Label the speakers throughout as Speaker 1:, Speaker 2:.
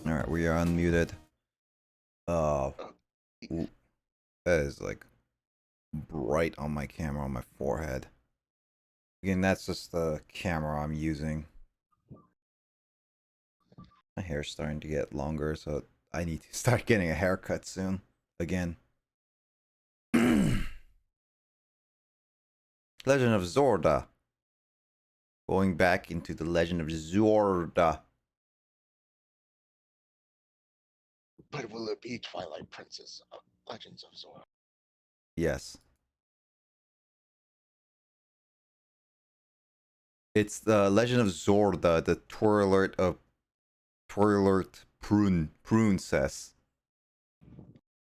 Speaker 1: Alright, we are unmuted. Uh, ooh, that is like bright on my camera on my forehead. Again, that's just the camera I'm using. My hair's starting to get longer, so I need to start getting a haircut soon. Again. Legend of Zorda. Going back into the Legend of Zorda.
Speaker 2: But will it be Twilight Princess of Legends of Zelda?
Speaker 1: Yes. It's the Legend of Zorda, the Twirlert Princess.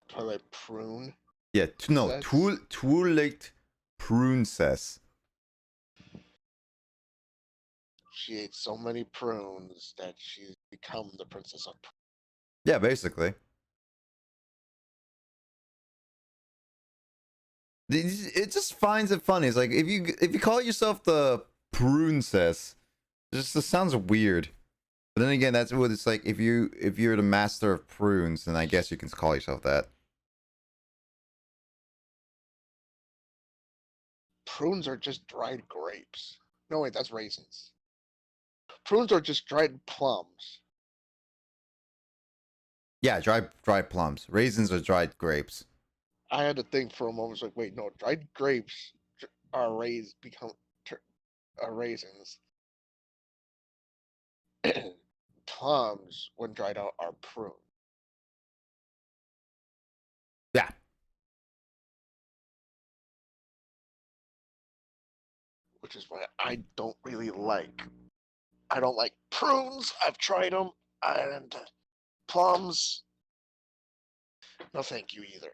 Speaker 2: Twilight Prune?
Speaker 1: Yeah, no,
Speaker 2: Says
Speaker 1: Twirlert Princess.
Speaker 2: she ate so many prunes that she's become the Princess of Prunes.
Speaker 1: Yeah, basically. It just finds it funny. It's like if you call yourself the princess, it just sounds weird. But then again, that's what it's like. If you're the master of prunes, then I guess you can call yourself that.
Speaker 2: Prunes are just dried grapes. No, wait, that's raisins. Prunes are just dried plums.
Speaker 1: Yeah, dried plums. Raisins are dried grapes.
Speaker 2: I had to think for a moment. It's like, wait, no, dried grapes are are raisins. Plums, when dried out, are prunes.
Speaker 1: Yeah,
Speaker 2: Which is why I don't really like. I don't like prunes. I've tried them, and plums. No, thank you either.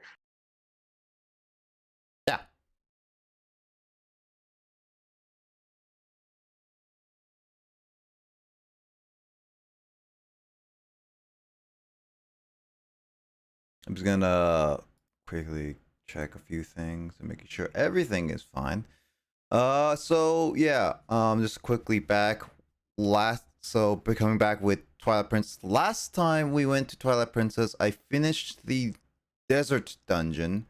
Speaker 1: yeah. I'm just gonna quickly check a few things and making sure everything is fine. So yeah, just quickly back coming back with Twilight Princess. Last time we went to Twilight Princess, I finished the desert dungeon,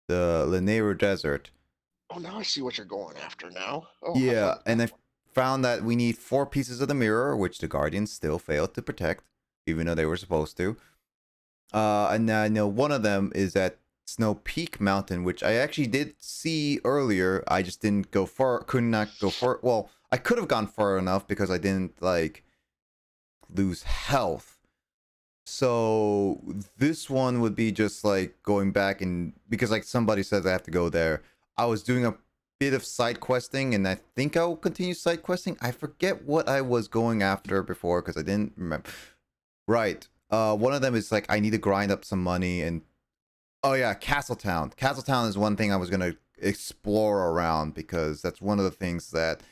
Speaker 1: the Lanero Desert.
Speaker 2: Oh, now I see what you're going after now. Oh, have fun
Speaker 1: Yeah,
Speaker 2: with
Speaker 1: and
Speaker 2: that
Speaker 1: I
Speaker 2: one.
Speaker 1: found that we need 4 pieces of the mirror, which the Guardians still failed to protect, even though they were supposed to. And I know one of them is at Snow Peak Mountain, which I actually did see earlier. I just didn't go far, could not go far. Well, I could have gone far enough because I didn't like lose health. So this one would be just like going back and because like somebody says I have to go there. I was doing a bit of side questing and I think I'll continue side questing. I forget what I was going after before because I didn't remember. Right. One of them is like I need to grind up some money and oh yeah, Castletown. Castletown is one thing I was gonna explore around because that's one of the things that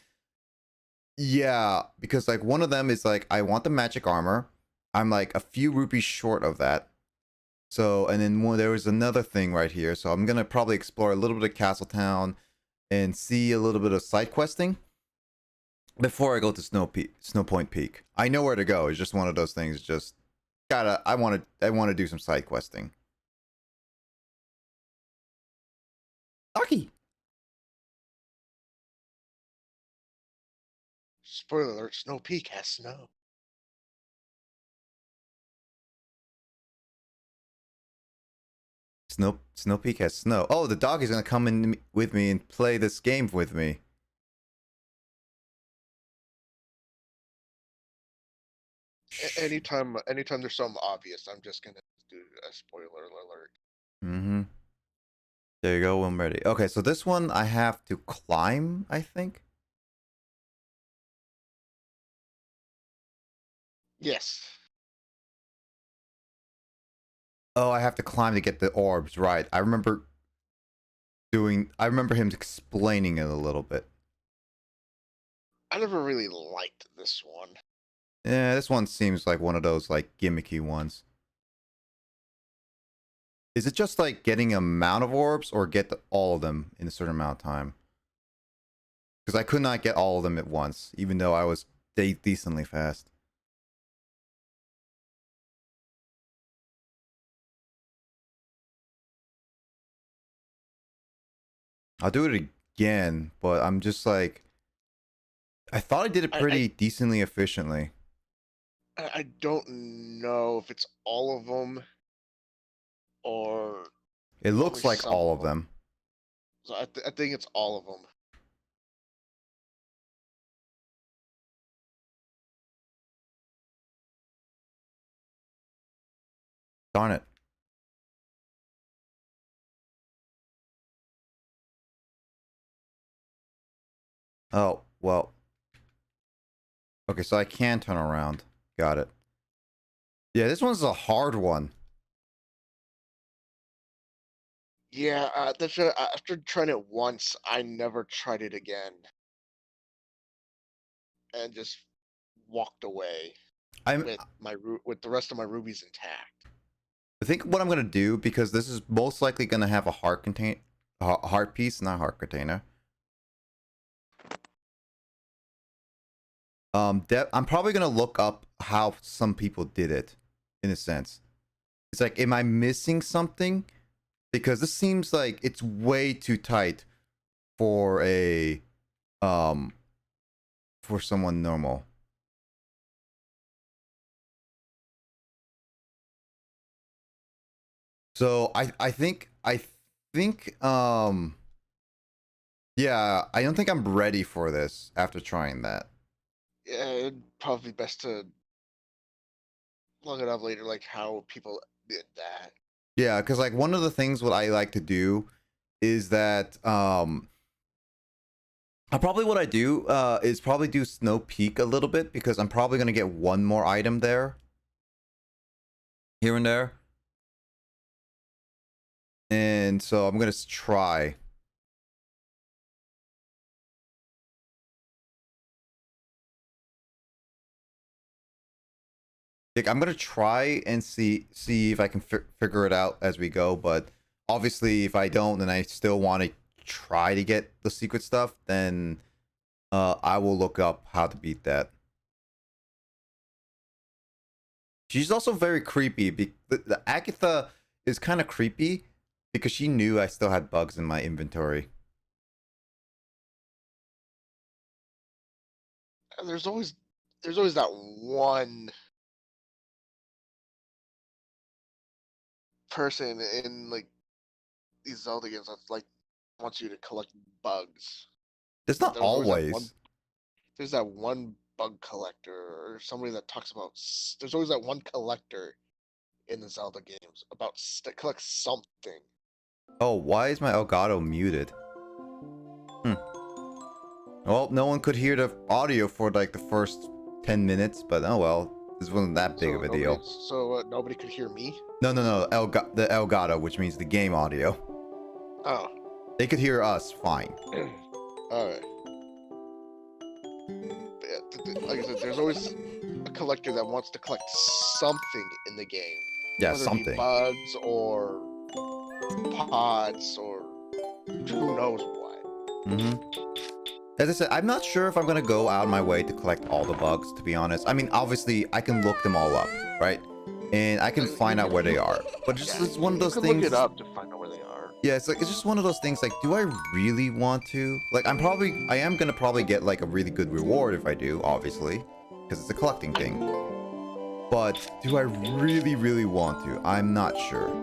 Speaker 1: yeah, because like one of them is like I want the magic armor. I'm like a few rupees short of that. So and then there was another thing right here. So I'm gonna probably explore a little bit of Castletown and see a little bit of side questing before I go to Snow Point Peak. I know where to go. It's just one of those things. Just gotta. I want to do some side questing. Lucky.
Speaker 2: Spoiler alert: Snow Peak has snow.
Speaker 1: Snow Peak has snow. Oh, the dog is gonna come in with me and play this game with me.
Speaker 2: Anytime there's something obvious, I'm just gonna do a spoiler alert.
Speaker 1: Mm-hmm. There you go. I'm ready. Okay, so this one I have to climb, I think.
Speaker 2: Yes.
Speaker 1: Oh, I have to climb to get the orbs. Right. I remember him explaining it a little bit.
Speaker 2: I never really liked this one.
Speaker 1: Yeah, this one seems like one of those like gimmicky ones. Is it just like getting an amount of orbs or get all of them in a certain amount of time? Because I could not get all of them at once, even though I was decently fast. I'll do it again, but I'm just like, I thought I did it
Speaker 2: I, I
Speaker 1: pretty decently efficiently.
Speaker 2: I don't know if it's all of them or
Speaker 1: It
Speaker 2: only
Speaker 1: looks like
Speaker 2: some
Speaker 1: all
Speaker 2: of
Speaker 1: of
Speaker 2: them.
Speaker 1: them.
Speaker 2: So I think it's all of them.
Speaker 1: Darn it. Oh, well. Okay, so I can turn around. Got it. Yeah, this one's a hard one.
Speaker 2: Yeah, after trying it once, I never tried it again, and just walked away
Speaker 1: I'm
Speaker 2: with with the rest of my rubies intact.
Speaker 1: I think what I'm gonna do, because this is most likely gonna have a heart piece, not heart container. I'm probably gonna look up how some people did it, in a sense. It's like, am I missing something? Because this seems like it's way too tight for a um for someone normal. So I think yeah, I don't think I'm ready for this after trying that.
Speaker 2: Yeah, it'd probably be best to look it up later, like how people did that.
Speaker 1: Yeah, because like one of the things what I like to do is that what I do is probably do snow peek a little bit, because I'm probably gonna get one more item there, here and there, and so I'm gonna try. Like, I'm gonna try and see if I can figure it out as we go. But obviously, if I don't, and I still want to try to get the secret stuff, then I will look up how to beat that. She's also very creepy. The Agatha is kind of creepy because she knew I still had bugs in my inventory.
Speaker 2: And there's always that one person in like these Zelda games that's like wants you to collect bugs.
Speaker 1: It's
Speaker 2: Like
Speaker 1: not always.
Speaker 2: there's that one bug collector or somebody that talks about there's always that one collector in the Zelda games about that collects something.
Speaker 1: Oh, why is my Elgato muted? Hmm. Well, no one could hear the audio for like the first 10 minutes, but oh well. This wasn't that big of a deal.
Speaker 2: Nobody could hear me.
Speaker 1: No, no, no. The Elgato, which means the game audio.
Speaker 2: Oh,
Speaker 1: They could hear us fine.
Speaker 2: all right. But yeah, like I said, there's always a collector that wants to collect something in the game,
Speaker 1: Yeah,
Speaker 2: whether it be
Speaker 1: something.
Speaker 2: bugs or pods or who knows what.
Speaker 1: Mm-hmm. As I said, I'm not sure if I'm gonna go out of my way to collect all the bugs, to be honest. I mean, obviously, I can look them all up, right? And I can find out where they are. But it's one of
Speaker 2: You
Speaker 1: those
Speaker 2: can look
Speaker 1: things.
Speaker 2: it up to find out where they are.
Speaker 1: Yeah, it's just one of those things. Like, do I really want to? Like, I am gonna probably get like a really good reward if I do, obviously, because it's a collecting thing. But do I really, really want to? I'm not sure.
Speaker 2: I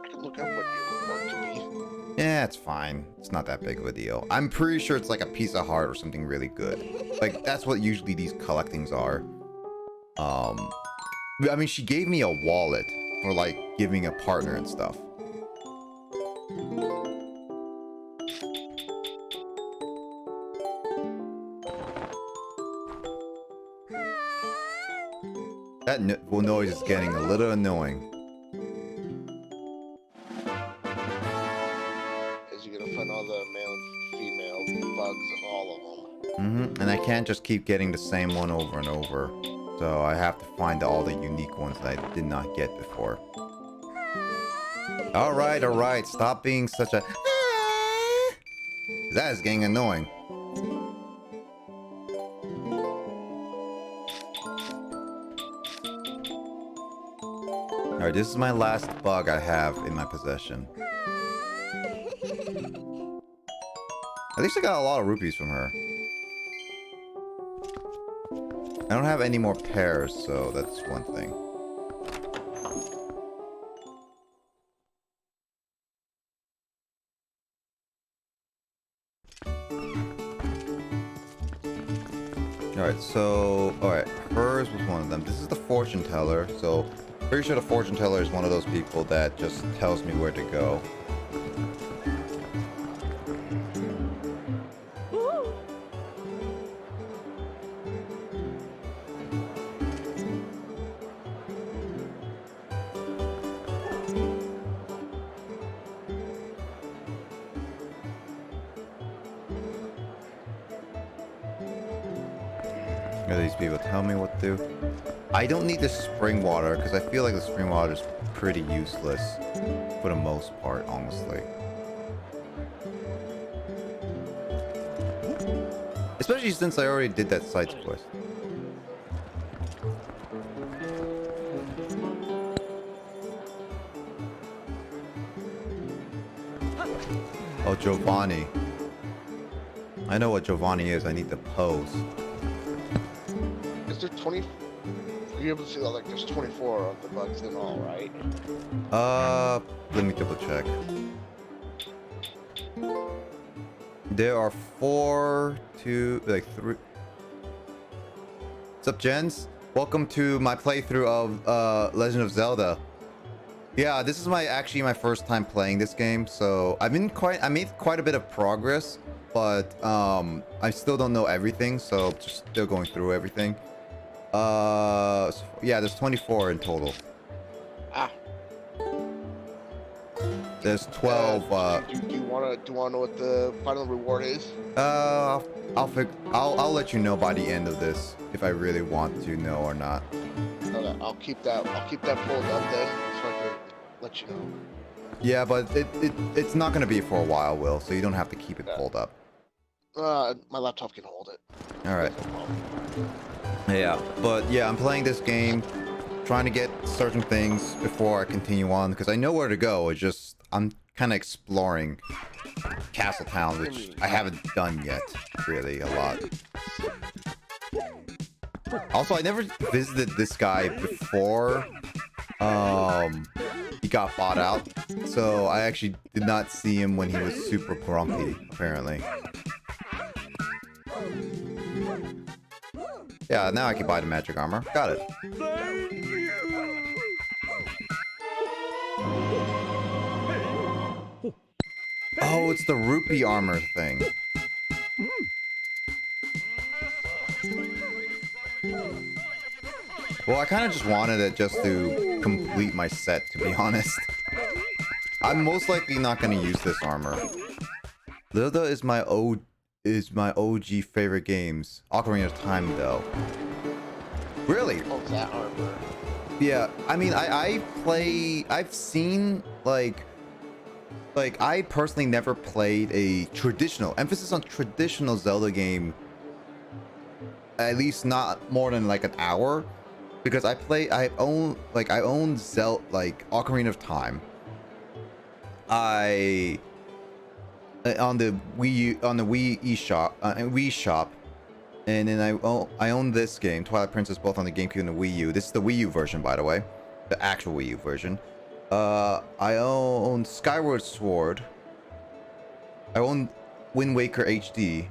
Speaker 2: can look up what your reward could be.
Speaker 1: Yeah, it's fine. It's not that big of a deal. I'm pretty sure it's like a piece of heart or something really good. Like, that's what usually these collectings are. I mean, she gave me a wallet for like giving a partner and stuff. That noise is getting a little annoying.
Speaker 2: Is you're gonna find all the male and female bugs of all of them.
Speaker 1: And I can't just keep getting the same one over and over. So I have to find all the unique ones that I did not get before. Alright, alright. Stop being such a... That is getting annoying. Alright, this is my last bug I have in my possession. At least I got a lot of rupees from her. I don't have any more pears, so that's one thing. Alright, so... Alright, hers was one of them. This is the fortune teller, so... Pretty sure the fortune teller is one of those people that just tells me where to go. These people tell me what to do. I don't need the spring water because I feel like the spring water is pretty useless for the most part, honestly. Especially since I already did that side quest. Oh, Giovanni. I know what Giovanni is. I need the pose.
Speaker 2: Is there 20? You're able to see that like there's 24 of the bugs in all, right?
Speaker 1: Let me double check. There are 4, 2, like 3. What's up, gents? Welcome to my playthrough of Legend of Zelda. Yeah, this is actually my first time playing this game, so I made quite a bit of progress, but I still don't know everything, so just still going through everything. So, yeah, there's 24 in total.
Speaker 2: Ah.
Speaker 1: There's 12.
Speaker 2: Do you wanna know what the final reward is?
Speaker 1: I'll let you know by the end of this if I really want to know or not.
Speaker 2: Okay, I'll keep that pulled up then, so I can let you know.
Speaker 1: Yeah, but it's not gonna be for a while, Will. So you don't have to keep it pulled up.
Speaker 2: My laptop can hold it.
Speaker 1: All right. Yeah, but yeah, I'm playing this game, trying to get certain things before I continue on because I know where to go. It's just I'm kind of exploring Castle Town, which I haven't done yet, really, a lot. Also, I never visited this guy before he got bought out, so I actually did not see him when he was super grumpy, apparently. Yeah, now I can buy the magic armor. Got it. Oh, it's the rupee armor thing. Well, I kind of just wanted it just to complete my set, to be honest. I'm most likely not going to use this armor. Zelda is my OG favorite games. Ocarina of Time, though. Really?
Speaker 2: Oh, that armor.
Speaker 1: Yeah, I mean, I've seen, like, I personally never played a traditional, emphasis on traditional Zelda game, at least not more than, like, an hour, because I own Zelda, like, Ocarina of Time. On the Wii eShop, Wii Shop, and then I own this game, Twilight Princess, both on the GameCube and the Wii U. This is the Wii U version, by the way, the actual Wii U version. I own Skyward Sword. I own Wind Waker HD,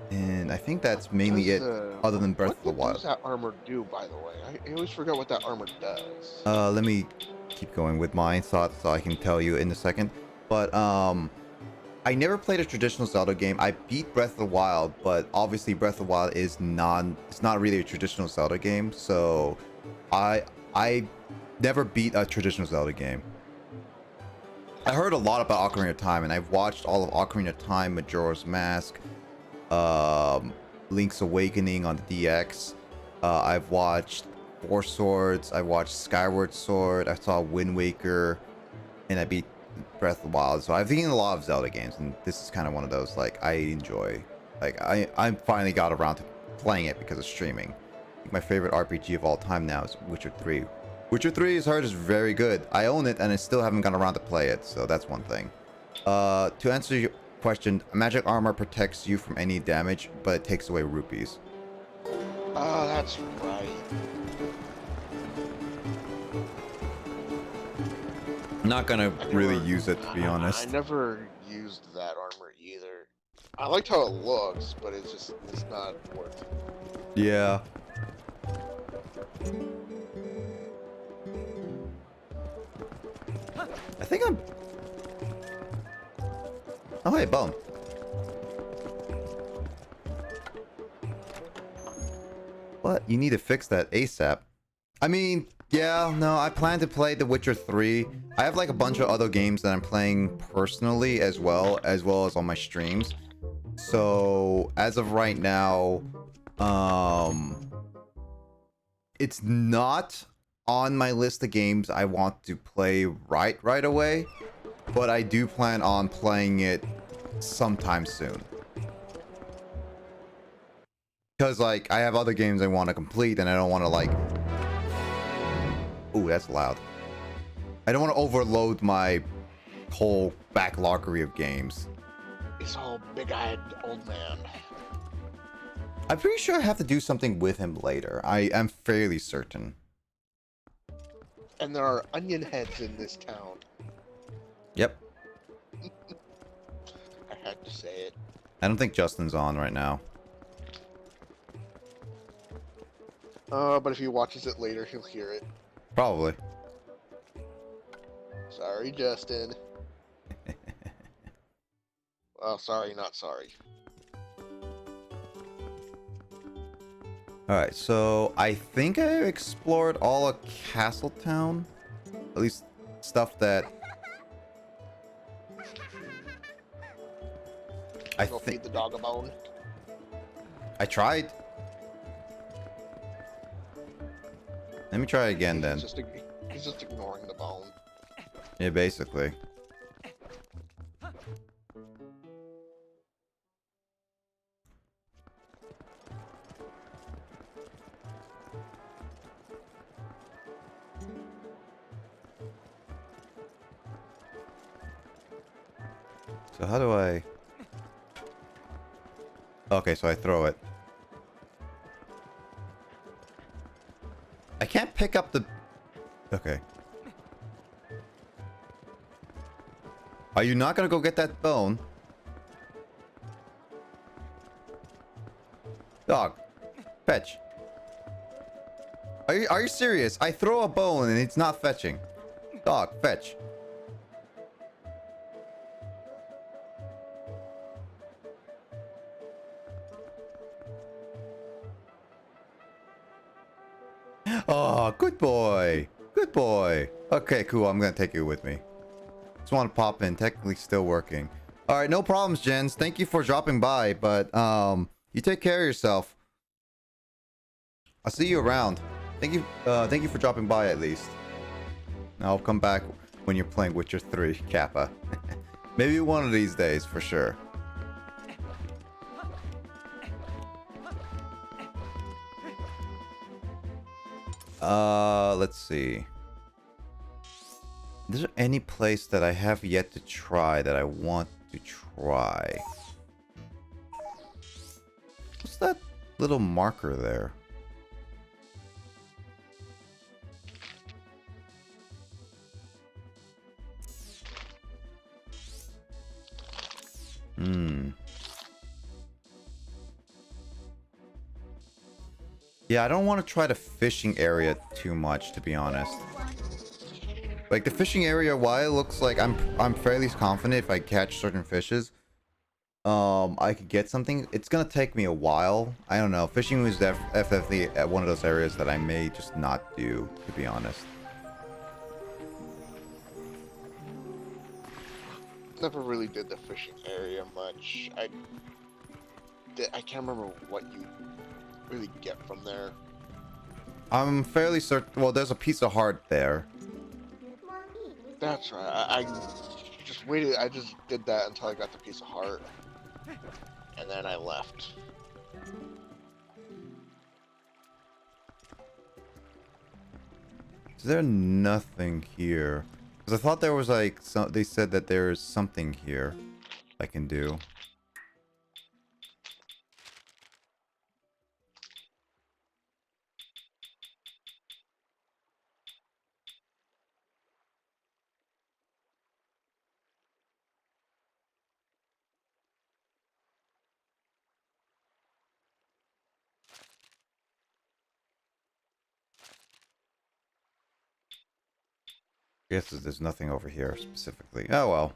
Speaker 1: and I think that's mainly it, other than Breath of the Wild.
Speaker 2: What does that armor do, by the way? I always forget what that armor does.
Speaker 1: Let me keep going with my thoughts so I can tell you in a second. But I never played a traditional Zelda game. I beat Breath of the Wild, but obviously Breath of the Wild is it's not really a traditional Zelda game, so I never beat a traditional Zelda game. I heard a lot about Ocarina of Time, and I've watched all of Ocarina of Time, Majora's Mask, Link's Awakening on the DX. I've watched Four Swords, I watched Skyward Sword, I saw Wind Waker, and I beat Breath of the Wild. So I've seen a lot of Zelda games, and this is kind of one of those, like, I enjoy. Like, I finally got around to playing it because of streaming. I think my favorite RPG of all time now is Witcher 3. Witcher 3 is heard is very good. I own it and I still haven't gone around to play it, so that's one thing. To answer your question, magic armor protects you from any damage, but it takes away rupees.
Speaker 2: Oh, that's right.
Speaker 1: I'm not gonna really use it, to be honest.
Speaker 2: I never used that armor either. I liked how it looks, but it's not worth it.
Speaker 1: Yeah. I think I'm... Oh, hey, bone. What? You need to fix that ASAP. I mean, yeah, no, I plan to play The Witcher 3. I have like a bunch of other games that I'm playing personally as well as on my streams. So, as of right now, it's not on my list of games I want to play right away, but I do plan on playing it sometime soon. Because, like, I have other games I want to complete, and I don't want to, like... Ooh, that's loud. I don't want to overload my whole backloggery of games.
Speaker 2: This whole big-eyed old man.
Speaker 1: I'm pretty sure I have to do something with him later. I am fairly certain.
Speaker 2: And there are onion heads in this town.
Speaker 1: Yep.
Speaker 2: I had to say it.
Speaker 1: I don't think Justin's on right now.
Speaker 2: But if he watches it later, he'll hear it.
Speaker 1: Probably.
Speaker 2: Sorry, Justin. Well, sorry, not sorry.
Speaker 1: Alright, so I think I explored all of Castletown. At least stuff that... I
Speaker 2: Go
Speaker 1: think...
Speaker 2: feed the dog a bone.
Speaker 1: I tried. Let me try again then.
Speaker 2: He's just ignoring the bone.
Speaker 1: Yeah, basically. So how do I... Okay, so I throw it. I can't pick up the... Okay. Are you not gonna go get that bone? Dog. Fetch. Are you serious? I throw a bone and it's not fetching. Dog, fetch. Oh, good boy. Good boy. Okay, cool. I'm gonna take you with me. Just want to pop in. Technically still working. All right, no problems, Jens. Thank you for dropping by, but you take care of yourself. I'll see you around. Thank you for dropping by at least. I'll come back when you're playing Witcher 3, Kappa. Maybe one of these days, for sure. Let's see. Is there any place that I have yet to try that I want to try? What's that little marker there? Yeah, I don't want to try the fishing area too much, to be honest. Like the fishing area, while it looks like I'm fairly confident if I catch certain fishes, I could get something. It's gonna take me a while. I don't know. Fishing was definitely at one of those areas that I may just not do, to be honest.
Speaker 2: Never really did the fishing area much. I can't remember what you really get from there.
Speaker 1: I'm fairly certain. Well, there's a piece of heart there.
Speaker 2: That's right. I just waited. I just did that until I got the piece of heart, and then I left.
Speaker 1: Is there nothing here? Because I thought there was like they said that there's something here I can do. I guess there's nothing over here specifically. Oh well.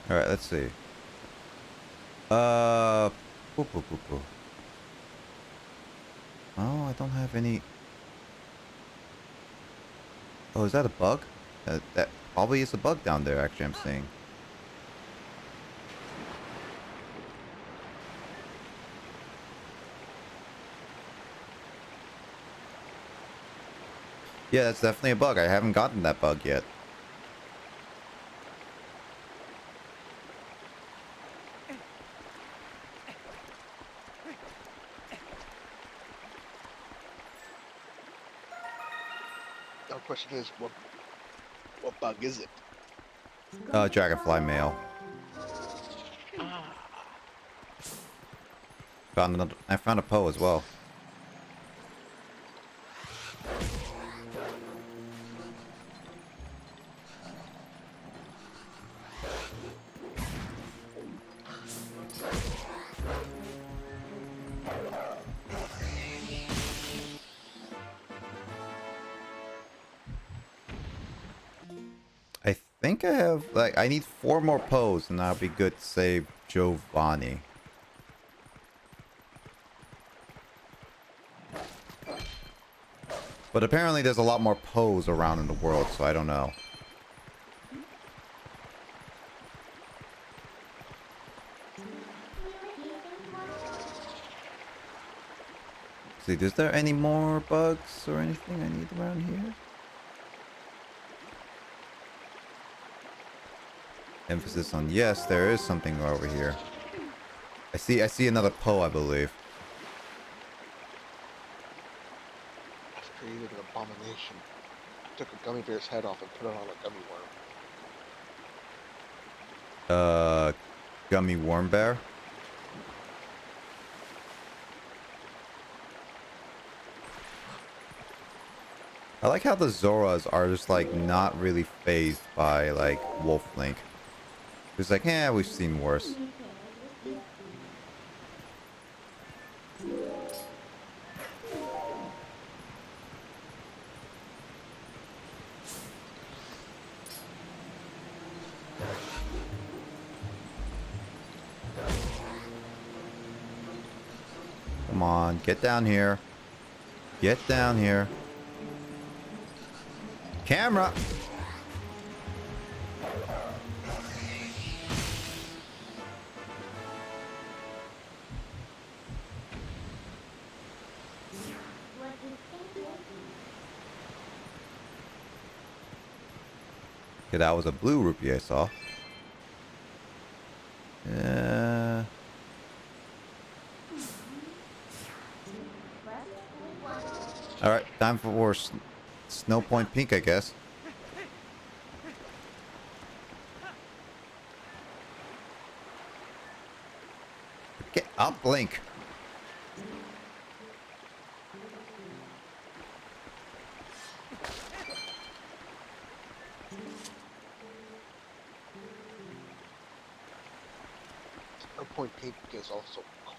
Speaker 1: Alright, let's see. Poo, poo, poo, poo. Oh, I don't have any. Oh, is that a bug? That probably is a bug down there, actually, I'm seeing. Yeah, that's definitely a bug. I haven't gotten that bug yet.
Speaker 2: Now, the question is, what bug is it?
Speaker 1: Dragonfly male. Found another. I found a Poe as well. I think I have, like, I need 4 more Poes and that'll be good to save Giovanni. But apparently there's a lot more Poes around in the world, so I don't know. See, is there any more bugs or anything I need around here? Emphasis on yes, there is something over here. I see another Poe, I believe.
Speaker 2: I've created an abomination. I took a gummy bear's head off and put it on a gummy worm.
Speaker 1: Gummy worm bear? I like how the Zoras are just like not really phased by like Wolf Link. It's like, yeah, we've seen worse. Come on, get down here. Get down here. Camera! Okay, that was a blue rupee I saw. Yeah. Alright, time for Snow Point Pink, I guess. Get up, Link.
Speaker 2: No Point Pink is also cold.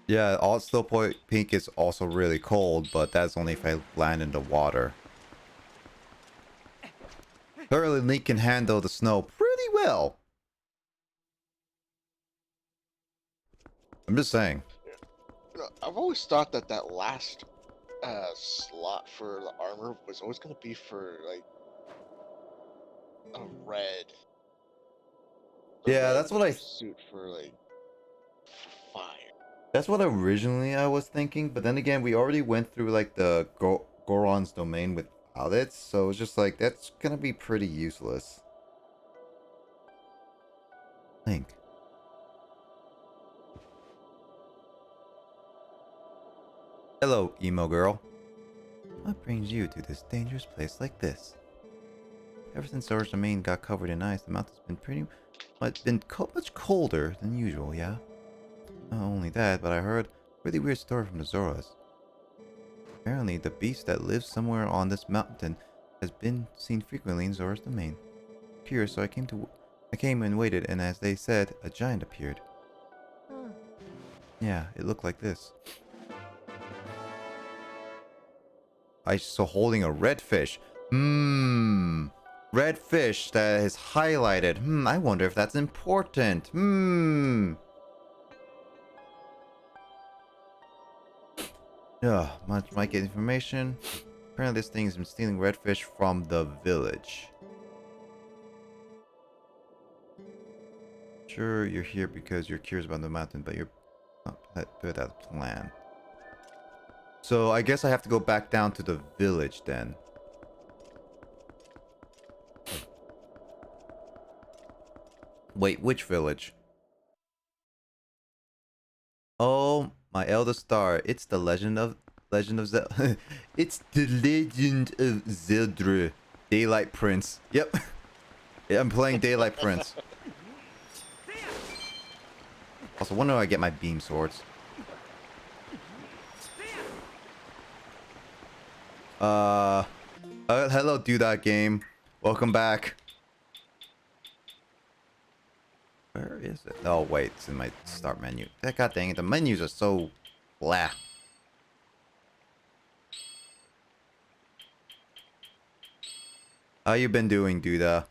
Speaker 1: Yeah, all Snow Point Pink is also really cold, but that's only if I land in the water. Clearly, Link can handle the snow pretty well. I'm just saying.
Speaker 2: You know, I've always thought that last slot for the armor was always going to be for like a red. The
Speaker 1: Yeah,
Speaker 2: red
Speaker 1: that's what I.
Speaker 2: suit for like fire.
Speaker 1: That's what originally I was thinking, but then again, we already went through like the Goron's domain without it, so it's just like that's gonna be pretty useless. Link. Hello, emo girl. What brings you to this dangerous place like this? Ever since Zora's domain got covered in ice, the mountain's been much colder than usual, yeah? Not only that, but I heard a really weird story from the Zoras. Apparently, the beast that lives somewhere on this mountain has been seen frequently in Zora's domain. Curious, so I came and waited, and as they said, a giant appeared. Yeah, it looked like this. I saw holding a red fish. Red fish that is highlighted. I wonder if that's important. Yeah, might get information. Apparently this thing has been stealing red fish from the village. Sure, you're here because you're curious about the mountain, but you're not without a plan. So I guess I have to go back down to the village then. Wait, which village? Oh, my eldest star. It's the Legend of Zelda. It's the Legend of Zelda. Daylight Prince. Yep. Yeah, I'm playing Daylight Prince. Also, when do I get my beam swords? Hello, do that game. Welcome back. Where is it? Oh, wait, it's in my start menu. God dang it, the menus are so blah. How you been doing, Duda?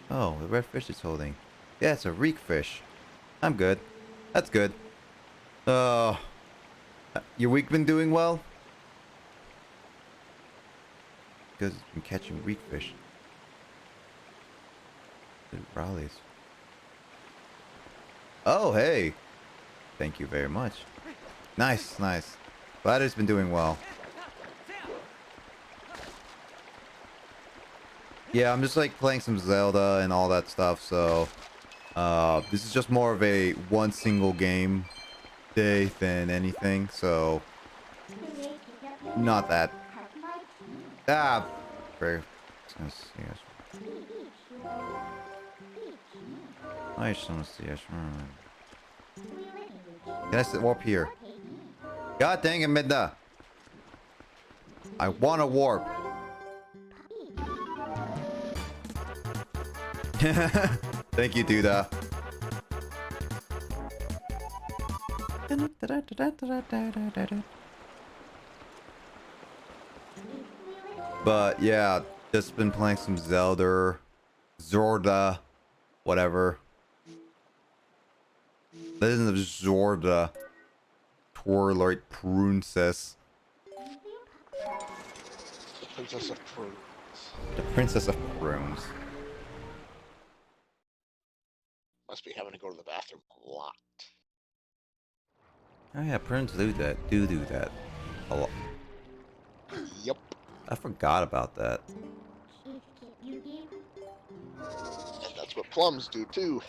Speaker 1: Oh, the red fish is holding. Yeah, it's a reek fish. I'm good. That's good. Your week been doing well? Because it's been catching reek fish. It rallies. Oh, hey. Thank you very much. Nice, nice. Glad it's been doing well. Yeah, I'm just like playing some Zelda and all that stuff, so this is just more of a one single game day than anything, so not that. Very. I just want to see us. Can I sit warp here? God dang it, Midna! I want to warp. Thank you, Duda. But yeah, just been playing some Zelda, whatever. Legend of Zorda, Twilight Princess.
Speaker 2: The Princess of Prunes.
Speaker 1: The Princess of Prunes.
Speaker 2: Must be having to go to the bathroom a lot.
Speaker 1: Oh yeah, prunes do that. Do that a lot.
Speaker 2: Yep.
Speaker 1: I forgot about that.
Speaker 2: And that's what plums do too.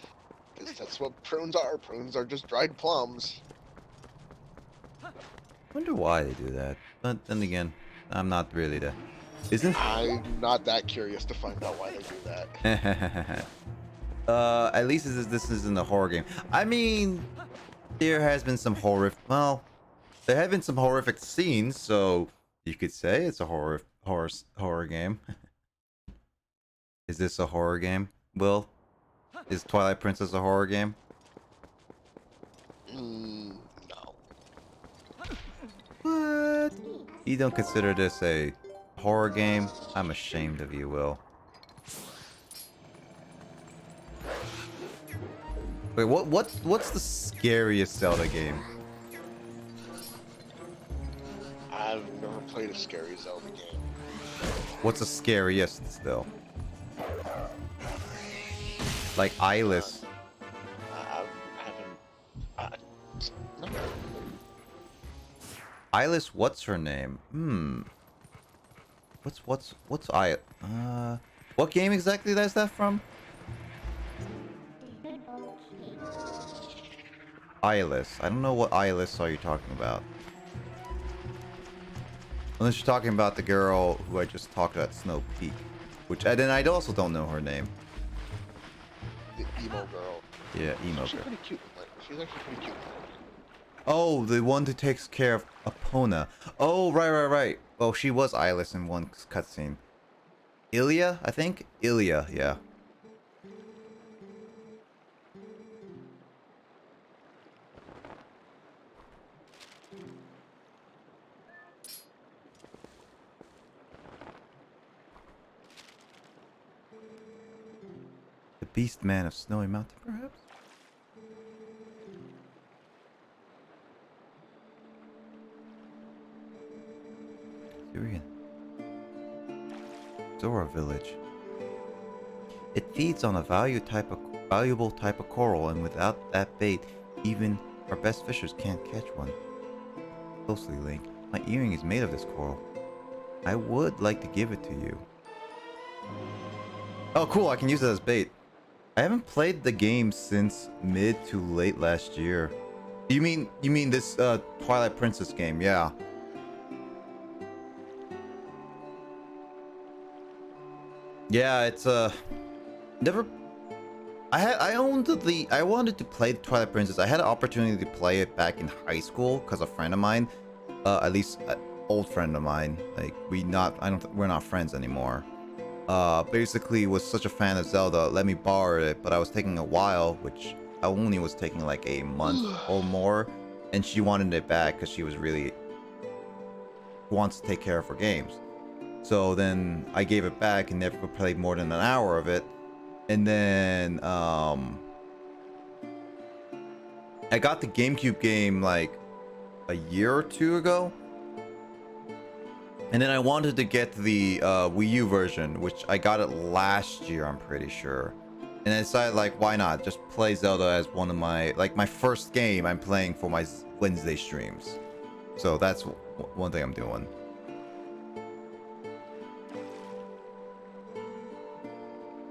Speaker 2: Because that's what prunes are. Prunes are just dried plums.
Speaker 1: Wonder why they do that. But then again, I'm not really the. Isn't?
Speaker 2: I'm not that curious to find out why they do that.
Speaker 1: At least this isn't a horror game. I mean, there has been some well, there have been some horrific scenes, so you could say it's a horror game. Is this a horror game? Will? Is Twilight Princess a horror game?
Speaker 2: No.
Speaker 1: What? You don't consider this a horror game? I'm ashamed of you, Will. Wait, what's the scariest Zelda game?
Speaker 2: I've never played a scary Zelda game.
Speaker 1: What's the scariest still? Like
Speaker 2: Uh,
Speaker 1: Eyeless.
Speaker 2: I haven't. I, no.
Speaker 1: Eyeless, what's her name? What's I what game exactly is that from? Eyeless. I don't know what Eyeless are you talking about. Unless you're talking about the girl who I just talked about, Snow Peak. Which I then I also don't know her name.
Speaker 2: The emo girl.
Speaker 1: Yeah, emo
Speaker 2: She's
Speaker 1: girl.
Speaker 2: pretty cute. She's actually pretty cute.
Speaker 1: Oh, the one who takes care of Epona. Oh, right. Well, she was eyeless in one cutscene. Ilya, I think? Ilya, yeah. The Beast Man of Snowy Mountain, perhaps? Syrian. Zora Village. It feeds on a valuable type of coral, and without that bait, even our best fishers can't catch one. Closely, Link. My earring is made of this coral. I would like to give it to you. Oh, cool! I can use it as bait. I haven't played the game since mid to late last year. You mean this Twilight Princess game? Yeah. Yeah, it's never. I wanted to play the Twilight Princess. I had an opportunity to play it back in high school because a friend of mine, at least an old friend of mine, like we're not friends anymore. Basically was such a fan of Zelda, let me borrow it, but I was taking a while, which I only was taking like a month or more, and she wanted it back because she wants to take care of her games. So then I gave it back and never played more than an hour of it. And then I got the GameCube game like a year or two ago. And then I wanted to get the Wii U version, which I got it last year, I'm pretty sure. And I decided, like, why not? Just play Zelda as one of my first game I'm playing for my Wednesday streams. So that's one thing I'm doing.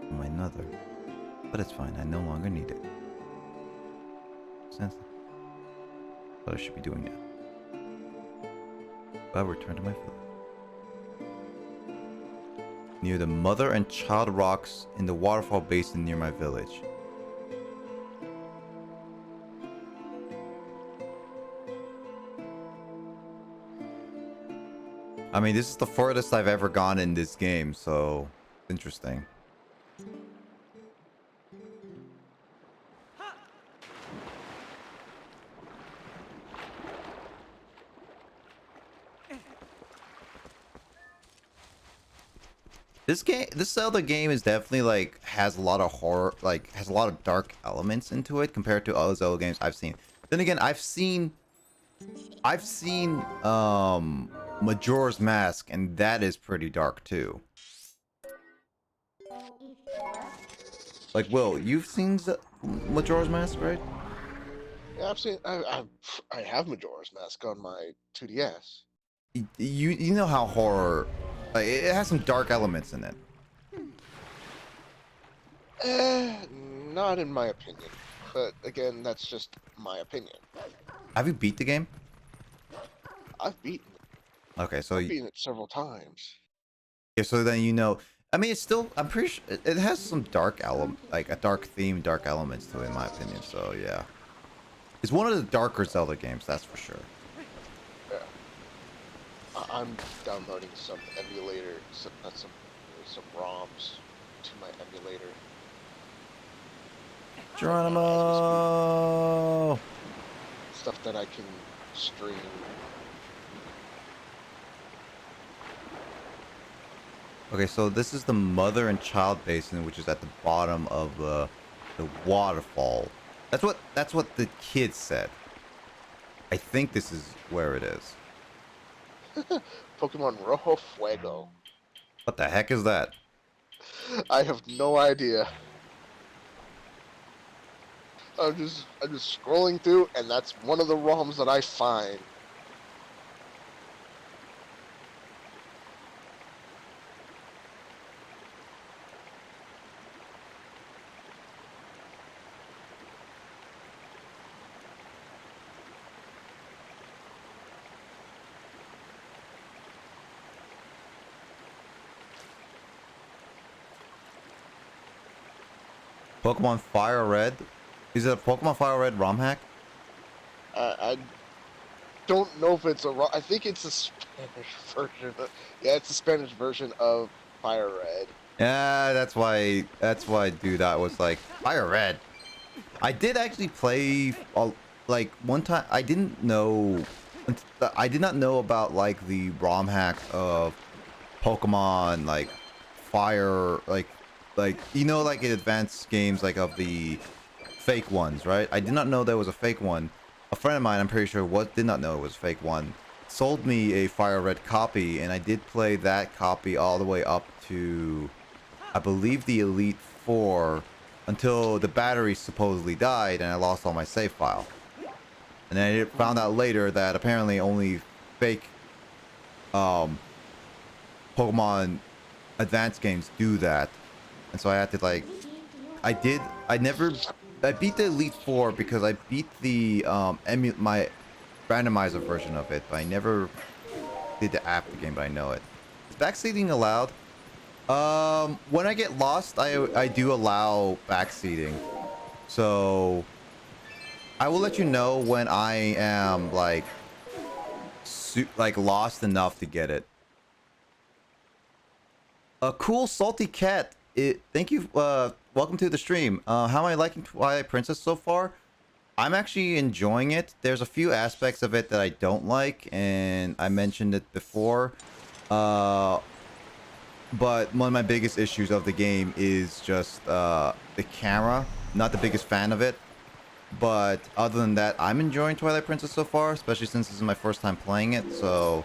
Speaker 1: My another. But it's fine, I no longer need it. Sense. But I should be doing it. But I'll return to my village. Near the Mother and Child rocks in the waterfall basin near my village. I mean, this is the furthest I've ever gone in this game, so interesting. This Zelda game is definitely like has a lot of horror, like has a lot of dark elements into it compared to other Zelda games I've seen. Then again, I've seen Majora's Mask, and that is pretty dark too. Like, Will, you've seen Majora's Mask, right?
Speaker 2: Yeah, I've seen. I have Majora's Mask on my 2DS.
Speaker 1: You know how horror, like, it has some dark elements in it.
Speaker 2: Not in my opinion. But again, that's just my opinion.
Speaker 1: Have you beat the game?
Speaker 2: I've beaten it.
Speaker 1: Okay, so
Speaker 2: I've beaten it several times.
Speaker 1: yeah, so then you know. I mean, it's still. I'm pretty sure it has some dark element, like a dark theme, dark elements to it, in my opinion. So yeah, it's one of the darker Zelda games, that's for sure.
Speaker 2: Yeah. I'm downloading some emulator, some ROMs to my emulator.
Speaker 1: Geronimo!
Speaker 2: Stuff that I can stream.
Speaker 1: Okay, so this is the Mother and Child basin, which is at the bottom of the waterfall. That's what the kid said. I think this is where it is.
Speaker 2: Pokemon Rojo Fuego.
Speaker 1: What the heck is that?
Speaker 2: I have no idea. I'm just scrolling through, and that's one of the ROMs that I find.
Speaker 1: Pokemon Fire Red. Is it a Pokemon Fire Red ROM hack?
Speaker 2: I don't know if it's a ROM. I think it's a Spanish version. Yeah, it's a Spanish version of Fire Red.
Speaker 1: Yeah, that's why. That's why, dude. I was like Fire Red. I did actually play. Like one time, I didn't know. I did not know about like the ROM hack of Pokemon like Fire, like you know, like in advanced games, like of the fake ones, right? I did not know there was a fake one. A friend of mine, I'm pretty sure, did not know it was a fake one, sold me a Fire Red copy, and I did play that copy all the way up to, I believe, the Elite Four, until the battery supposedly died and I lost all my save file. And then I found out later that apparently only fake Pokemon advanced games do that. And so I had to like, I beat the Elite Four because I beat the my randomizer version of it, but I never did the app game, but I know it. Is backseating allowed? When I get lost, I do allow backseating. So I will let you know when I am like lost enough to get it. A cool salty cat. Thank you. Welcome to the stream. How am I liking Twilight Princess so far? I'm actually enjoying it. There's a few aspects of it that I don't like, and I mentioned it before. But one of my biggest issues of the game is just the camera. Not the biggest fan of it. But other than that, I'm enjoying Twilight Princess so far, especially since this is my first time playing it. So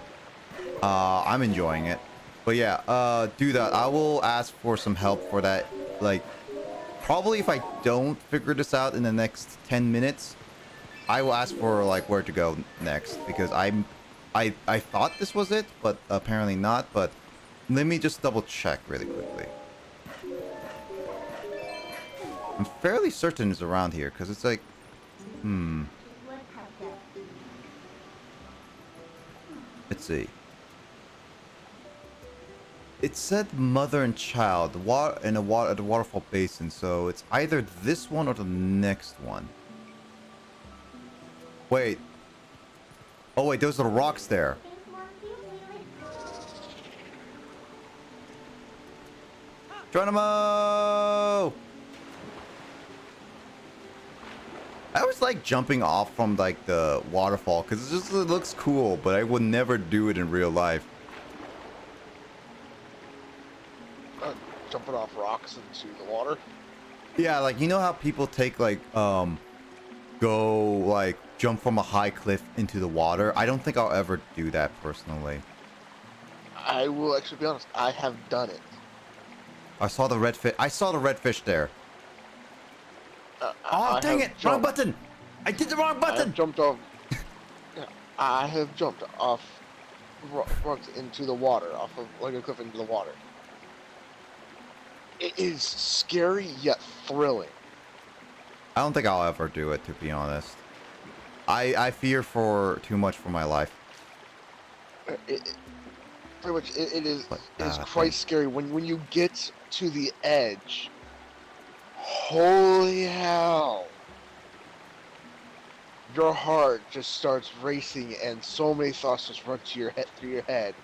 Speaker 1: I'm enjoying it. But yeah, dude, I will ask for some help for that. Like, probably if I don't figure this out in the next 10 minutes, I will ask for like where to go next, because I thought this was it, but apparently not. But let me just double check really quickly. I'm fairly certain it's around here, because it's like, let's see. It said mother and child, at the waterfall basin, so it's either this one or the next one. Wait. Oh wait, those are the rocks there. Geronimo! I always like jumping off from like the waterfall because it looks cool, but I would never do it in real life.
Speaker 2: Jumping off rocks into the water.
Speaker 1: Yeah, like you know how people take like go like jump from a high cliff into the water. I don't think I'll ever do that personally.
Speaker 2: I will actually be honest. I have done it.
Speaker 1: I saw the red fish. I saw the red fish there. Oh dang it! Wrong button. I did the wrong button.
Speaker 2: I have jumped off. I have jumped off rocks into the water, off of like a cliff into the water. It is scary yet thrilling.
Speaker 1: I don't think I'll ever do it, to be honest. I fear for too much for my life.
Speaker 2: Pretty much, it is quite scary when you get to the edge. Holy hell! Your heart just starts racing, and so many thoughts just run to through your head.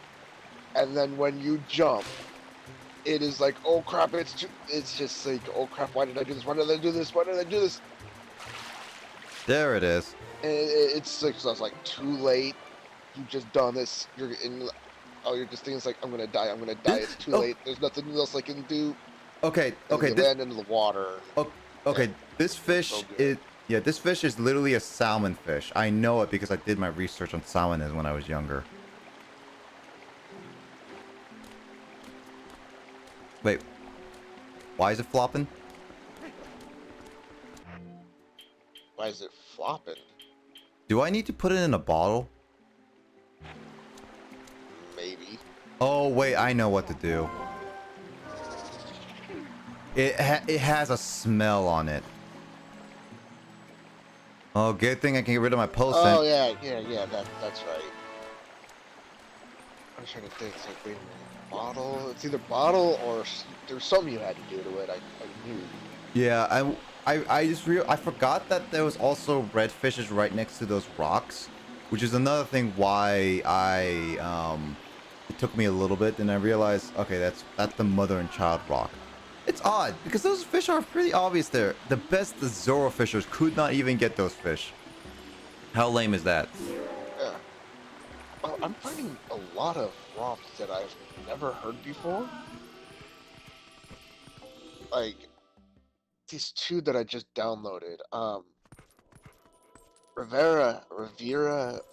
Speaker 2: And then when you jump, it is like, oh crap! It's just like, oh crap! Why did I do this? Why did I do this? Why did I do this?
Speaker 1: There it is.
Speaker 2: And it's like, so it's like too late. You just done this. You're in. Oh, you're just thinking it's like, I'm gonna die. I'm gonna die. It's too late. There's nothing else I can do.
Speaker 1: Okay.
Speaker 2: And
Speaker 1: Okay.
Speaker 2: you land into the water.
Speaker 1: Okay. This fish,
Speaker 2: so
Speaker 1: Yeah, this fish is literally a salmon fish. I know it because I did my research on salmon when I was younger. Wait, why is it flopping?
Speaker 2: Why is it flopping?
Speaker 1: Do I need to put it in a bottle?
Speaker 2: Maybe.
Speaker 1: Oh, wait, I know what to do. It has a smell on it. Oh, good thing I can get rid of my post
Speaker 2: Oh
Speaker 1: scent.
Speaker 2: yeah. That's right. I'm trying to think. It's like, wait a minute, bottle. It's either bottle or there's something you had to do to it. I knew.
Speaker 1: Yeah, I forgot that there was also redfishes right next to those rocks, which is another thing why it took me a little bit, and I realized, okay, that's the mother and child rock. It's odd because those fish are pretty obvious there. The best Zoro fishers could not even get those fish. How lame is that?
Speaker 2: Yeah. Well, I'm finding a lot of ROMs that I've never heard before. Like these two that I just downloaded. Rivera,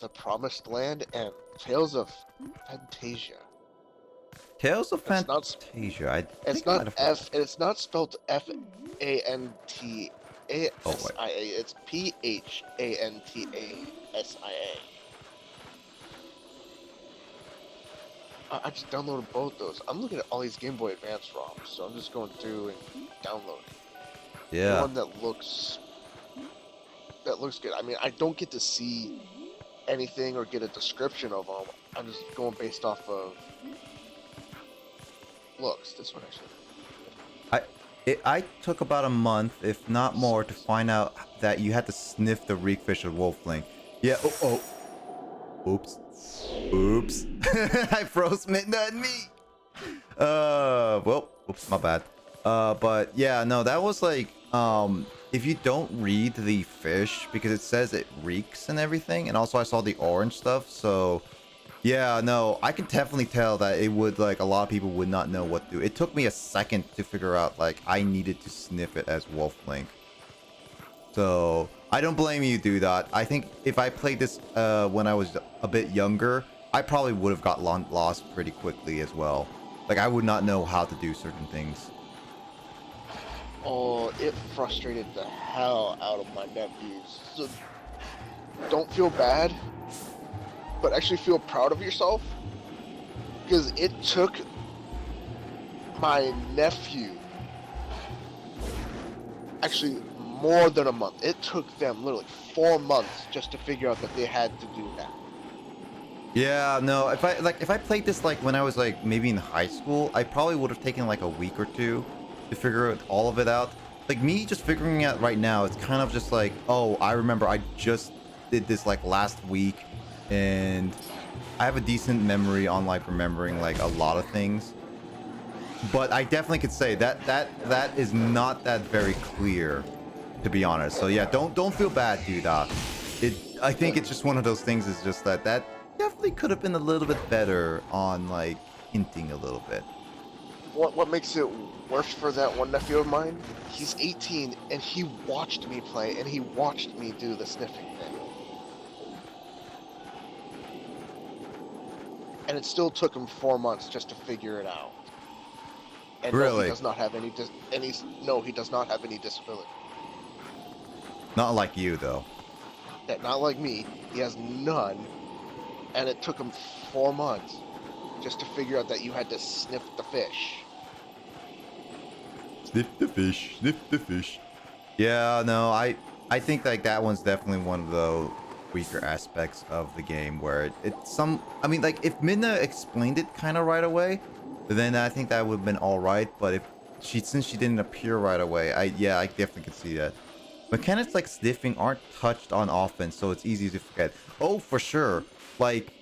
Speaker 2: The Promised Land, and Tales of Fantasia.
Speaker 1: Tales of
Speaker 2: It's not.
Speaker 1: Fantasia. I
Speaker 2: It's
Speaker 1: think I might
Speaker 2: not
Speaker 1: have heard
Speaker 2: F.
Speaker 1: that.
Speaker 2: It's not spelled Fantasia.
Speaker 1: Oh wait.
Speaker 2: It's Phantasia. I just downloaded both those. I'm looking at all these Game Boy Advance ROMs, so I'm just going through and downloading.
Speaker 1: Yeah.
Speaker 2: Anyone that looks good. I mean, I don't get to see anything or get a description of them. I'm just going based off of looks. This one actually.
Speaker 1: I took about a month, if not more, to find out that you had to sniff the reekfish of Wolflink. Yeah. Oh. Oops. Oops. I froze midnight me. Well. Oops. My bad. But yeah, no, that was like, if you don't read the fish because it says it reeks and everything, and also I saw the orange stuff, so. Yeah, no, I can definitely tell that it would, like, a lot of people would not know what to do. It took me a second to figure out, like, I needed to sniff it as Wolflink. So, I don't blame you, do that. I think if I played this when I was a bit younger, I probably would have got lost pretty quickly as well. Like, I would not know how to do certain things.
Speaker 2: Oh, it frustrated the hell out of my nephews. So don't feel bad, but actually feel proud of yourself, because it took my nephew actually more than a month. It took them literally 4 months just to figure out that they had to do that.
Speaker 1: Yeah, no, if I played this like when I was like maybe in high school, I probably would have taken like a week or two to figure all of it out. Like me just figuring it out right now, it's kind of just like, oh, I remember I just did this like last week, and I have a decent memory on like remembering like a lot of things. But I definitely could say that is not that very clear, to be honest. So yeah, don't feel bad, dude. I think it's just one of those things. Is just that definitely could have been a little bit better on like hinting a little bit.
Speaker 2: What makes it worse for that one nephew of mine? He's 18 and he watched me play and he watched me do the sniffing thing. And it still took him 4 months just to figure it out. And no,
Speaker 1: Really?
Speaker 2: he does not have any no, he does not have any disability.
Speaker 1: Not like you though.
Speaker 2: That not like me, he has none, and it took him 4 months just to figure out that you had to sniff the fish.
Speaker 1: Sniff the fish. Sniff the fish. Yeah, no, I think like that one's definitely one of the weaker aspects of the game where it's some. I mean, like if Midna explained it kind of right away, then I think that would have been all right. But if since she didn't appear right away, I definitely could see that. Mechanics like sniffing aren't touched on often, so it's easy to forget. Oh, for sure. Like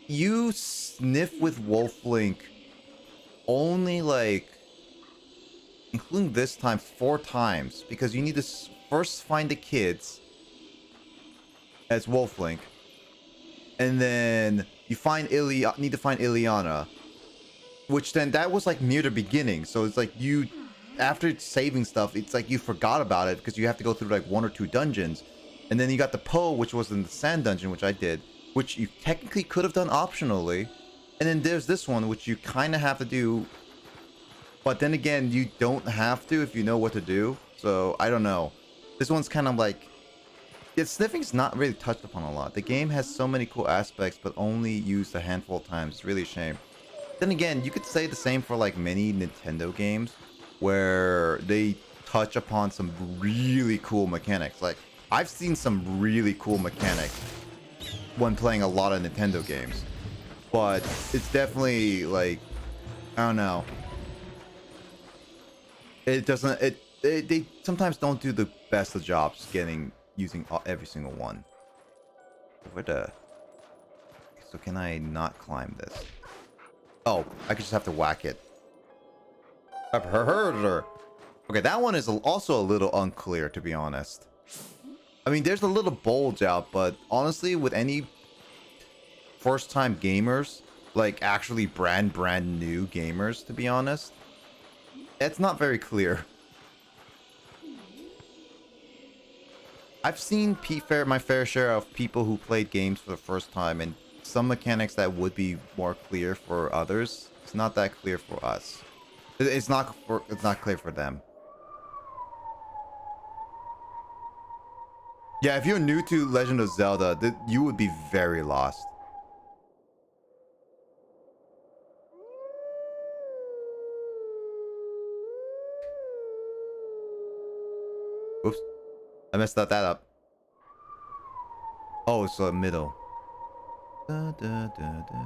Speaker 1: you sniff with Wolflink only like, including this time, 4 times, because you need to first find the kids as Wolflink, and then you need to find Ileana, which then that was like near the beginning, so it's like you after saving stuff, it's like you forgot about it because you have to go through like 1 or 2 dungeons. And then you got the Poe, which was in the sand dungeon, which I did, which you technically could have done optionally. And then there's this one, which you kind of have to do. But then again, you don't have to if you know what to do. So, I don't know. This one's kind of like... Yeah, sniffing's not really touched upon a lot. The game has so many cool aspects, but only used a handful of times. It's really a shame. Then again, you could say the same for like many Nintendo games, where they touch upon some really cool mechanics. Like, I've seen some really cool mechanics when playing a lot of Nintendo games, but it's definitely like, I don't know. It doesn't. They sometimes don't do the best of jobs using every single one. Where the? So can I not climb this? Oh, I could just have to whack it. I've heard her. Okay, that one is also a little unclear, to be honest. I mean, there's a little bulge out, but honestly, with any first-time gamers, like actually brand new gamers, to be honest, it's not very clear. I've seen my fair share of people who played games for the first time, and some mechanics that would be more clear for others, it's not that clear for us. It's not clear for them. Yeah, if you're new to Legend of Zelda, you would be very lost. Oops. I messed that up. Oh, it's the middle. Da, da, da, da.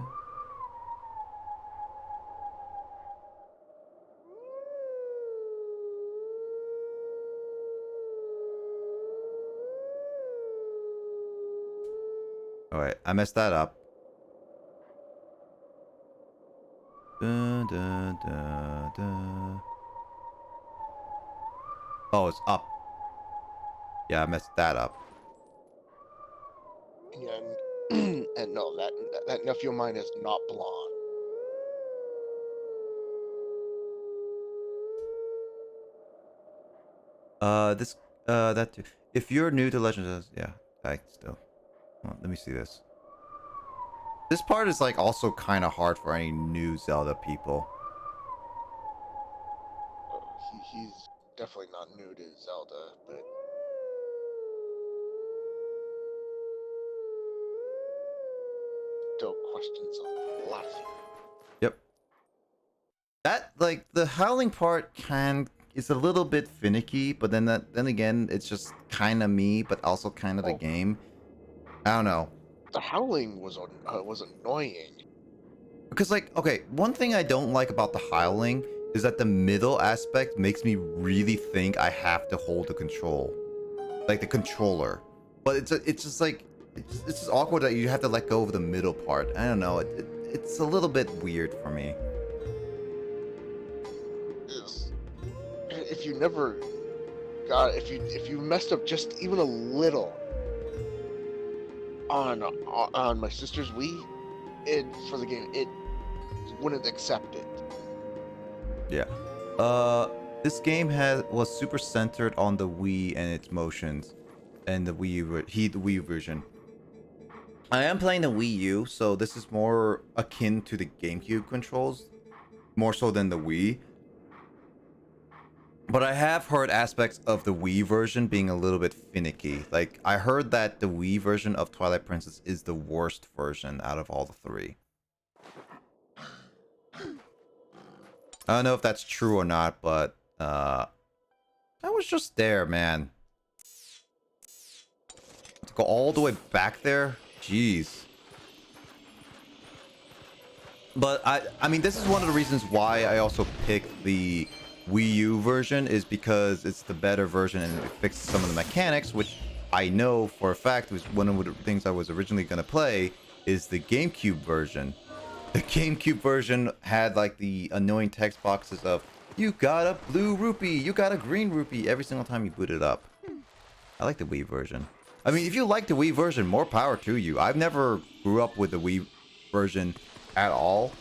Speaker 1: Alright, I messed that up. Da, da, da, da. Oh, it's up. Yeah, I messed that up.
Speaker 2: Yeah, and no, that nephew of mine is not blonde.
Speaker 1: That too. If you're new to Legend of Zelda, yeah, I still. Let me see this. This part is like also kind of hard for any new Zelda people.
Speaker 2: He's definitely not new to Zelda, but still questions a lot of things.
Speaker 1: Yep. That like the howling part is a little bit finicky, but then again, it's just kind of me, but also kind of the game. I don't know.
Speaker 2: The howling was annoying.
Speaker 1: Because like, okay, one thing I don't like about the howling is that the middle aspect makes me really think I have to hold the control, like the controller. But it's just like it's just awkward that you have to let go of the middle part. I don't know. It's a little bit weird for me.
Speaker 2: If you never got if you messed up just even a little on my sister's Wii, for the game, it wouldn't accept it.
Speaker 1: Yeah. This game was super centered on the Wii and its motions, and the Wii version. I am playing the Wii U, so this is more akin to the GameCube controls, more so than the Wii. But I have heard aspects of the Wii version being a little bit finicky. Like, I heard that the Wii version of Twilight Princess is the worst version out of all the 3. I don't know if that's true or not, but I was just there, man. To go all the way back there? Jeez. But I mean, this is one of the reasons why I also picked the Wii U version, is because it's the better version and it fixes some of the mechanics, which I know for a fact was one of the things I was originally going to play, is the GameCube version. The GameCube version had like the annoying text boxes of, you got a blue rupee, you got a green rupee, every single time you boot it up. I like the Wii version. I mean, if you like the Wii version, more power to you. I've never grew up with the Wii version at all.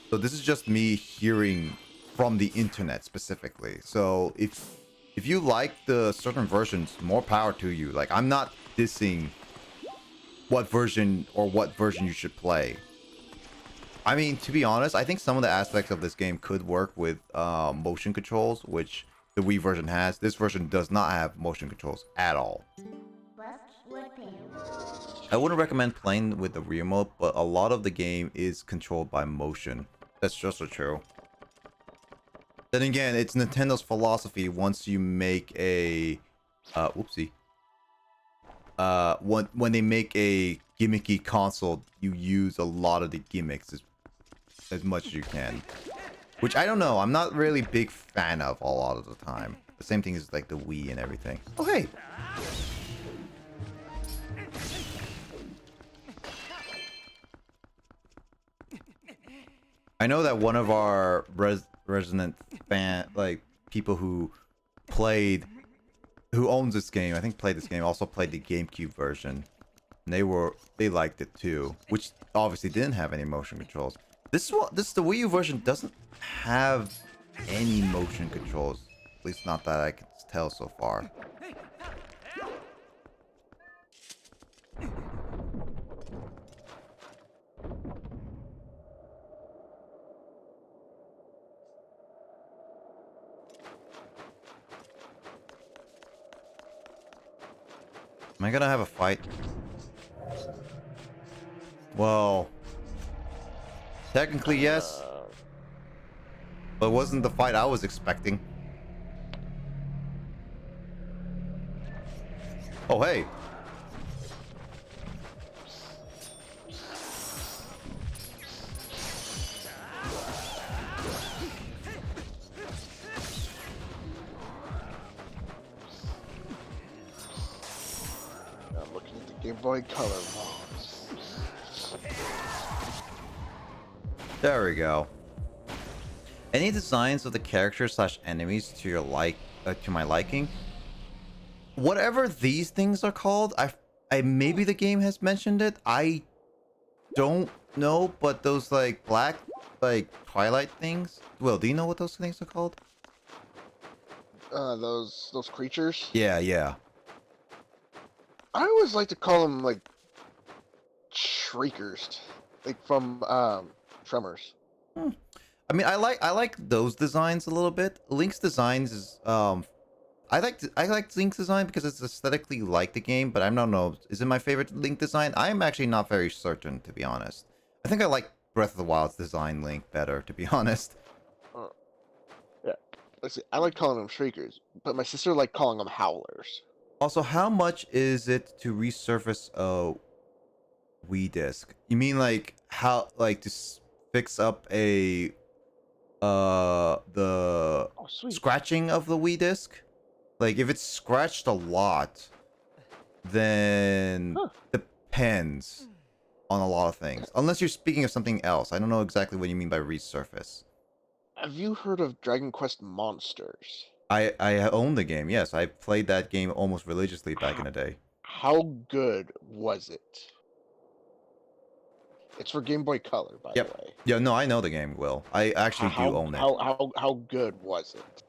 Speaker 1: So this is just me hearing from the internet specifically. So if you like the certain versions, more power to you. Like, I'm not dissing what version you should play. I mean, to be honest, I think some of the aspects of this game could work with motion controls, which the Wii version has. This version does not have motion controls at all. I wouldn't recommend playing with the remote, but a lot of the game is controlled by motion. That's just so true. Then again, it's Nintendo's philosophy once you make a whoopsie. When they make a gimmicky console, you use a lot of the gimmicks as much as you can. Which I don't know, I'm not really big fan of a lot of the time. The same thing as like the Wii and everything. Oh hey! I know that one of our resident fan, like people who owns this game, I think played this game, also played the GameCube version. And they liked it too, which obviously didn't have any motion controls. The Wii U version doesn't have any motion controls, at least not that I can tell so far. Am I gonna have a fight? Well, technically yes, but it wasn't the fight I was expecting. Oh hey!
Speaker 2: I'm looking at the Game Boy Color ROMs.
Speaker 1: There we go. Any designs of the characters / enemies to your to my liking? Whatever these things are called, I maybe the game has mentioned it. I don't know, but those like black Twilight things. Will, do you know what those things are called?
Speaker 2: Those creatures.
Speaker 1: Yeah.
Speaker 2: I always like to call them like shriekers, like from Tremors.
Speaker 1: I mean, I like those designs a little bit. Link's designs is I like Link's design because it's aesthetically like the game, but I don't know. Is it my favorite Link design? I am actually not very certain, to be honest. I think I like Breath of the Wild's design Link better, to be honest.
Speaker 2: Yeah, let's see. I like calling them shriekers, but my sister liked calling them howlers.
Speaker 1: Also, how much is it to resurface a Wii disc? You mean like how to fix up a the scratching of the Wii disc? Like if it's scratched a lot, then depends on a lot of things. Unless you're speaking of something else. I don't know exactly what you mean by resurface.
Speaker 2: Have you heard of Dragon Quest Monsters?
Speaker 1: I own the game. Yes, I played that game almost religiously back in the day.
Speaker 2: How good was it? It's for Game Boy Color, by the way.
Speaker 1: Yeah, no, I know the game, Will. I actually do own it.
Speaker 2: How good was it?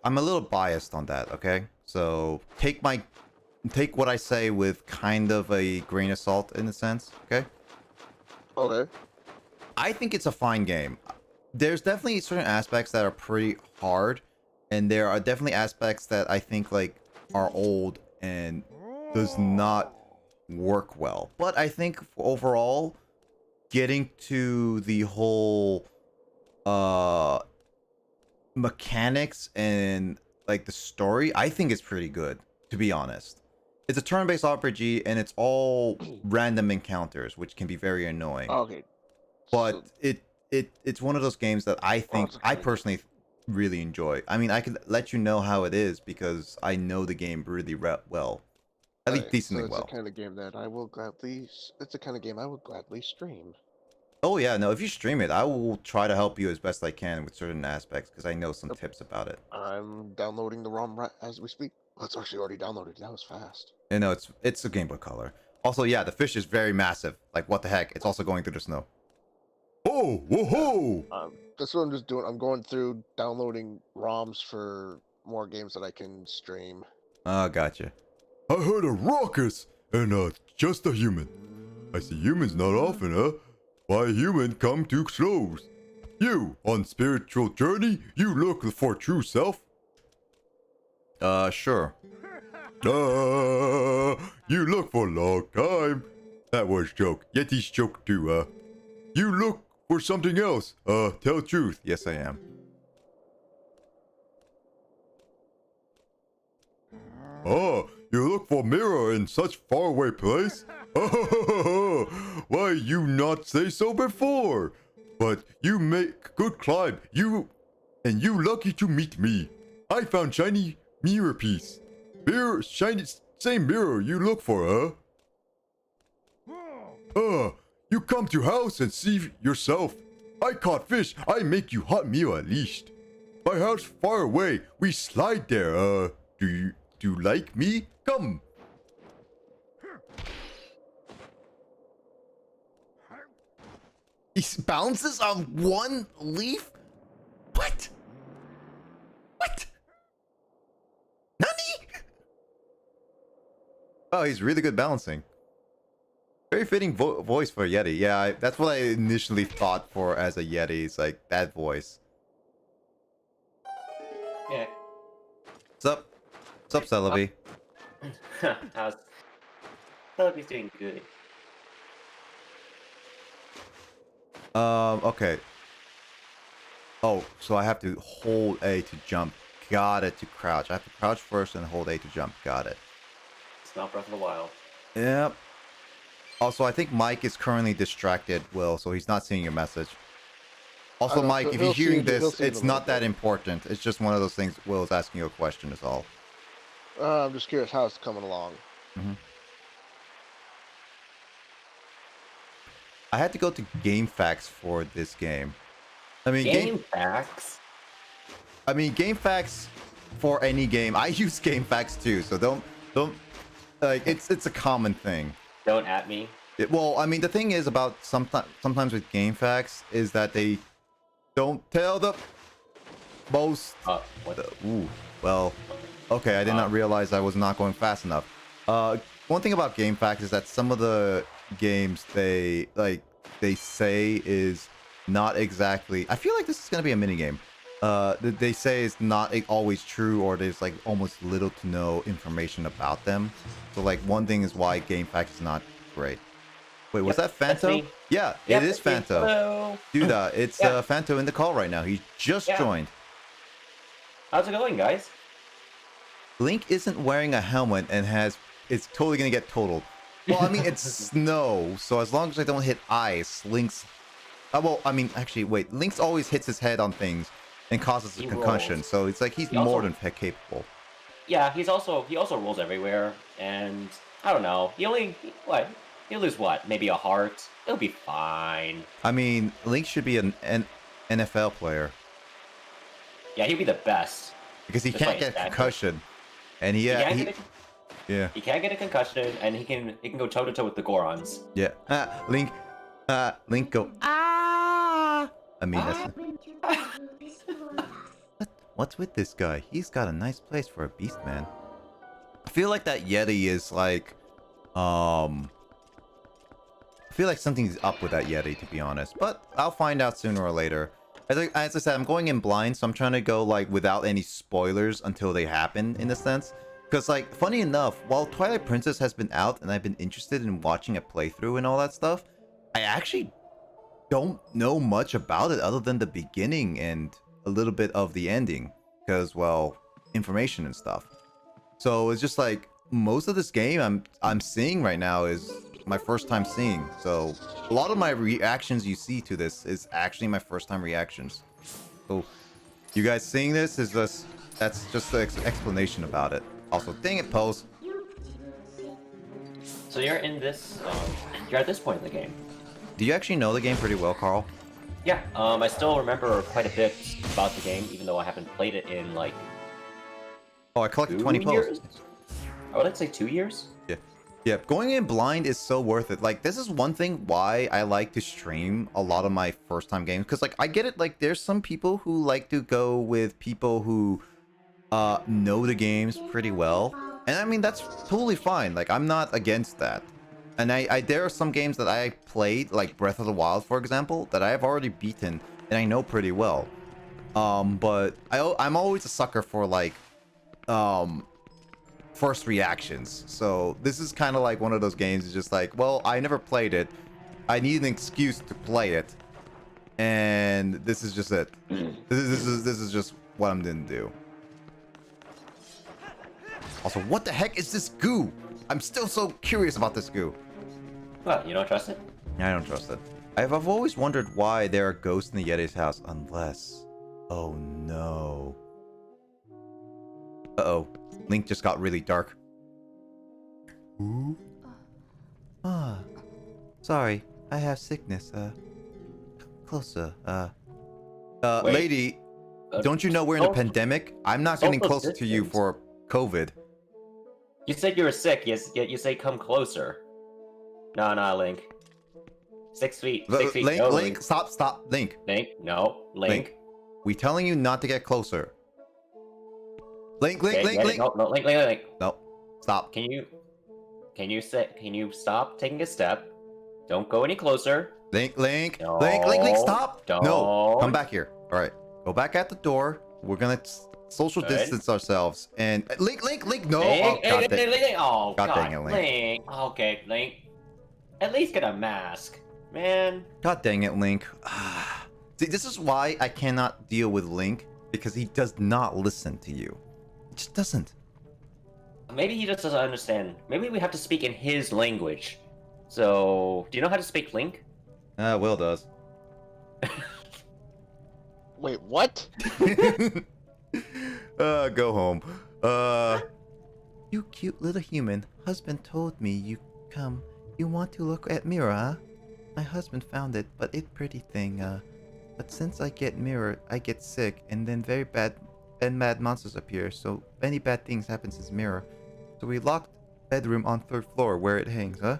Speaker 1: I'm a little biased on that, okay? So take what I say with kind of a grain of salt in a sense, okay?
Speaker 2: Okay.
Speaker 1: I think it's a fine game. There's definitely certain aspects that are pretty hard, and there are definitely aspects that I think like are old and does not work well. But I think overall, getting to the whole mechanics and like the story, I think it's pretty good, to be honest. It's a turn-based RPG and it's all random encounters, which can be very annoying.
Speaker 2: Okay.
Speaker 1: But it's one of those games that I think I personally really enjoy. I mean, I could let you know how it is because I know the game really well. At least decently well.
Speaker 2: It's the kind of game that I will gladly. It's the kind of game I would gladly stream.
Speaker 1: Oh yeah, no, if you stream it, I will try to help you as best I can with certain aspects because I know some tips about it.
Speaker 2: I'm downloading the ROM as we speak. Well, it's actually already downloaded. That was fast.
Speaker 1: And no, it's a Game Boy Color. Also, yeah, the fish is very massive. Like, what the heck? It's also going through the snow. Oh, woohoo!
Speaker 2: That's what I'm just doing. I'm going through downloading ROMs for more games that I can stream.
Speaker 1: Oh, gotcha.
Speaker 3: I heard a raucous and just a human. I see humans not often, huh? Why human come too close? You, on spiritual journey, you look for true self?
Speaker 1: Sure.
Speaker 3: You look for a long time. That was joke. Yeti's joke too, You look for something else. Tell truth.
Speaker 1: Yes, I am.
Speaker 3: Oh, you look for mirror in such faraway place? Why you not say so before? But you make good climb. You lucky to meet me. I found shiny mirror piece. Mirror shiny same mirror you look for, huh? You come to house and see yourself. I caught fish. I make you hot meal at least. My house far away. We slide there. Do you like me? Come.
Speaker 1: He bounces on one leaf? What? What? Nani? Oh, he's really good balancing. Very fitting voice for a Yeti. Yeah, that's what I initially thought for as a Yeti. It's like that voice.
Speaker 4: Yeah.
Speaker 1: What's up? What's up, Celebi?
Speaker 4: How's Celebi's doing good.
Speaker 1: Okay. Oh, so I have to hold A to jump. Got it, to crouch. I have to crouch first and hold A to jump. Got it.
Speaker 4: It's not Breath of the Wild.
Speaker 1: Yep. Also, I think Mike is currently distracted, Will, so he's not seeing your message. Also, Mike, if you're hearing this, it's not that important. It's just one of those things. Will is asking you a question, is all.
Speaker 2: I'm just curious how it's coming along.
Speaker 1: I had to go to GameFAQs for this game. I mean,
Speaker 4: GameFAQs?
Speaker 1: I mean, GameFAQs for any game. I use GameFAQs too, so don't like it's a common thing.
Speaker 4: Don't at me.
Speaker 1: Well, I mean, the thing is about sometimes with GameFAQs is that they don't tell the most.
Speaker 4: What?
Speaker 1: Ooh, well, okay, I did not realize I was not going fast enough. One thing about GameFAQs is that some of the games they say is not exactly. I feel like this is gonna be a mini game. They say it's not always true, or there's like almost little to no information about them. So like one thing is why GameFAQs is not great. Wait, was that Fanto? Yeah,
Speaker 4: Yep,
Speaker 1: it is Fanto.
Speaker 4: Hello.
Speaker 1: Dude, it's Fanto in the call right now. He just joined.
Speaker 4: How's it going, guys?
Speaker 1: Link isn't wearing a helmet and it's totally gonna get totaled. Well, I mean, it's snow, so as long as I don't hit ice, Link's... well, I mean, actually, wait. Link's always hits his head on things and causes a concussion,
Speaker 4: rolls.
Speaker 1: so it's like he's more than capable.
Speaker 4: Yeah, he also rolls everywhere, and I don't know. He'll lose what? Maybe a heart. It'll be fine.
Speaker 1: I mean, Link should be an NFL player.
Speaker 4: Yeah, he'd be the best.
Speaker 1: Because he
Speaker 4: Just
Speaker 1: can't
Speaker 4: like
Speaker 1: get concussion. And he
Speaker 4: can't get a concussion, and he can go toe to toe with the Gorons.
Speaker 1: Yeah. Link go, ah! I mean, that's... What's with this guy? He's got a nice place for a beast, man. I feel like that Yeti is like, I feel like something's up with that Yeti, to be honest. But I'll find out sooner or later. As I said, I'm going in blind, so I'm trying to go like without any spoilers until they happen, in a sense. Because like, funny enough, while Twilight Princess has been out and I've been interested in watching a playthrough and all that stuff, I actually don't know much about it other than the beginning and a little bit of the ending. Because, well, information and stuff. So it's just like, most of this game I'm seeing right now is my first time seeing. So a lot of my reactions you see to this is actually my first time reactions. So you guys seeing this is just, that's just the explanation about it. Also, dang it, Pose.
Speaker 4: So you're in this, you're at this point in the game.
Speaker 1: Do you actually know the game pretty well, Carl?
Speaker 4: Yeah, I still remember quite a bit about the game, even though I haven't played it in like...
Speaker 1: Oh, I collected
Speaker 4: 2
Speaker 1: 20
Speaker 4: years?
Speaker 1: posts.
Speaker 4: I would say 2 years?
Speaker 1: Yeah. Yeah, going in blind is so worth it. Like, this is one thing why I like to stream a lot of my first time games. Because, like, I get it. Like, there's some people who like to go with people who know the games pretty well. And I mean, that's totally fine. Like, I'm not against that. And I there are some games that I played, like Breath of the Wild, for example, that I have already beaten and I know pretty well. But I'm always a sucker for, like, first reactions. So this is kind of like one of those games. It's just like, well, I never played it. I need an excuse to play it, and this is just it. This is just what I'm gonna do. Also, what the heck is this goo? I'm still so curious about this goo.
Speaker 4: What, you don't trust it?
Speaker 1: I don't trust it. I've always wondered why there are ghosts in the Yeti's house, unless... Oh no. Uh-oh. Link just got really dark. Ooh. Ah. Sorry, I have sickness. Closer.
Speaker 4: Wait.
Speaker 1: Lady, don't you know we're in a pandemic? I'm not getting closer to you for COVID.
Speaker 4: You said you were sick, yes, yet you say come closer. Nah, Link. 6 feet. 6 feet.
Speaker 1: Link,
Speaker 4: No,
Speaker 1: Link, stop, Link.
Speaker 4: Link, no, Link.
Speaker 1: We telling you not to get closer. Link.
Speaker 4: Okay, Link. No, Link.
Speaker 1: No, stop.
Speaker 4: Can you stop taking a step? Don't go any closer.
Speaker 1: Link,
Speaker 4: No,
Speaker 1: stop. No,
Speaker 4: don't.
Speaker 1: come back here. All right, go back at the door. We're gonna social
Speaker 4: Good.
Speaker 1: distance ourselves. And Link, no.
Speaker 4: Link,
Speaker 1: Oh, God dang.
Speaker 4: Link. Oh,
Speaker 1: God
Speaker 4: God,
Speaker 1: dang it, Link.
Speaker 4: Link. Okay, Link. At least get a mask, man.
Speaker 1: God dang it, Link. See, this is why I cannot deal with Link, because he does not listen to you. He just doesn't.
Speaker 4: Maybe he just doesn't understand. Maybe we have to speak in his language. So, do you know how to speak Link?
Speaker 1: Will does.
Speaker 2: Wait, what?
Speaker 1: Go home. You cute little human. Husband told me you come. You want to look at mirror, huh? My husband found it, but it pretty thing, But since I get mirror, I get sick, and then very bad and mad monsters appear, so many bad things happen since mirror. So we locked bedroom on 3rd floor where it hangs, huh?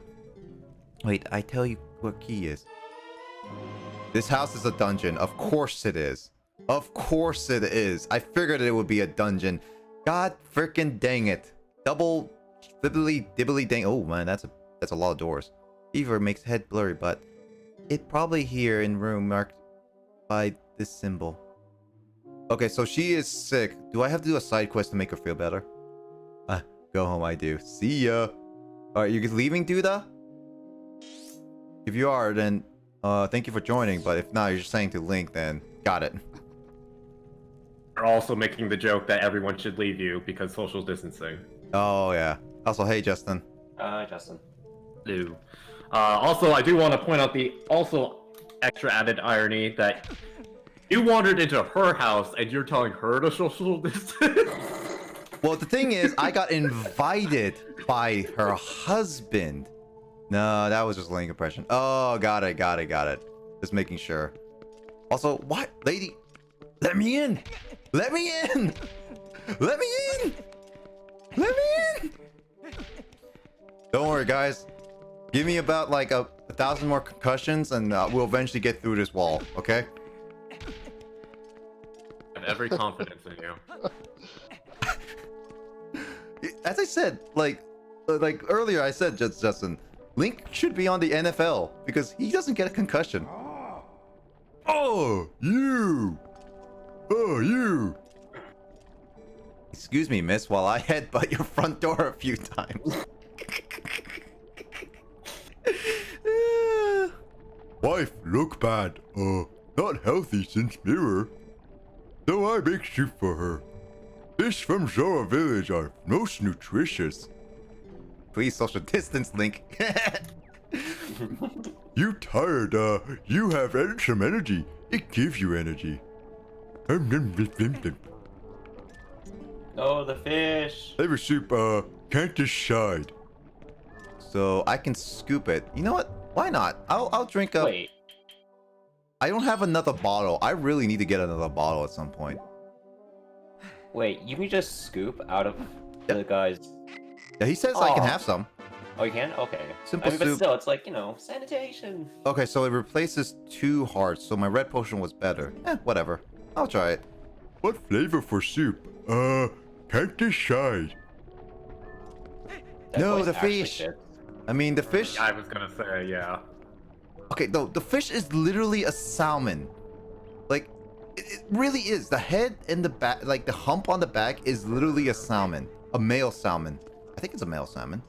Speaker 1: Wait, I tell you what key is. This house is a dungeon. Of course it is. Of course it is. I figured it would be a dungeon. God freaking dang it. Double dibbly dang. Oh man, that's a lot of doors. Fever makes head blurry, but it probably here in room marked by this symbol. Okay, so she is sick. Do I have to do a side quest to make her feel better? Go home, I do. See ya. Alright, you're leaving, Duda? If you are, then thank you for joining, but if not, you're just saying to Link, then got it.
Speaker 5: We're also making the joke that everyone should leave you because social distancing.
Speaker 1: Oh yeah. Also, hey Justin.
Speaker 4: Justin.
Speaker 5: Ew. Also, I do want to point out the also extra added irony that you wandered into her house and you're telling her to social distance.
Speaker 1: Well, the thing is, I got invited by her husband. No, that was just Link impression. Oh, got it. Just making sure. Also, what? Lady, let me in! Let me in! Let me in! Let me in! Don't worry, guys. Give me about like a 1,000 more concussions and we'll eventually get through this wall, okay?
Speaker 5: I have every confidence in you.
Speaker 1: As I said, like earlier I said, Justin, Link should be on the NFL because he doesn't get a concussion.
Speaker 3: Oh, you! Oh, you!
Speaker 1: Excuse me, miss, while I headbutt your front door a few times.
Speaker 3: Wife look bad. Not healthy since mirror. So I make soup for her. Fish from Zora village are most nutritious.
Speaker 1: Please social distance, Link.
Speaker 3: You tired, you have some energy. It gives you energy.
Speaker 4: Oh, the fish.
Speaker 3: Flavor soup, can't decide.
Speaker 1: So I can scoop it. You know what? Why not? I'll drink up.
Speaker 4: Wait.
Speaker 1: I don't have another bottle. I really need to get another bottle at some point.
Speaker 4: Wait, you can just scoop out of the guy's...
Speaker 1: Yeah, he says I can
Speaker 4: Aw.
Speaker 1: have some.
Speaker 4: Oh, you can? Okay.
Speaker 1: Simple
Speaker 4: but
Speaker 1: soup.
Speaker 4: still, it's like, sanitation.
Speaker 1: Okay, so it replaces 2 hearts, so my red potion was better. Whatever. I'll try it.
Speaker 3: What flavor for soup? Can't decide.
Speaker 4: That
Speaker 1: No,
Speaker 4: voice
Speaker 1: the
Speaker 4: actually
Speaker 1: fish.
Speaker 4: fits.
Speaker 1: I mean, the fish.
Speaker 5: I was gonna say, yeah.
Speaker 1: Okay, no, the fish is literally a salmon. Like, it really is. The head and the back, like the hump on the back, is literally a salmon. A male salmon. I think it's a male salmon.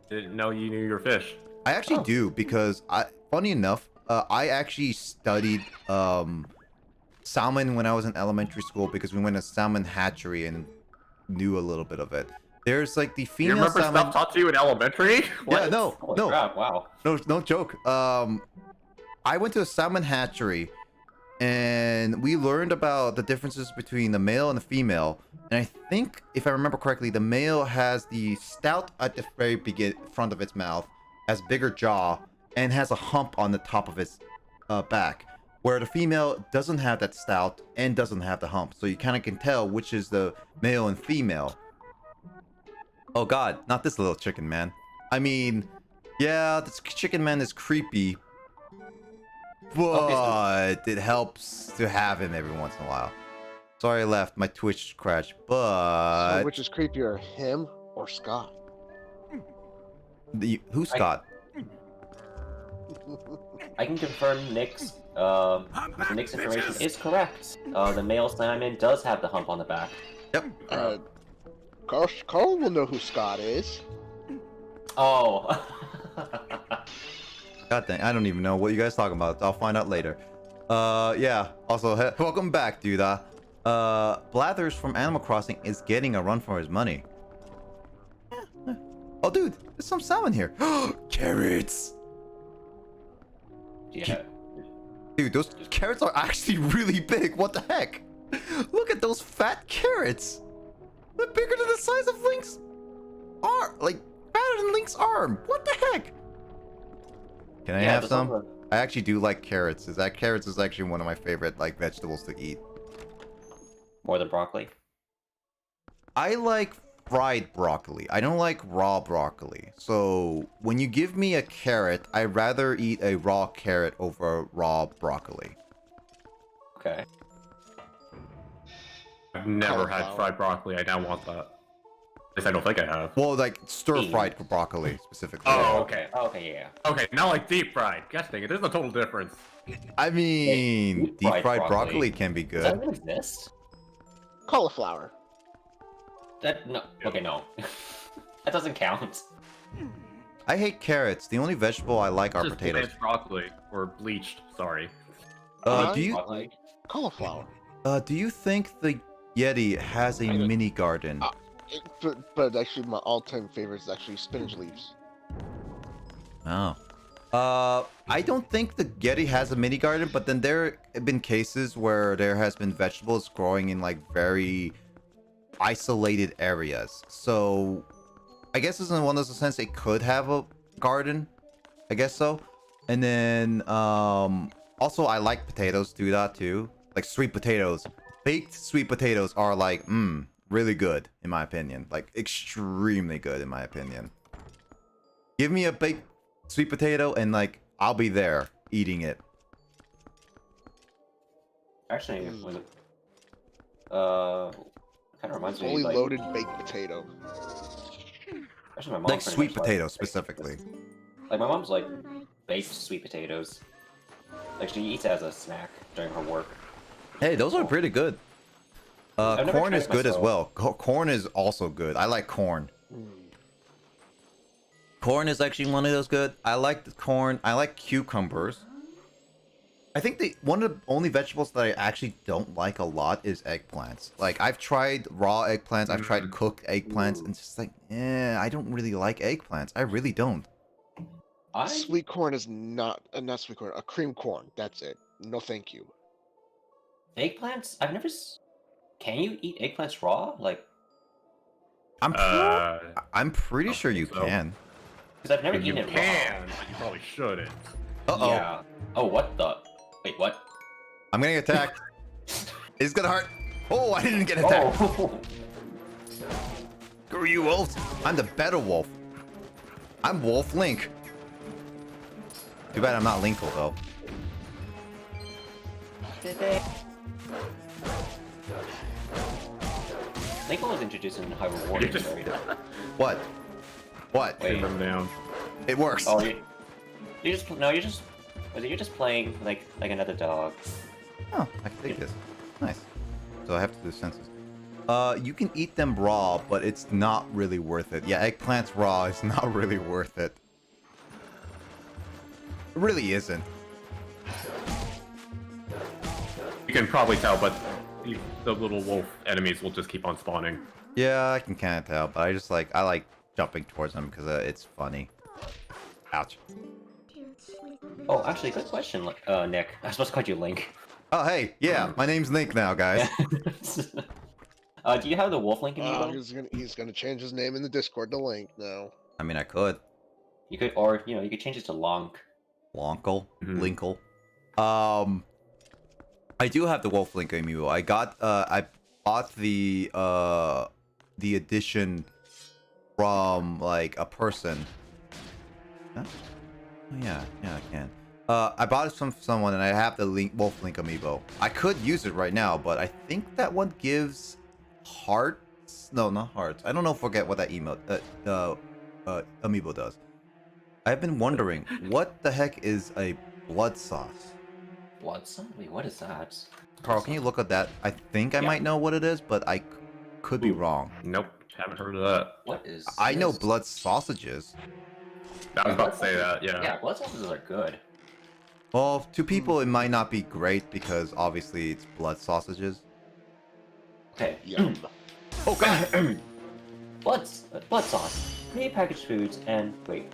Speaker 5: Didn't know you knew your fish.
Speaker 1: I actually
Speaker 4: Oh.
Speaker 1: do because funny enough, I actually studied salmon when I was in elementary school because we went to salmon hatchery and knew a little bit of it. There's like the
Speaker 5: You
Speaker 1: female
Speaker 5: remember
Speaker 1: salmon.
Speaker 5: stuff taught to you in elementary?
Speaker 1: Yeah,
Speaker 5: What?
Speaker 1: no,
Speaker 4: Holy
Speaker 1: no,
Speaker 4: crap, wow.
Speaker 1: no joke. I went to a salmon hatchery, and we learned about the differences between the male and the female. And I think, if I remember correctly, the male has the stout at the very front of its mouth, has bigger jaw, and has a hump on the top of its back. Where the female doesn't have that stout and doesn't have the hump. So you kind of can tell which is the male and female. Oh god, not this little chicken man. I mean, yeah, this chicken man is creepy, but it helps to have him every once in a while. Sorry I left, my Twitch crashed, but...
Speaker 2: So which is creepier, him or Scott?
Speaker 1: Who's Scott?
Speaker 4: I can confirm Nick's information is correct. The male salmon does have the hump on the back.
Speaker 1: Yep.
Speaker 2: Carl will know who Scott is.
Speaker 4: Oh.
Speaker 1: God dang, I don't even know what you guys talking about. I'll find out later. Yeah. Also, welcome back, dude. Blathers from Animal Crossing is getting a run for his money. Oh, dude, there's some salmon here. Carrots.
Speaker 4: Yeah.
Speaker 1: Dude, those carrots are actually really big. What the heck? Look at those fat carrots. They're bigger than the size of Link's arm. Like, fatter than Link's arm. What the heck? Can I have
Speaker 4: those
Speaker 1: some?
Speaker 4: are-
Speaker 1: I actually do like carrots. Carrots is actually one of my favorite like vegetables to eat.
Speaker 4: More than broccoli.
Speaker 1: I like fried broccoli. I don't like raw broccoli. So when you give me a carrot, I'd rather eat a raw carrot over raw broccoli.
Speaker 4: Okay.
Speaker 5: I've never had
Speaker 2: Cauliflower.
Speaker 5: fried broccoli. I now want that. At least I don't think I have.
Speaker 1: Well, like stir-fried broccoli specifically.
Speaker 5: Oh, okay.
Speaker 4: Okay, yeah.
Speaker 5: Okay, not like deep fried. Gosh dang it, there's a total difference.
Speaker 1: I mean,
Speaker 4: deep
Speaker 1: deep
Speaker 4: fried
Speaker 1: fried broccoli
Speaker 4: broccoli
Speaker 1: can be
Speaker 4: Does that
Speaker 1: good.
Speaker 4: even exist?
Speaker 2: Cauliflower.
Speaker 4: No. Okay, no. That doesn't count.
Speaker 1: I hate carrots. The only vegetable I like are
Speaker 5: Just
Speaker 1: potatoes.
Speaker 5: blanched broccoli or bleached. Sorry.
Speaker 1: Do you
Speaker 4: Broccoli.
Speaker 2: Cauliflower.
Speaker 1: do you think the Yeti has a mini garden?
Speaker 2: But actually, my all-time favorite is actually spinach leaves.
Speaker 1: Oh. I don't think the Yeti has a mini garden, but then there have been cases where there has been vegetables growing in like very isolated areas. So I guess it's in one of those sense it could have a garden. I guess so. And then also I like potatoes, do that too. Like sweet potatoes. Baked sweet potatoes are like really good in my opinion. Like extremely good in my opinion. Give me a baked sweet potato and like I'll be there eating it.
Speaker 4: Actually, when kind of reminds me
Speaker 2: Fully
Speaker 4: like
Speaker 2: loaded baked potato.
Speaker 4: actually my mom
Speaker 1: Like
Speaker 4: pretty
Speaker 1: sweet
Speaker 4: much, like,
Speaker 1: potatoes
Speaker 4: bakes-
Speaker 1: specifically.
Speaker 4: Like my mom's like baked sweet potatoes. Like she eats it as a snack during her work.
Speaker 1: Hey, those are pretty good.
Speaker 4: I've never
Speaker 1: Corn
Speaker 4: tried
Speaker 1: is
Speaker 4: it
Speaker 1: good as
Speaker 4: myself.
Speaker 1: well. Corn is also good. I like corn. Corn is actually one of those good. I like the corn. I like cucumbers. I think one of the only vegetables that I actually don't like a lot is eggplants. Like I've tried raw eggplants, I've tried cooked eggplants, and it's just like, I don't really like eggplants. I really don't.
Speaker 2: Sweet corn is not sweet corn. A cream corn. That's it. No, thank you.
Speaker 4: Eggplants? I've never. Can you eat eggplants raw? Like,
Speaker 1: I'm pretty
Speaker 5: don't
Speaker 1: sure you
Speaker 5: think so.
Speaker 1: can.
Speaker 4: because I've never
Speaker 5: You
Speaker 4: eaten it
Speaker 5: can, but you probably shouldn't.
Speaker 1: Uh-oh.
Speaker 4: Yeah. Oh, what the? Wait, what?
Speaker 1: I'm gonna get attacked. It's gonna hurt. Oh, I didn't get attacked.
Speaker 4: Oh.
Speaker 1: Screw you, wolves. I'm the better wolf. I'm Wolf Link. Too bad I'm not Linkle though.
Speaker 4: Linkle was introduced in Hyrule Warriors, right?
Speaker 1: What? What?
Speaker 4: Wait.
Speaker 5: Shoot them down.
Speaker 1: It works.
Speaker 4: Oh, you just no, you're just was it you're just playing like another dog?
Speaker 1: Oh, I can take this. Nice. So I have to do census. You can eat them raw, but it's not really worth it. Yeah, eggplants raw is not really worth it. It really isn't.
Speaker 5: You can probably tell, but the little wolf enemies will just keep on spawning.
Speaker 1: Yeah, I can kind of tell, but I like jumping towards them because it's funny. Ouch.
Speaker 4: Oh, actually, good question, Nick. I was supposed to call you Link.
Speaker 1: Oh, hey, yeah, my name's Link now, guys.
Speaker 4: Do you have the Wolf Link amiibo?
Speaker 2: He's gonna change his name in the Discord to Link now.
Speaker 1: I mean, I could.
Speaker 4: You could, or you could change it to Lonk.
Speaker 1: Lonkle,
Speaker 5: Mhm.
Speaker 1: Linkle. I do have the Wolf Link amiibo. I bought the edition from like a person. Huh? Oh, yeah, I can. I bought it from someone, and I have the Wolf Link amiibo. I could use it right now, but I think that one gives hearts. No, not hearts. I don't know. Forget what that amiibo does. I've been wondering, what the heck is a blood sauce?
Speaker 4: Blood Sun? Wait, what is that?
Speaker 1: Carl, can you look at that? I think I
Speaker 4: Yeah.
Speaker 1: might know what it is, but I could be
Speaker 5: Ooh.
Speaker 1: wrong.
Speaker 5: Nope, haven't heard of that.
Speaker 4: What is?
Speaker 1: I know
Speaker 4: this?
Speaker 1: blood sausages.
Speaker 5: I was about to say that, yeah.
Speaker 4: Yeah, blood sausages are good.
Speaker 1: Well, to people, it might not be great because obviously it's blood sausages.
Speaker 4: Okay.
Speaker 2: Yum.
Speaker 1: Oh god!
Speaker 4: blood sauce. Many packaged foods and wait.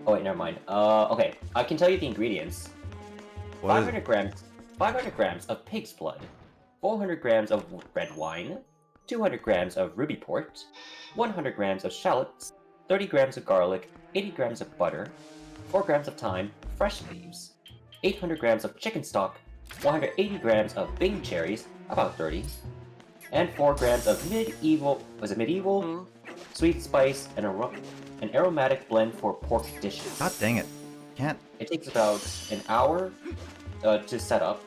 Speaker 4: Oh wait, never mind. Okay, I can tell you the ingredients.
Speaker 1: What is
Speaker 4: 500 grams of pig's blood, 400 grams of red wine, 200 grams of ruby port, 100 grams of shallots, 30 grams of garlic, 80 grams of butter, 4 grams of thyme, fresh leaves, 800 grams of chicken stock, 180 grams of Bing cherries, about 30, and 4 grams of medieval sweet spice and an aromatic blend for pork dishes.
Speaker 1: God dang it! Can't.
Speaker 4: It takes about an hour to set up.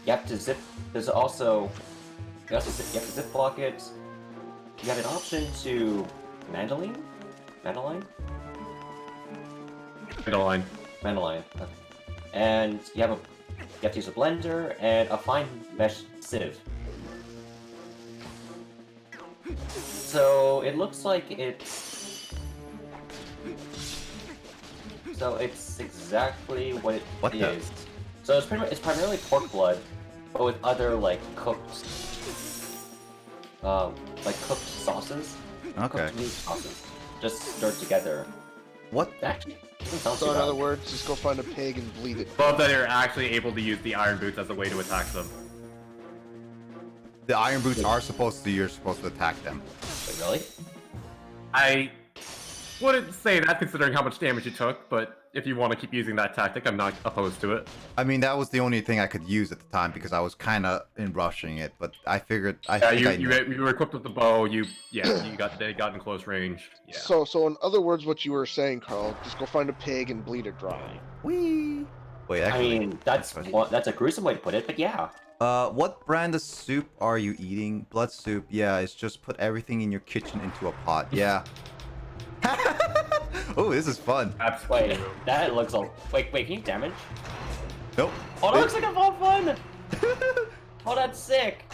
Speaker 4: You have to zip. There's also you have to zip block it. You have an option to mandolin. Okay. And you have to use a blender and a fine mesh sieve. So it looks like it's. So it's exactly what it
Speaker 1: What the-
Speaker 4: is. So it's primarily pork blood, but with other like cooked sauces.
Speaker 1: Okay.
Speaker 4: Cooked meat sauces. Just stirred together.
Speaker 1: What?
Speaker 4: That actually doesn't sound
Speaker 2: So
Speaker 4: too
Speaker 2: in
Speaker 4: bad.
Speaker 2: other words, just go find a pig and bleed it.
Speaker 5: Love that you're actually able to use the iron boots as a way to attack them.
Speaker 1: The iron boots are supposed to. You're supposed to attack them.
Speaker 4: Wait, really?
Speaker 5: I wouldn't say that considering how much damage you took, but if you want to keep using that tactic, I'm not opposed to it.
Speaker 1: I mean, that was the only thing I could use at the time because I was kind of in rushing it. But I figured.
Speaker 5: You were equipped with the bow. You got in close range. Yeah.
Speaker 2: So in other words, what you were saying, Carl, just go find a pig and bleed it dry.
Speaker 1: Wee. Wait,
Speaker 4: I
Speaker 1: actually.
Speaker 4: mean, that's a gruesome way to put it, but yeah.
Speaker 1: What brand of soup are you eating? Blood soup. Yeah, it's just put everything in your kitchen into a pot. Yeah. Oh, this is fun.
Speaker 5: That's
Speaker 4: Wait,
Speaker 5: true.
Speaker 4: that looks all. Wait, can you damage?
Speaker 1: Nope.
Speaker 4: Oh, that looks like a lot of fun! Oh, that's sick!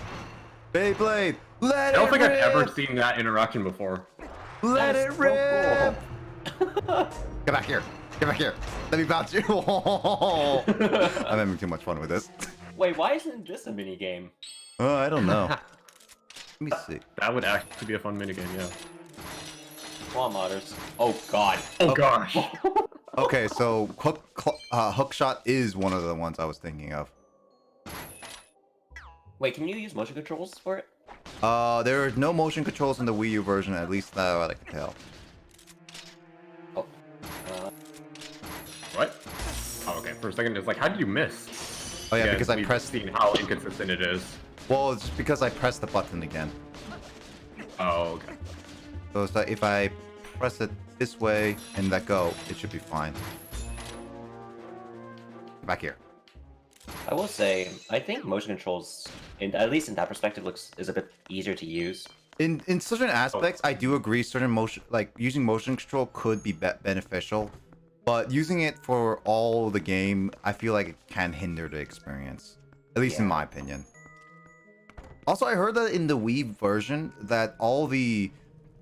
Speaker 1: Beyblade, let it
Speaker 5: I don't think
Speaker 1: rip!
Speaker 5: I've ever seen that interaction before.
Speaker 1: Let
Speaker 4: That
Speaker 1: it
Speaker 4: is
Speaker 1: rip!
Speaker 4: so cool.
Speaker 1: Get back here. Get back here. Let me bounce you. I'm having too much fun with this.
Speaker 4: Wait, why isn't this a mini game?
Speaker 1: Oh, I don't know. Let me see.
Speaker 5: That would actually be a fun minigame, yeah.
Speaker 4: Come on, modders. Oh god.
Speaker 5: Oh gosh.
Speaker 1: Okay, so hookshot is one of the ones I was thinking of.
Speaker 4: Wait, can you use motion controls for it?
Speaker 1: There are no motion controls in the Wii U version, at least that I can tell.
Speaker 4: Oh.
Speaker 5: What? Oh, okay. For a second, it's like, how did you miss?
Speaker 1: Oh yeah,
Speaker 5: Again,
Speaker 1: because I
Speaker 5: we've
Speaker 1: pressed.
Speaker 5: seen how inconsistent it is.
Speaker 1: Well, it's because I pressed the button again.
Speaker 5: Oh, okay.
Speaker 1: So it's like if I press it this way and let go, it should be fine. Back here.
Speaker 4: I will say, I think motion controls, at least in that perspective, is a bit easier to use.
Speaker 1: In certain aspects, I do agree. Certain motion, like using motion control, could be beneficial, but using it for all the game, I feel like it can hinder the experience. At least in my opinion. Also, I heard that in the Wii version, that all the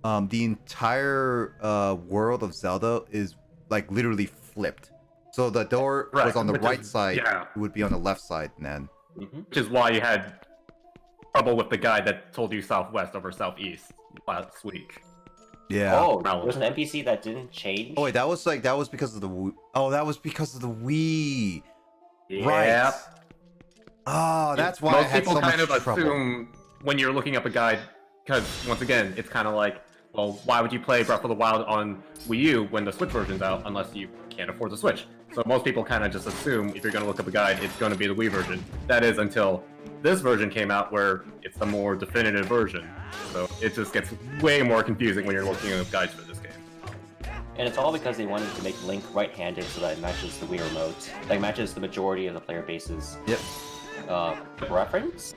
Speaker 1: entire world of Zelda is like literally flipped. So the door was on the right side, it would be on the left side then.
Speaker 5: Which is why you had trouble with the guy that told you southwest over southeast last week.
Speaker 1: Yeah.
Speaker 4: Oh, there's an NPC that didn't change?
Speaker 1: Oh wait, that was because of the Wii. Oh, that was because of the Wii.
Speaker 5: Yeah.
Speaker 1: Right. Oh, that's why I
Speaker 5: Most
Speaker 1: had
Speaker 5: people
Speaker 1: so much
Speaker 5: kind of
Speaker 1: trouble.
Speaker 5: assume when you're looking up a guide, because once again, it's kind of like, well, why would you play Breath of the Wild on Wii U when the Switch version's out unless you can't afford the Switch? So most people kind of just assume if you're going to look up a guide, it's going to be the Wii version. That is until this version came out where it's the more definitive version. So it just gets way more confusing when you're looking at guides for this game.
Speaker 4: And it's all because they wanted to make Link right-handed so that it matches the Wii remote. Like, matches the majority of the player base's preference?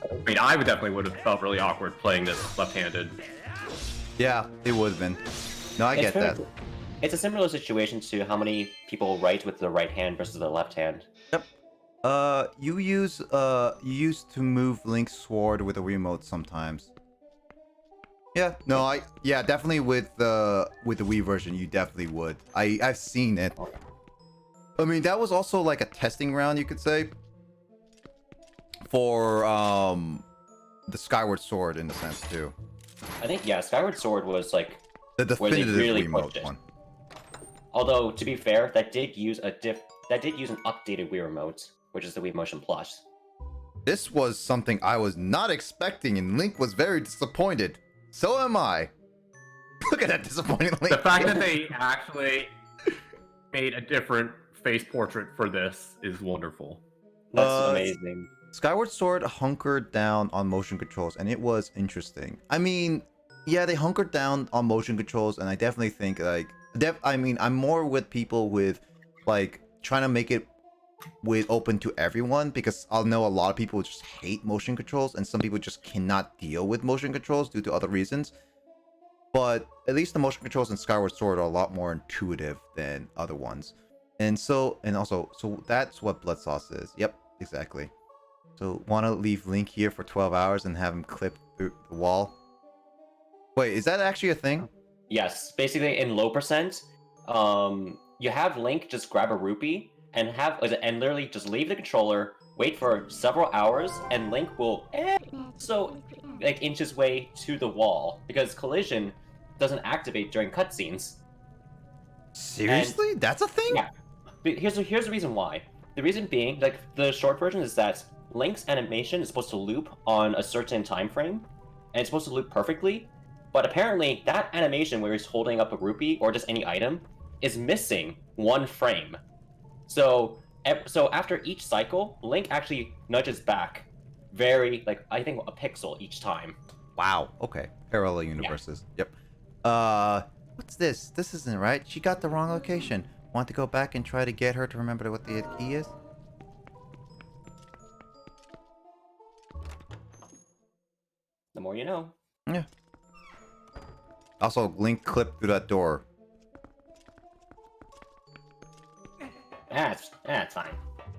Speaker 5: I mean, I would have felt really awkward playing this left-handed.
Speaker 1: Yeah, it would have been. No, I get that.
Speaker 4: It's a similar situation to how many people write with the right hand versus the left hand.
Speaker 1: Yep. You use to move Link's sword with a remote sometimes. Yeah, no, definitely with the Wii version, you definitely would. I've seen it. I mean, that was also like a testing round, you could say, for the Skyward Sword in a sense too.
Speaker 4: I think Skyward Sword was like
Speaker 1: the definitive
Speaker 4: really
Speaker 1: remote one.
Speaker 4: Although to be fair, that did use an updated Wii remote, which is the Wii Motion Plus.
Speaker 1: This was something I was not expecting, and Link was very disappointed. So am I. Look at that disappointing Link.
Speaker 5: The fact that they actually made a different face portrait for this is wonderful.
Speaker 4: That's amazing.
Speaker 1: Skyward Sword hunkered down on motion controls, and it was interesting. I mean, yeah, they hunkered down on motion controls, and I definitely think like I'm more with people with like trying to make it open to everyone, because I'll know a lot of people just hate motion controls, and some people just cannot deal with motion controls due to other reasons. But at least the motion controls in Skyward Sword are a lot more intuitive than other ones. And so that's what Blood Sauce is. Yep, exactly. So want to leave Link here for 12 hours and have him clip through the wall? Wait, is that actually a thing?
Speaker 4: Yes, basically in low percent, you have Link just grab a rupee and literally just leave the controller, wait for several hours, and Link will inch his way to the wall, because collision doesn't activate during cutscenes.
Speaker 1: Seriously? That's a thing?
Speaker 4: Yeah. But here's the reason why. The reason being, like, the short version is that Link's animation is supposed to loop on a certain time frame, and it's supposed to loop perfectly, but apparently that animation where he's holding up a rupee or just any item is missing one frame. So after each cycle, Link actually nudges back I think a pixel each time.
Speaker 1: Wow. Okay. Parallel universes. Yeah. Yep. What's this? This isn't right. She got the wrong location. Want to go back and try to get her to remember what the key is?
Speaker 4: The more you know.
Speaker 1: Yeah. Also, Link clipped through that door.
Speaker 4: That's fine.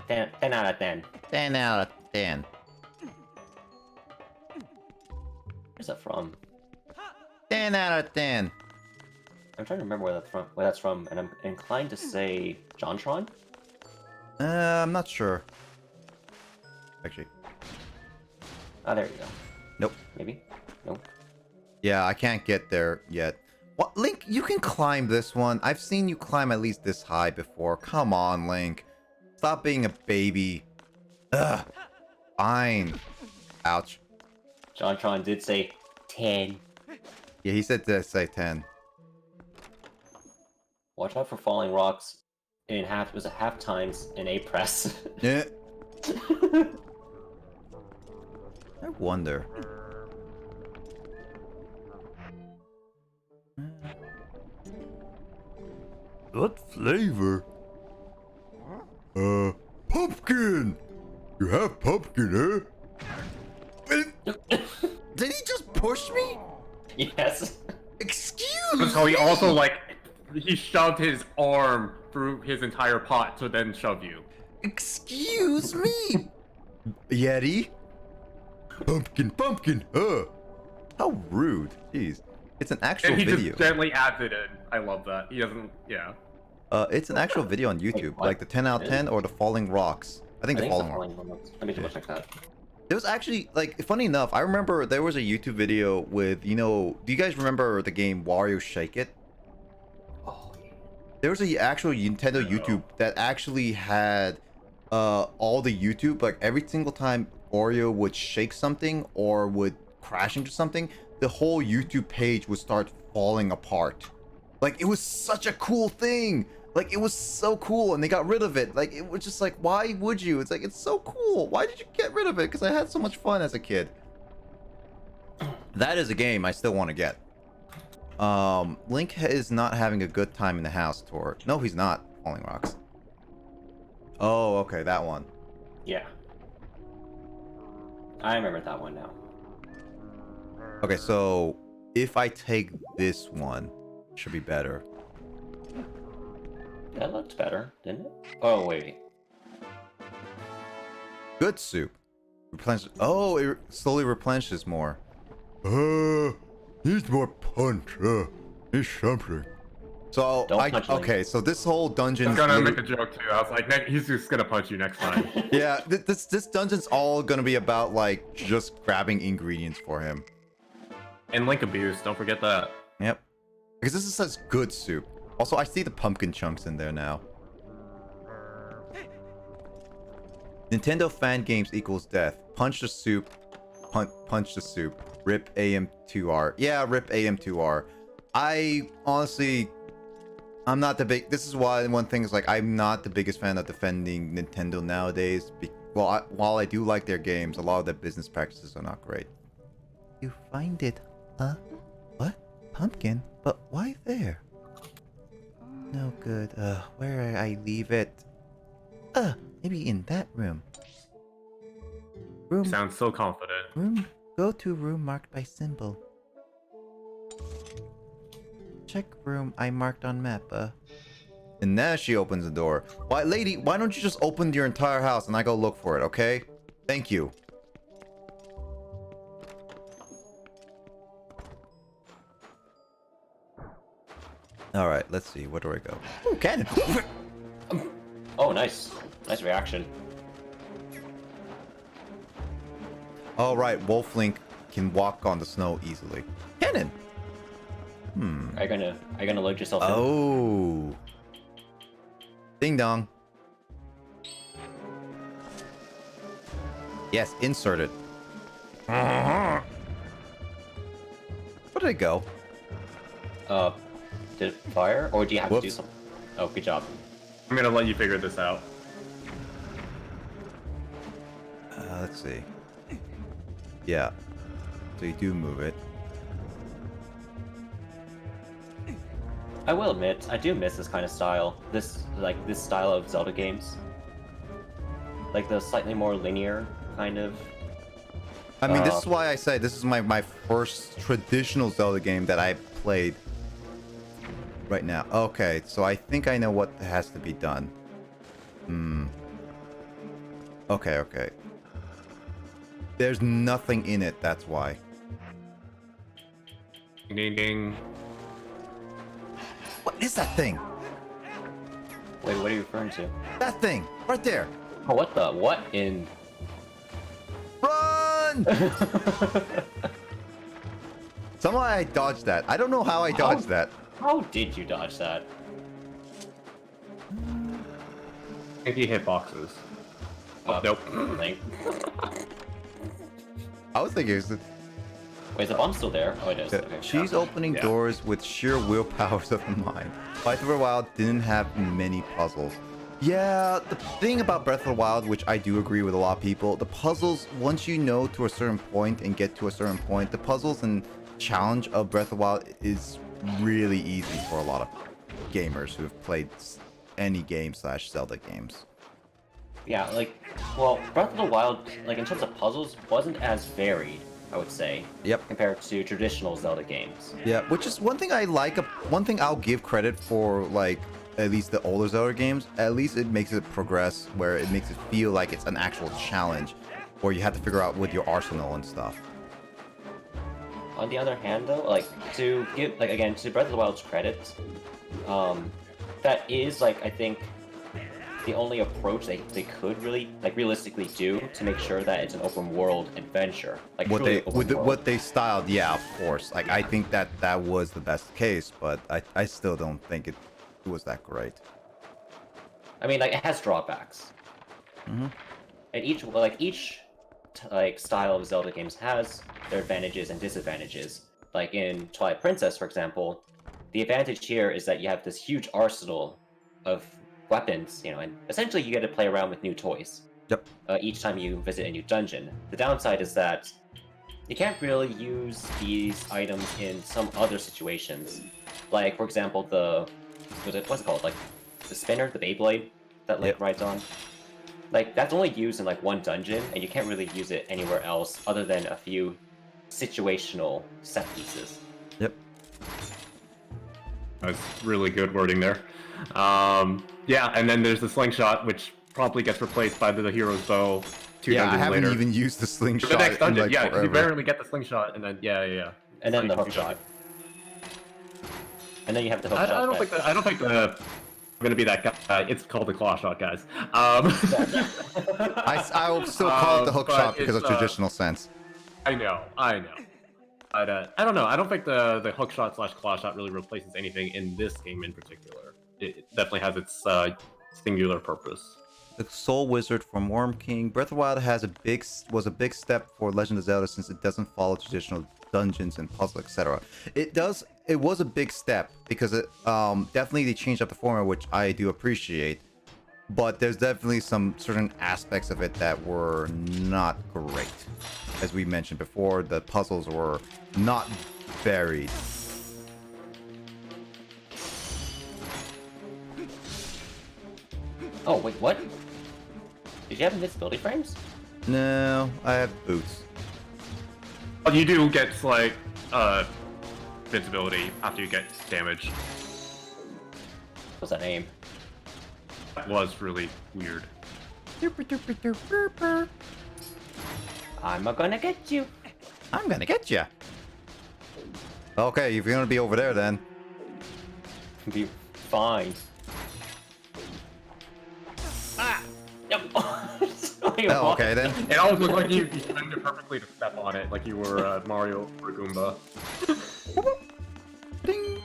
Speaker 4: 10 out of 10.
Speaker 1: 10 out of 10.
Speaker 4: Where's that from?
Speaker 1: 10 out of 10.
Speaker 4: I'm trying to remember where that's from, and I'm inclined to say JonTron?
Speaker 1: I'm not sure. Actually.
Speaker 4: Ah, there you go.
Speaker 1: Nope.
Speaker 4: Maybe? Nope.
Speaker 1: Yeah, I can't get there yet. What, Link, you can climb this one. I've seen you climb at least this high before. Come on, Link. Stop being a baby. Ugh. Fine. Ouch.
Speaker 4: JonTron did say 10.
Speaker 1: Yeah, he said to say 10.
Speaker 4: Watch out for falling rocks in half times in A press.
Speaker 1: Yeah. I wonder.
Speaker 3: What flavor? Pumpkin! You have pumpkin, eh?
Speaker 1: Did he just push me?
Speaker 4: Yes.
Speaker 1: Excuse
Speaker 5: So he
Speaker 1: me?
Speaker 5: also like he shoved his arm through his entire pot to then shove you.
Speaker 1: Excuse me? Yeti?
Speaker 3: Pumpkin,
Speaker 1: How rude. Jeez. It's an actual
Speaker 5: And he
Speaker 1: video.
Speaker 5: just gently adds it in. I love that. He doesn't. Yeah.
Speaker 1: It's an actual video on YouTube,
Speaker 4: what?
Speaker 1: like the 10 out of 10 or the falling rocks. I think the
Speaker 4: it's
Speaker 1: falling
Speaker 4: the
Speaker 1: rocks.
Speaker 4: falling ones. Let me double check that.
Speaker 1: There was actually, like, funny enough, I remember there was a YouTube video with, you know, do you guys remember the game Wario Shake It?
Speaker 4: Oh, yeah.
Speaker 1: There was a actual Nintendo YouTube that actually had all the YouTube, like every single time Wario would shake something or would crash into something, the whole YouTube page would start falling apart. Like, it was such a cool thing. Like, it was so cool, and they got rid of it. Like, it was just like, why would you? It's like, it's so cool. Why did you get rid of it? Because I had so much fun as a kid. That is a game I still want to get. Link is not having a good time in the house tour. No, he's not. Falling Rocks. Oh, okay, that one.
Speaker 4: Yeah. I remember that one now.
Speaker 1: Okay, so if I take this one, it should be better.
Speaker 4: That looked better, didn't it? Oh, wait.
Speaker 1: Good soup. Replenish. Oh, it slowly replenishes more.
Speaker 3: Needs more punch, needs something.
Speaker 1: So
Speaker 4: Don't punch Link.
Speaker 1: okay, so this whole dungeon.
Speaker 5: I'm gonna make a joke too. I was like, he's just gonna punch you next time.
Speaker 1: Yeah, this dungeon's all gonna be about like just grabbing ingredients for him.
Speaker 5: And Link abuse. Don't forget that.
Speaker 1: Yep. Because this is such good soup. Also, I see the pumpkin chunks in there now. Nintendo fan games equals death. Punch the soup. Punch the soup. Rip AM2R. Yeah, rip AM2R. I honestly, I'm not the big. This is why one thing is like I'm not the biggest fan of defending Nintendo nowadays. While I do like their games, a lot of their business practices are not great. You find it, huh? What? Pumpkin? But why there? No good. Where I leave it? Maybe in that room. Room.
Speaker 5: Sounds so confident.
Speaker 1: Room. Go to room marked by symbol. Check room I marked on map. And now she opens the door. Why, lady? Why don't you just open your entire house and I go look for it? Okay. Thank you. All right. Let's see. Where do I go? Ooh, cannon.
Speaker 4: Oh, nice. Nice reaction.
Speaker 1: All right. Wolflink can walk on the snow easily. Cannon.
Speaker 4: Are you gonna load yourself in?
Speaker 1: Oh. Ding dong. Yes, insert it. Where did it go?
Speaker 4: Did it fire? Or do you have to do
Speaker 1: Whoops.
Speaker 4: something? Oh, good job.
Speaker 5: I'm gonna let you figure this out.
Speaker 1: Let's see. Yeah. So you do move it.
Speaker 4: I will admit, I do miss this kind of style. This style of Zelda games. Like the slightly more linear kind of.
Speaker 1: I mean, this is why I say this is my first traditional Zelda game that I played right now. Okay, so I think I know what has to be done. Okay. There's nothing in it, that's why.
Speaker 5: Ding ding ding.
Speaker 1: What is that thing?
Speaker 4: Wait, what are you referring to?
Speaker 1: That thing! Right there!
Speaker 4: Oh, what the? What in?
Speaker 1: Run! Somehow I dodged that. I don't know how I dodged that.
Speaker 4: How did you dodge that?
Speaker 5: I think he hit boxes. Oh, nope.
Speaker 4: Link.
Speaker 1: I was thinking, is it...
Speaker 4: Wait, is the bomb still there? Oh, it is. Okay.
Speaker 1: She's opening
Speaker 5: Yeah.
Speaker 1: doors with sheer willpowers of the mind. Breath of the Wild didn't have many puzzles. Yeah, the thing about Breath of the Wild, which I do agree with a lot of people, the puzzles, once you know to a certain point and get to a certain point, the puzzles and challenge of Breath of the Wild is really easy for a lot of gamers who have played any game slash Zelda games.
Speaker 4: Yeah, like, well, Breath of the Wild, like in terms of puzzles, wasn't as varied, I would say.
Speaker 1: Yep.
Speaker 4: Compared to traditional Zelda games.
Speaker 1: Yeah, which is one thing I like. One thing I'll give credit for, like at least the older Zelda games. At least it makes it progress, where it makes it feel like it's an actual challenge, where you have to figure out with your arsenal and stuff.
Speaker 4: On the other hand, though, like to give, like again, to Breath of the Wild's credit, that is like I think the only approach they could really like realistically do to make sure that it's an open world adventure. Like
Speaker 1: What
Speaker 4: truly
Speaker 1: they
Speaker 4: open world.
Speaker 1: what they styled, yeah, of course. Like I think that was the best case, but I still don't think it was that great.
Speaker 4: I mean, like it has drawbacks,
Speaker 1: Mm-hmm.
Speaker 4: and each style of Zelda games has their advantages and disadvantages. Like in Twilight Princess, for example, the advantage here is that you have this huge arsenal of weapons, you know, and essentially you get to play around with new toys.
Speaker 1: Yep.
Speaker 4: Each time you visit a new dungeon. The downside is that you can't really use these items in some other situations. Like, for example, what's it called? Like the spinner, the Beyblade that Link
Speaker 1: Yep.
Speaker 4: rides on. Like that's only used in like one dungeon, and you can't really use it anywhere else other than a few situational set pieces.
Speaker 1: Yep.
Speaker 5: That's really good wording there. Yeah, and then there's the slingshot, which probably gets replaced by the hero's bow. Two
Speaker 1: Yeah, I
Speaker 5: dungeons
Speaker 1: haven't
Speaker 5: later.
Speaker 1: even used the slingshot.
Speaker 5: The next dungeon,
Speaker 1: in, like,
Speaker 5: yeah,
Speaker 1: forever.
Speaker 5: you barely get the slingshot, and then yeah.
Speaker 4: And then the
Speaker 5: So
Speaker 4: hook shot. And then you have the hook
Speaker 5: I
Speaker 4: shot.
Speaker 5: don't think I'm gonna be that guy. It's called the claw shot, guys.
Speaker 1: I will still call it the hook
Speaker 5: but
Speaker 1: shot because of
Speaker 5: it's,
Speaker 1: traditional sense.
Speaker 5: I know. But I don't know. I don't think the hook shot / claw shot really replaces anything in this game in particular. It definitely has its singular purpose.
Speaker 1: The Soul Wizard from Worm King. Breath of the Wild was a big step for Legend of Zelda since it doesn't follow traditional dungeons and puzzles, etc. It was a big step because it definitely they changed up the format, which I do appreciate. But there's definitely some certain aspects of it that were not great. As we mentioned before, the puzzles were not varied.
Speaker 4: Oh wait, what? Did you have invisibility frames?
Speaker 1: No, I have boots.
Speaker 5: But you do get like invincibility after you get damaged.
Speaker 4: What's that name?
Speaker 5: That was really weird.
Speaker 4: I'm gonna get you.
Speaker 1: I'm gonna get you. Okay, if you're gonna be over there, then.
Speaker 4: Be fine. Ah! Yep.
Speaker 1: Oh, okay then.
Speaker 5: It always looked like you timed it perfectly to step on it, like you were Mario or Goomba.
Speaker 1: Ding.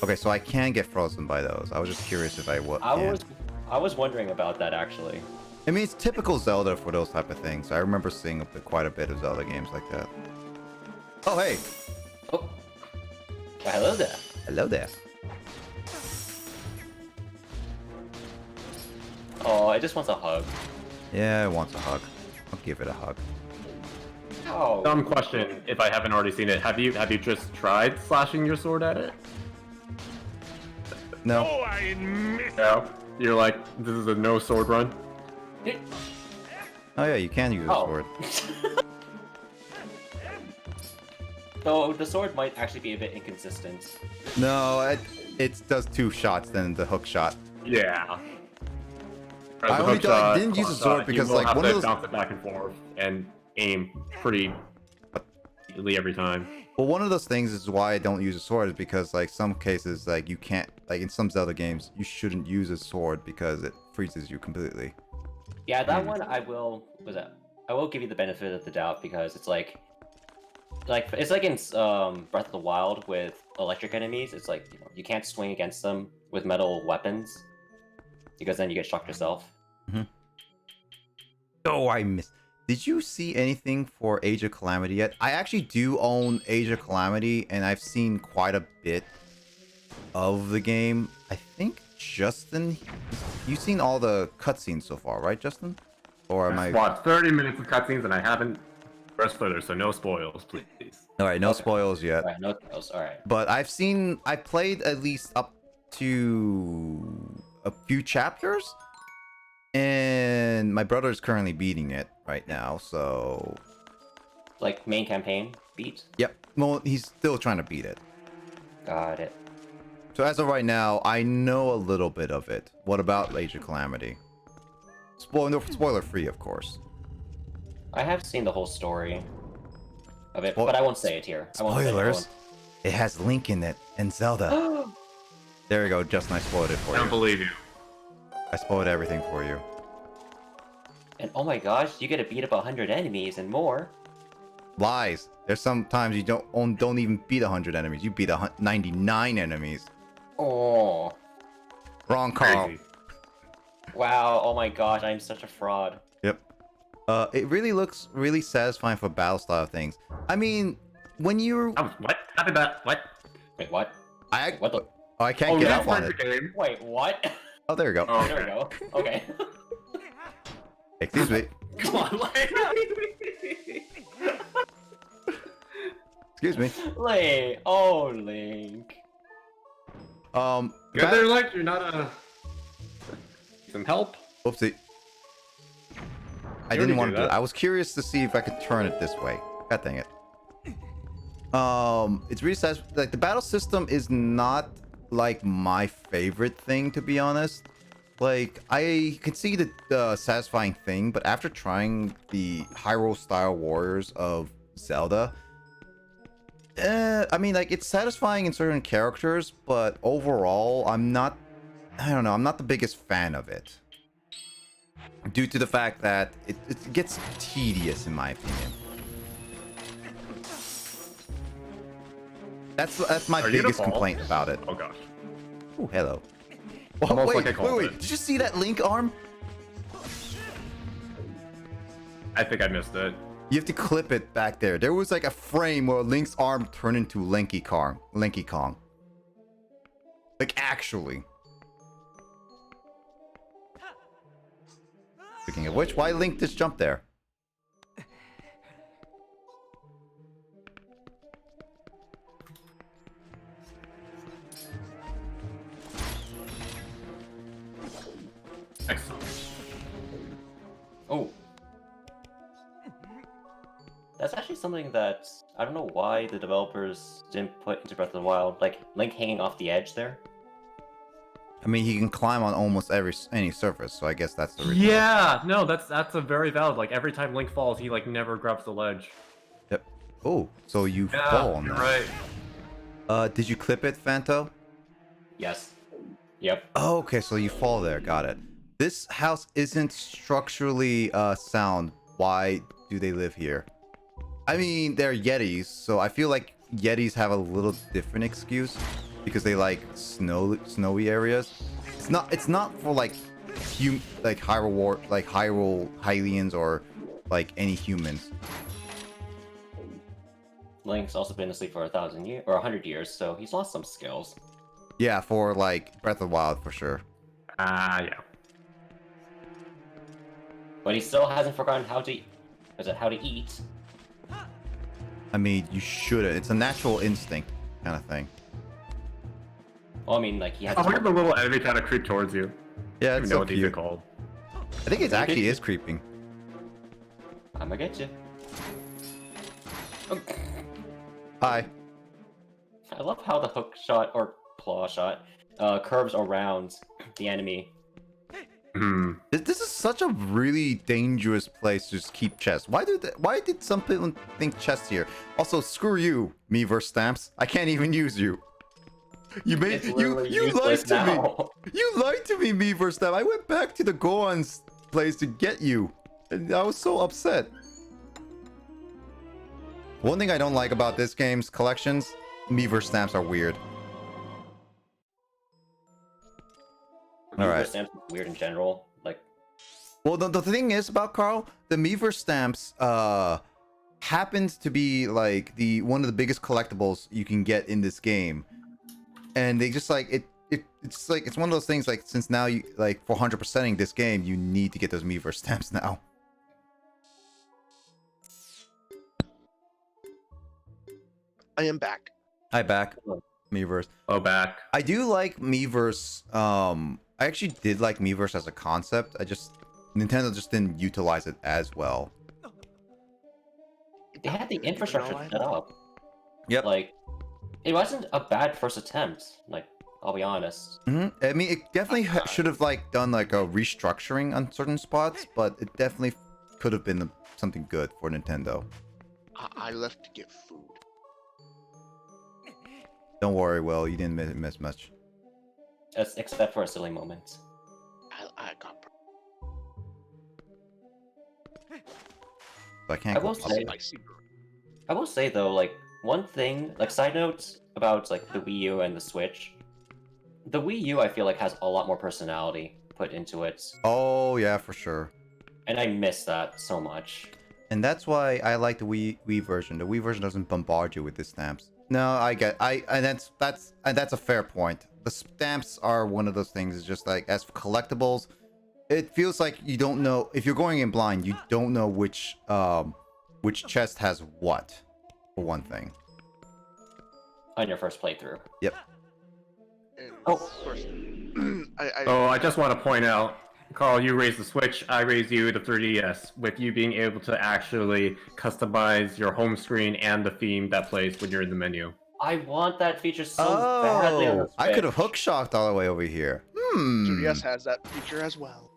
Speaker 1: Okay, so I can get frozen by those. I was just curious if I would.
Speaker 4: I was wondering about that actually.
Speaker 1: I mean, it's typical Zelda for those type of things. I remember seeing quite a bit of Zelda games like that. Oh, hey.
Speaker 4: Oh. Well, hello there.
Speaker 1: Hello there.
Speaker 4: Oh, it just wants a hug.
Speaker 1: Yeah, it wants a hug. I'll give it a hug.
Speaker 4: Oh.
Speaker 5: Dumb question, if I haven't already seen it. Have you just tried slashing your sword at it?
Speaker 1: No.
Speaker 5: No. You're like, this is a no sword run?
Speaker 1: Oh yeah, you can use a
Speaker 4: Oh.
Speaker 1: sword.
Speaker 4: Though the sword might actually be a bit inconsistent.
Speaker 1: No, it does 2 shots, then the hook shot.
Speaker 5: Yeah.
Speaker 1: I didn't use a sword because,
Speaker 5: you will
Speaker 1: like,
Speaker 5: have
Speaker 1: one
Speaker 5: to
Speaker 1: of those-
Speaker 5: bounce it back and forth and aim pretty easily every time.
Speaker 1: Well, one of those things is why I don't use a sword is because, like, some cases, like, you can't, like, in some Zelda games, you shouldn't use a sword because it freezes you completely.
Speaker 4: Yeah, that one I will. I will give you the benefit of the doubt because it's like it's like in Breath of the Wild with electric enemies. It's like you can't swing against them with metal weapons because then you get shocked yourself.
Speaker 1: Oh, I missed. Did you see anything for Age of Calamity yet? I actually do own Age of Calamity, and I've seen quite a bit of the game. I think Justin, you've seen all the cutscenes so far, right, Justin? Or am I?
Speaker 5: Watched 30 minutes of cutscenes and I haven't pressed further, so no spoils, please.
Speaker 1: All right, no
Speaker 4: Okay.
Speaker 1: spoils yet.
Speaker 4: Alright, no spells. Alright.
Speaker 1: But I played at least up to a few chapters, and my brother is currently beating it right now. So,
Speaker 4: Like main campaign beat.
Speaker 1: yep. Well, he's still trying to beat it.
Speaker 4: Got it.
Speaker 1: So as of right now, I know a little bit of it. What about Age of Calamity? Spoiler free, of course.
Speaker 4: I have seen the whole story of it,
Speaker 1: Well,
Speaker 4: but I won't say it here. I won't say it.
Speaker 1: Spoilers. It has Link in it and Zelda. There we go, Justin. I spoiled it for
Speaker 5: I don't
Speaker 1: you.
Speaker 5: believe you.
Speaker 1: I spoiled everything for you.
Speaker 4: And oh my gosh, you get to beat up 100 enemies and more.
Speaker 1: Lies. There's sometimes you don't even beat 100 enemies. You beat 99 enemies.
Speaker 4: Oh.
Speaker 1: Wrong, Carl.
Speaker 5: Crazy.
Speaker 4: Wow, oh my gosh, I'm such a fraud.
Speaker 1: Yep. It really looks really satisfying for battle style things. I mean, when you're...
Speaker 5: What? Happy about what?
Speaker 4: Wait, what?
Speaker 1: I
Speaker 4: What the?
Speaker 1: I can't get
Speaker 5: that's
Speaker 1: up on
Speaker 5: not
Speaker 1: it.
Speaker 5: the game.
Speaker 4: Wait, what?
Speaker 1: Oh, there we go.
Speaker 5: Oh,
Speaker 4: There we
Speaker 5: okay.
Speaker 4: go. Okay.
Speaker 1: Excuse me.
Speaker 5: Come on, like.
Speaker 1: Excuse me.
Speaker 4: Link.
Speaker 5: Good there, like you're not a. Some help.
Speaker 1: Oopsie. I
Speaker 5: You
Speaker 1: didn't
Speaker 5: already
Speaker 1: want
Speaker 5: do
Speaker 1: to do it.
Speaker 5: that.
Speaker 1: I was curious to see if I could turn it this way. God dang it. It's really sad. Like, the battle system is not like my favorite thing, to be honest. Like, I can see the satisfying thing, but after trying the Hyrule style warriors of Zelda, I mean, like, it's satisfying in certain characters, but overall, I don't know, I'm not the biggest fan of it. Due to the fact that it gets tedious, in my opinion. That's my
Speaker 5: Are you
Speaker 1: biggest
Speaker 5: the ball?
Speaker 1: complaint about it.
Speaker 5: Oh gosh.
Speaker 1: Oh, hello. Oh,
Speaker 5: Almost
Speaker 1: wait,
Speaker 5: like I called
Speaker 1: wait.
Speaker 5: it.
Speaker 1: Did you see that Link arm?
Speaker 5: I think I missed it.
Speaker 1: You have to clip it back there. There was like a frame where Link's arm turned into Lanky Kong. Like, actually. Speaking of which, why Link just jump there?
Speaker 5: Excellent.
Speaker 4: Oh. That's actually something that I don't know why the developers didn't put into Breath of the Wild, like Link hanging off the edge there.
Speaker 1: I mean, he can climb on almost any surface, so I guess that's the reason.
Speaker 5: Yeah, no, that's a very valid. Like every time Link falls, he like never grabs the ledge.
Speaker 1: Yep. Oh, so you
Speaker 5: Yeah,
Speaker 1: fall on
Speaker 5: you're
Speaker 1: that.
Speaker 5: right.
Speaker 1: Did you clip it, Fanto?
Speaker 4: Yes. Yep.
Speaker 1: Oh, okay, so you fall there. Got it. This house isn't structurally sound. Why do they live here? I mean, they're Yetis, so I feel like Yetis have a little different excuse because they like snowy areas. It's not for like Hyrule Hylians or like any humans.
Speaker 4: Link's also been asleep for 1,000 years or 100 years, so he's lost some skills.
Speaker 1: Yeah, for like Breath of the Wild for sure.
Speaker 5: Yeah.
Speaker 4: But he still hasn't forgotten how to eat.
Speaker 1: I mean, you shouldn't. It's a natural instinct kind of thing.
Speaker 4: Well, I mean, like he has
Speaker 5: Oh,
Speaker 4: to
Speaker 5: look at the little enemy kind of creep towards you.
Speaker 1: Yeah,
Speaker 5: I
Speaker 1: it's
Speaker 5: don't know
Speaker 1: so
Speaker 5: what these are
Speaker 1: cute.
Speaker 5: called.
Speaker 1: I think it actually is creeping.
Speaker 4: I'm gonna get you.
Speaker 1: Hi.
Speaker 4: I love how the hook shot or claw shot curves around the enemy.
Speaker 5: Hmm.
Speaker 1: This is such a really dangerous place to just keep chests. Why did some people think chests here? Also, screw you, Miiverse stamps. I can't even use you. You made
Speaker 4: It's
Speaker 1: you
Speaker 4: literally
Speaker 1: lied
Speaker 4: useless
Speaker 1: to me.
Speaker 4: now.
Speaker 1: You lied to me, Miiverse stamp. I went back to the Gohan's place to get you, and I was so upset. One thing I don't like about this game's collections, Miiverse stamps are weird. All right.
Speaker 4: Stamps are weird in general. Like,
Speaker 1: Well, the thing is about Carl, the Miiverse stamps happens to be like one of the biggest collectibles you can get in this game, and they just like it's like it's one of those things like since now you like for 100%ing this game you need to get those Miiverse stamps now.
Speaker 2: I am back.
Speaker 1: Hi back. Miiverse.
Speaker 5: Oh, back.
Speaker 1: I do like Miiverse. I actually did like Miiverse as a concept. Nintendo just didn't utilize it as well.
Speaker 4: They had the infrastructure set up.
Speaker 1: Yep.
Speaker 4: Like, it wasn't a bad first attempt. Like, I'll be honest.
Speaker 1: I mean, it definitely should have like done like a restructuring on certain spots, but it definitely could have been something good for Nintendo.
Speaker 2: I left to get food.
Speaker 1: Don't worry, Will. You didn't miss much.
Speaker 4: Except for a silly moment.
Speaker 2: I got.
Speaker 1: So I can't.
Speaker 4: I will say. I will say though, like one thing, like side notes about like the Wii U and the Switch. The Wii U, I feel like, has a lot more personality put into it,
Speaker 1: Oh yeah, for sure.
Speaker 4: and I miss that so much.
Speaker 1: And that's why I like the Wii version. The Wii version doesn't bombard you with the stamps. No, and that's a fair point. The stamps are one of those things. It's just like as for collectibles, it feels like you don't know if you're going in blind. You don't know which chest has what, for one thing.
Speaker 4: On your first playthrough.
Speaker 1: Yep.
Speaker 2: And
Speaker 4: Oh.
Speaker 2: of course,
Speaker 5: I just want to point out, Carl, you raised the Switch, I raised you the 3DS, with you being able to actually customize your home screen and the theme that plays when you're in the menu.
Speaker 4: I want that feature so badly on the Switch.
Speaker 1: I could have hookshot all the way over here.
Speaker 2: 3DS has that feature as well.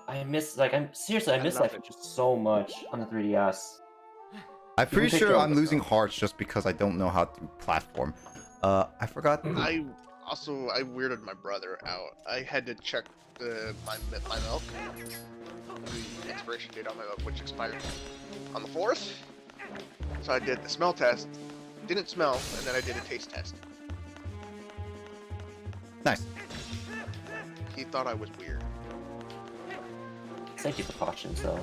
Speaker 4: I miss I miss that feature so much on the 3DS.
Speaker 1: I'm pretty
Speaker 4: take
Speaker 1: sure
Speaker 4: care of
Speaker 1: I'm
Speaker 4: it,
Speaker 1: losing
Speaker 4: though.
Speaker 1: hearts just because I don't know how to platform. I forgot.
Speaker 2: I weirded my brother out. I had to check my milk, the expiration date on my milk, which expired on the 4th. So I did the smell test, didn't smell, and then I did a taste test.
Speaker 1: Nice.
Speaker 2: He thought I was weird.
Speaker 4: Safety precautions though.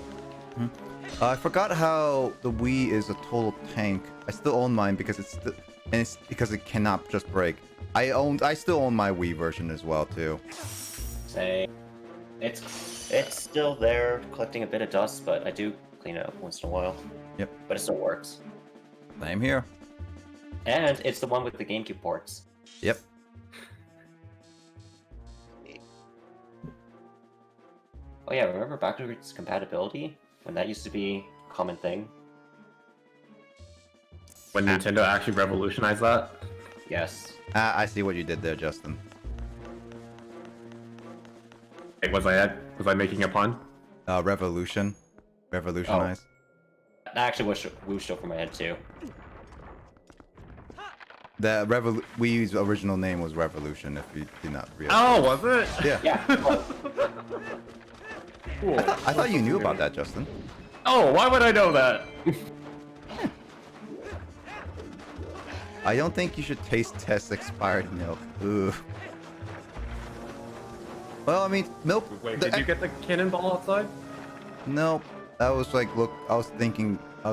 Speaker 1: I forgot how the Wii is a total tank. I still own mine because it's because it cannot just break. I still own my Wii version as well too.
Speaker 4: Say, it's still there collecting a bit of dust, but I do clean it up once in a while.
Speaker 1: Yep.
Speaker 4: But it still works.
Speaker 1: Same here.
Speaker 4: And it's the one with the GameCube ports.
Speaker 1: Yep.
Speaker 4: Oh yeah, remember backwards compatibility? When that used to be a common thing?
Speaker 5: When Nintendo actually revolutionized that.
Speaker 4: Yes.
Speaker 1: I see what you did there, Justin.
Speaker 5: Wait, was I making a pun?
Speaker 1: Revolutionize.
Speaker 4: That actually was whooshed over my head too.
Speaker 1: The Wii's original name was Revolution, if you did not realize.
Speaker 5: Oh, was it?
Speaker 1: Yeah.
Speaker 4: Yeah.
Speaker 5: Cool.
Speaker 1: I thought you knew about that, Justin.
Speaker 5: Oh, why would I know that?
Speaker 1: I don't think you should taste test expired milk. Ugh. Well, I mean, milk.
Speaker 5: Wait, did you get the cannonball outside?
Speaker 1: No, that was like I was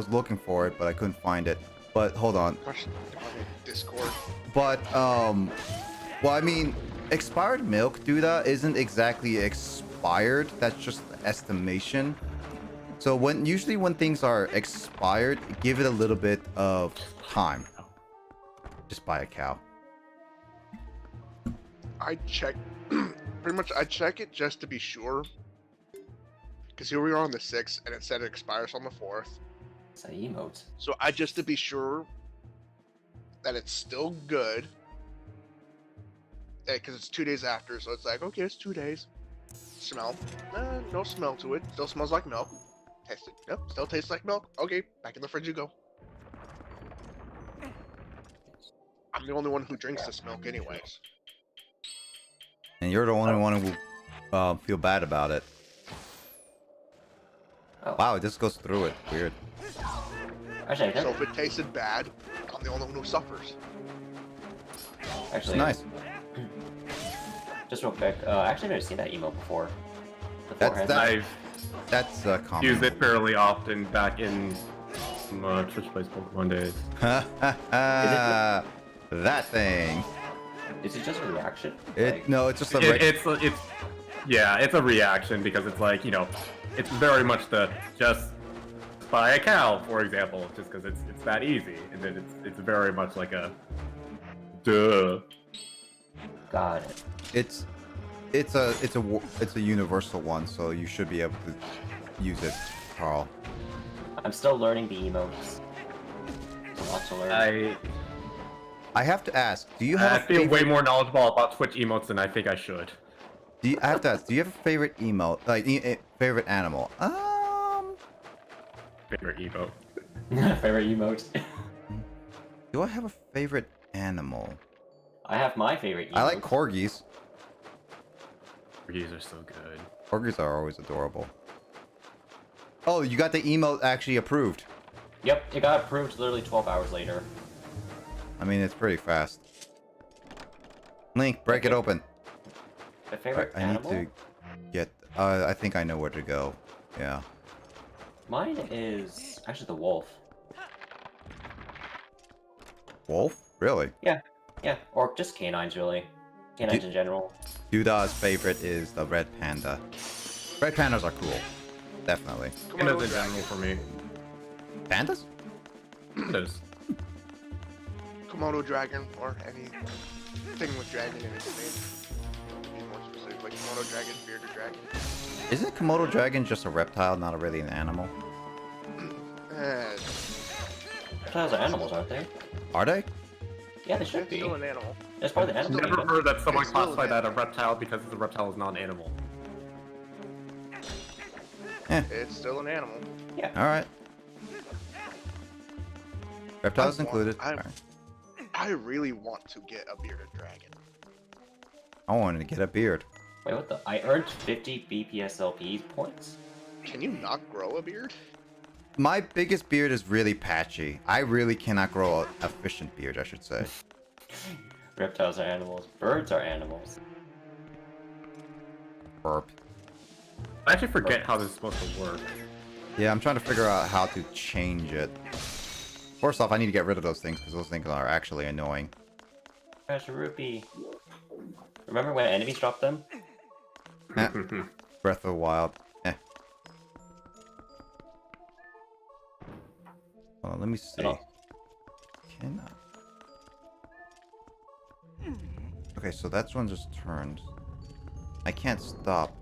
Speaker 1: looking for it, but I couldn't find it. But hold on.
Speaker 2: Question on Discord.
Speaker 1: But well, I mean, expired milk, Duda, isn't exactly expired. That's just estimation. So usually when things are expired, give it a little bit of time. Just buy a cow.
Speaker 2: I check, pretty much I check it just to be sure. Because here we are on the 6th, and it said it expires on the 4th.
Speaker 4: It's an emote.
Speaker 2: So just to be sure that it's still good. Because it's 2 days after, so it's like, okay, it's 2 days. Smell. No smell to it. Still smells like milk. Taste it. Yep, still tastes like milk. Okay, back in the fridge you go. I'm the only one who drinks this milk anyways.
Speaker 1: And you're the only one who will feel bad about it.
Speaker 4: Oh.
Speaker 1: Wow, it just goes through it. Weird.
Speaker 4: Actually,
Speaker 2: So if it tasted bad, I'm the only one who suffers.
Speaker 1: It's
Speaker 4: actually,
Speaker 1: nice.
Speaker 4: Just real quick, I actually never seen that emote before. Beforehand.
Speaker 1: That's common.
Speaker 5: Used it fairly often back in Twitch Plays Pokemon days.
Speaker 1: That thing.
Speaker 4: Is it just a reaction?
Speaker 1: No, it's just a.
Speaker 5: It's a reaction because it's like, you know, it's very much the just buy a cow, for example, just because it's that easy, and then it's very much like a Duh.
Speaker 4: Got it.
Speaker 1: It's a universal one, so you should be able to use it, Carl.
Speaker 4: I'm still learning the emotes. There's a lot to learn.
Speaker 1: I have to ask, do you
Speaker 5: I
Speaker 1: have a
Speaker 5: feel way
Speaker 1: favorite?
Speaker 5: more knowledgeable about Twitch emotes than I think I should.
Speaker 1: I have to ask, do you have a favorite emote, like favorite animal?
Speaker 5: Favorite emote.
Speaker 4: Favorite emote.
Speaker 1: Do I have a favorite animal?
Speaker 4: I have my favorite emote.
Speaker 1: I like corgis.
Speaker 5: Corgis are so good.
Speaker 1: Corgis are always adorable. Oh, you got the emote actually approved.
Speaker 4: Yep, it got approved literally 12 hours later.
Speaker 1: I mean, it's pretty fast. Link, break it open.
Speaker 4: My favorite
Speaker 1: I need
Speaker 4: animal?
Speaker 1: to get... I think I know where to go. Yeah.
Speaker 4: Mine is actually the wolf.
Speaker 1: Wolf? Really?
Speaker 4: Yeah, or just canines really. Canines in general.
Speaker 1: Duda's favorite is the red panda. Red pandas are cool. Definitely.
Speaker 5: Pandas in general for me.
Speaker 1: Pandas?
Speaker 5: Pandas.
Speaker 2: Komodo dragon or anything with dragon in its name. To be more specific, like Komodo dragon, bearded dragon.
Speaker 1: Isn't Komodo dragon just a reptile, not really an animal?
Speaker 4: Reptiles are animals, aren't they?
Speaker 1: Are they?
Speaker 4: Yeah, they should
Speaker 2: It's
Speaker 4: be.
Speaker 2: still an animal.
Speaker 4: It's part of the animal
Speaker 5: Never
Speaker 4: kingdom.
Speaker 5: heard that someone
Speaker 2: It's still
Speaker 5: classified
Speaker 2: an
Speaker 5: that a reptile because the reptile is not an animal.
Speaker 2: It's still an animal.
Speaker 1: Alright. Reptiles
Speaker 2: I want-
Speaker 1: included.
Speaker 2: I-
Speaker 1: Alright.
Speaker 2: I really want to get a bearded dragon.
Speaker 1: I wanted to get a beard.
Speaker 4: Wait, what the? I earned 50 BPSLP points?
Speaker 2: Can you not grow a beard?
Speaker 1: My biggest beard is really patchy. I really cannot grow an efficient beard, I should say.
Speaker 4: Reptiles are animals. Birds are animals.
Speaker 1: Burp.
Speaker 5: I actually forget how this is supposed to work.
Speaker 1: Yeah, I'm trying to figure out how to change it. First off, I need to get rid of those things, because those things are actually annoying.
Speaker 4: Crash a rupee. Remember when enemies dropped them?
Speaker 1: Eh. Breath of the Wild. Eh. Hold on, let me see.
Speaker 4: Oh.
Speaker 1: Can I... Okay, so that's one just turned. I can't stop.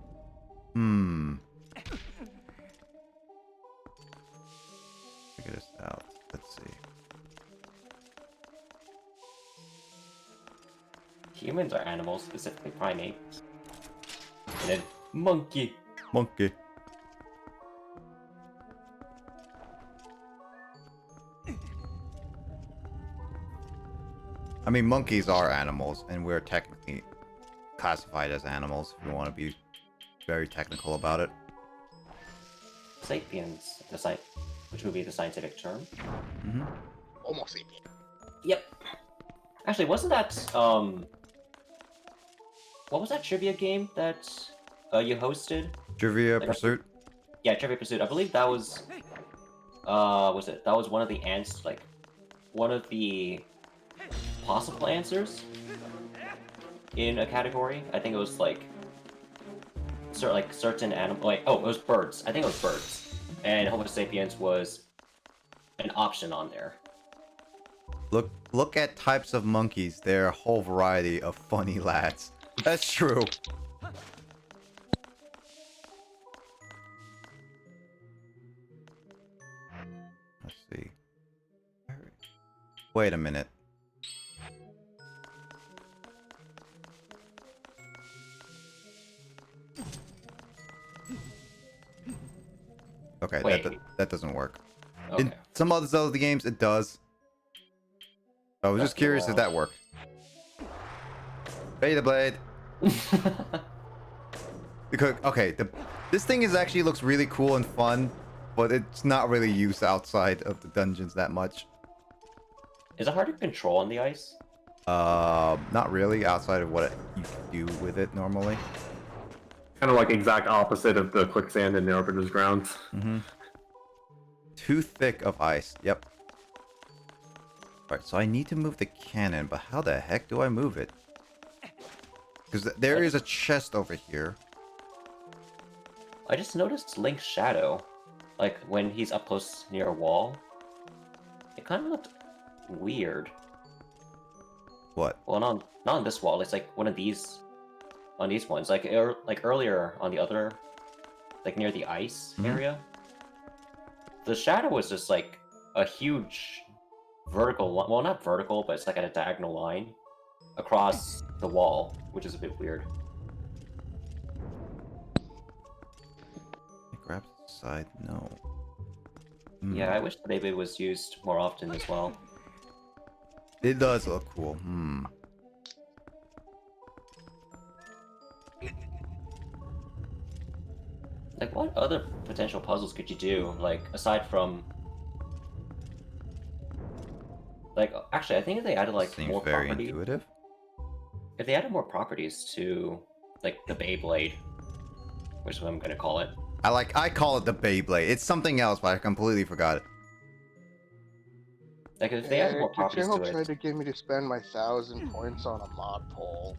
Speaker 1: Figure this out. Let's see.
Speaker 4: Humans are animals, specifically primates. And then monkey.
Speaker 1: Monkey. I mean, monkeys are animals, and we're technically classified as animals, if you want to be very technical about it.
Speaker 4: Sapiens, which would be the scientific term.
Speaker 1: Mm-hmm.
Speaker 2: Almost sapien.
Speaker 4: Yep. Actually, wasn't that what was that trivia game that you hosted?
Speaker 1: Trivia
Speaker 4: Like,
Speaker 1: Pursuit?
Speaker 4: Yeah, Trivia Pursuit. I believe that was that was one of the one of the possible answers in a category. I think it was like certain animal. Like, oh, it was birds. I think it was birds, and Homo sapiens was an option on there.
Speaker 1: Look at types of monkeys. They're a whole variety of funny lads. That's true. Let's see. Wait a minute. Okay,
Speaker 4: Wait.
Speaker 1: that doesn't work.
Speaker 4: Okay.
Speaker 1: In some other Zelda games, it does. I was just curious if that worked. Beta Blade. Because this thing actually looks really cool and fun, but it's not really used outside of the dungeons that much.
Speaker 4: Is it hard to control on the ice?
Speaker 1: Not really outside of what you can do with it normally.
Speaker 5: Kind of like exact opposite of the quicksand in the Arbiter's Grounds.
Speaker 1: Mm-hmm. Too thick of ice. Yep. Alright, so I need to move the cannon, but how the heck do I move it? Because there is a chest over here.
Speaker 4: I just noticed Link's shadow, like when he's up close near a wall. It kind of looked weird.
Speaker 1: What?
Speaker 4: Well, not on this wall. It's like one of these, on these ones. Like earlier on the other, like near the ice area. The shadow was just like a huge vertical. Well, not vertical, but it's like at a diagonal line across the wall, which is a bit weird.
Speaker 1: It grabs the side. No.
Speaker 4: Yeah, I wish the Beyblade was used more often as well.
Speaker 1: It does look cool.
Speaker 4: Like, what other potential puzzles could you do? Like, aside from... Like, actually, I think if they added, like,
Speaker 1: Seems
Speaker 4: more
Speaker 1: very
Speaker 4: properties...
Speaker 1: intuitive.
Speaker 4: If they added more properties to, like, the Beyblade, which is what I'm gonna call it.
Speaker 1: I call it the Beyblade. It's something else, but I completely forgot it.
Speaker 4: Like, if they added more
Speaker 2: The
Speaker 4: properties
Speaker 2: channel
Speaker 4: to
Speaker 2: tried
Speaker 4: it...
Speaker 2: to get me to spend my 1,000 points on a mod pole.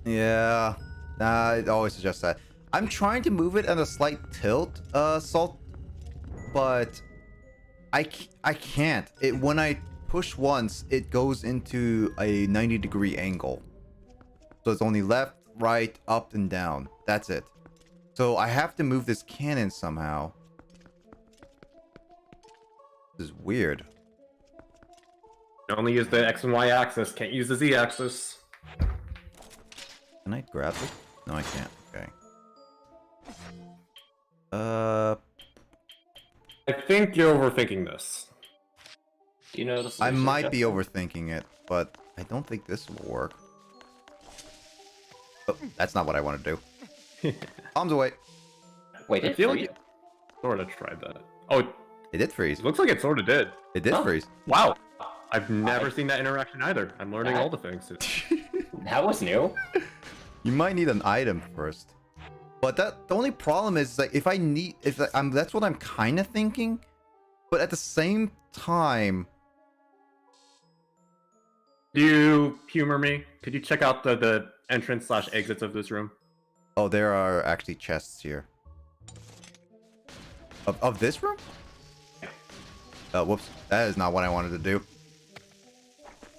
Speaker 1: Yeah. It always suggests that. I'm trying to move it at a slight tilt, Salt, but I can't. When I push once, it goes into a 90-degree angle. So it's only left, right, up, and down. That's it. So I have to move this cannon somehow. This is weird.
Speaker 5: You only use the X and Y axis, can't use the Z axis.
Speaker 1: Can I grab it? No, I can't. Okay.
Speaker 5: I think you're overthinking this.
Speaker 4: Do you know the
Speaker 1: I
Speaker 4: solution,
Speaker 1: might be
Speaker 4: Justin?
Speaker 1: overthinking it, but I don't think this will work. Oh, that's not what I want to do. Bombs away.
Speaker 4: Wait,
Speaker 5: I
Speaker 4: it
Speaker 5: feel like
Speaker 4: freeze?
Speaker 5: you sort of tried that. Oh,
Speaker 1: It did freeze.
Speaker 5: it looks like it sort of did.
Speaker 1: It did
Speaker 4: Huh.
Speaker 1: freeze.
Speaker 5: Wow. I've never seen that interaction either. I'm learning all the things.
Speaker 4: That was new.
Speaker 1: You might need an item first. But the only problem is like that's what I'm kind of thinking, but at the same time,
Speaker 5: Do you humor me? Could you check out the entrance / exits of this room?
Speaker 1: oh, there are actually chests here. Of this room? Whoops. That is not what I wanted to do.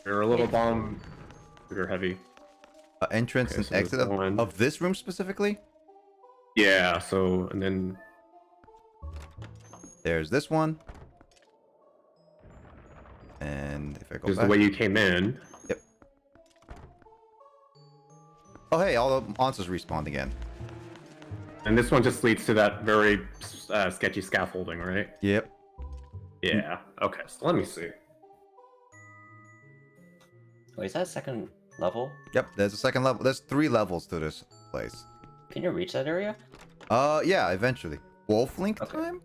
Speaker 5: You're a little bomb. You're heavy.
Speaker 1: Entrance
Speaker 5: Okay,
Speaker 1: and
Speaker 5: so there's
Speaker 1: exit
Speaker 5: one.
Speaker 1: of this room specifically?
Speaker 5: Yeah, so, and then...
Speaker 1: There's this one. And if I go
Speaker 5: This is
Speaker 1: back...
Speaker 5: the way you came in.
Speaker 1: Yep. Oh, hey, all the monsters respawned again.
Speaker 5: And this one just leads to that very sketchy scaffolding, right?
Speaker 1: Yep.
Speaker 5: Yeah. Okay, so let me see.
Speaker 4: Wait, is that a second level?
Speaker 1: Yep, there's a second level. There's 3 levels to this place.
Speaker 4: Can you reach that area?
Speaker 1: Yeah, eventually. Wolf Link
Speaker 4: Okay.
Speaker 1: time?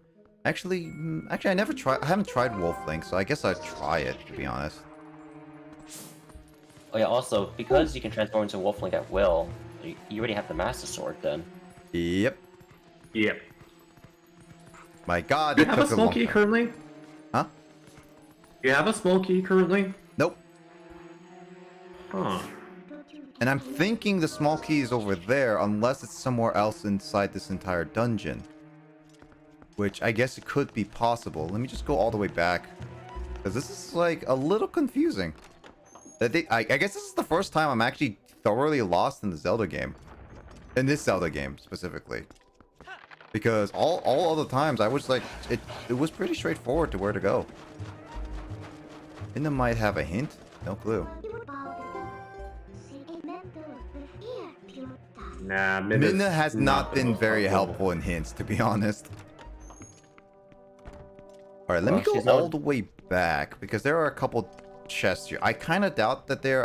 Speaker 1: Actually, I haven't tried Wolf Link, so I guess I'd try it, to be honest.
Speaker 4: Oh yeah, also, because you can transform into Wolflink at will, you already have the Master Sword then.
Speaker 1: Yep.
Speaker 5: Yep.
Speaker 1: My god,
Speaker 5: Do
Speaker 1: it
Speaker 5: you have a
Speaker 1: took
Speaker 5: small
Speaker 1: long
Speaker 5: key
Speaker 1: time.
Speaker 5: currently?
Speaker 1: Huh?
Speaker 5: Do you have a small key currently?
Speaker 1: Nope.
Speaker 5: Huh.
Speaker 1: And I'm thinking the small key is over there, unless it's somewhere else inside this entire dungeon. Which I guess it could be possible. Let me just go all the way back. Because this is, like, a little confusing. I guess this is the first time I'm actually thoroughly lost in the Zelda game. In this Zelda game, specifically. Because all other times, I was like... It was pretty straightforward to where to go. Minna might have a hint? No clue.
Speaker 5: Nah,
Speaker 1: Minna has not been very helpful in hints, to be honest. Alright, let me
Speaker 4: Well,
Speaker 1: go
Speaker 4: she's
Speaker 1: all
Speaker 4: not-
Speaker 1: the way back, because there are a couple chests here. I kind of doubt that they're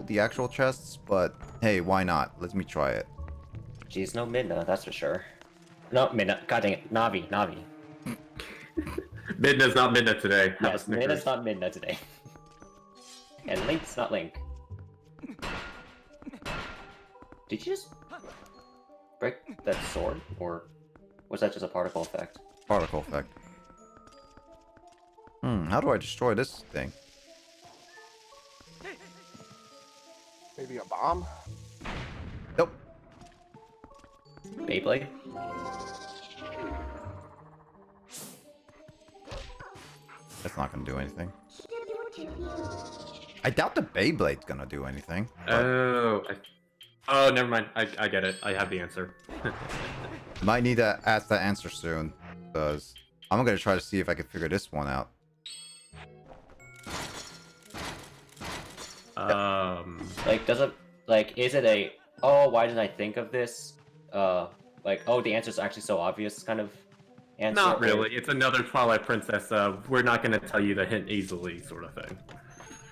Speaker 1: the actual chests, but hey, why not? Let me try it.
Speaker 4: She's no Midna, that's for sure. No, Midna. God dang it. Navi.
Speaker 5: Midna's not Midna today. Have a
Speaker 4: Yes,
Speaker 5: Snickers.
Speaker 4: Midna's not Midna today. And Link's not Link. Did you just break that sword? Or was that just a particle effect?
Speaker 1: Particle effect. How do I destroy this thing?
Speaker 2: Maybe a bomb?
Speaker 1: Nope.
Speaker 4: Beyblade?
Speaker 1: That's not gonna do anything. I doubt the Beyblade's gonna do anything. but
Speaker 5: Oh, never mind. I get it. I have the answer.
Speaker 1: might need to ask that answer soon. Because I'm gonna try to see if I can figure this one out.
Speaker 4: Like, does it, like, is it a, oh, why didn't I think of this? Like, oh, the answer's actually so obvious kind of answer?
Speaker 5: Not
Speaker 4: or-
Speaker 5: really. It's another Twilight Princess. We're not going to tell you the hint easily, sort of thing.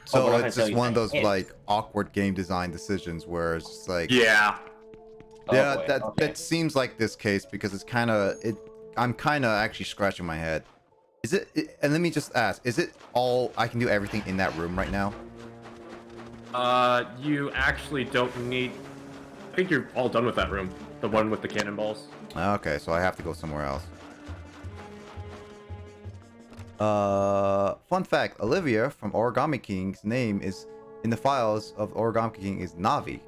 Speaker 1: So
Speaker 4: we're not
Speaker 1: it's
Speaker 4: gonna tell
Speaker 1: just
Speaker 4: you
Speaker 1: one of
Speaker 4: the
Speaker 1: those
Speaker 4: hint.
Speaker 1: like awkward game design decisions where it's just like
Speaker 5: Yeah.
Speaker 4: Oh,
Speaker 1: yeah,
Speaker 4: boy,
Speaker 1: that
Speaker 4: okay.
Speaker 1: that seems like this case because it's kind of it. I'm kind of actually scratching my head. Is it? And let me just ask: is it all I can do everything in that room right now?
Speaker 5: You actually don't need. I think you're all done with that room. The one with the cannonballs.
Speaker 1: Okay, so I have to go somewhere else. Fun fact: Olivia from Origami King's name is in the files of Origami King is Navi.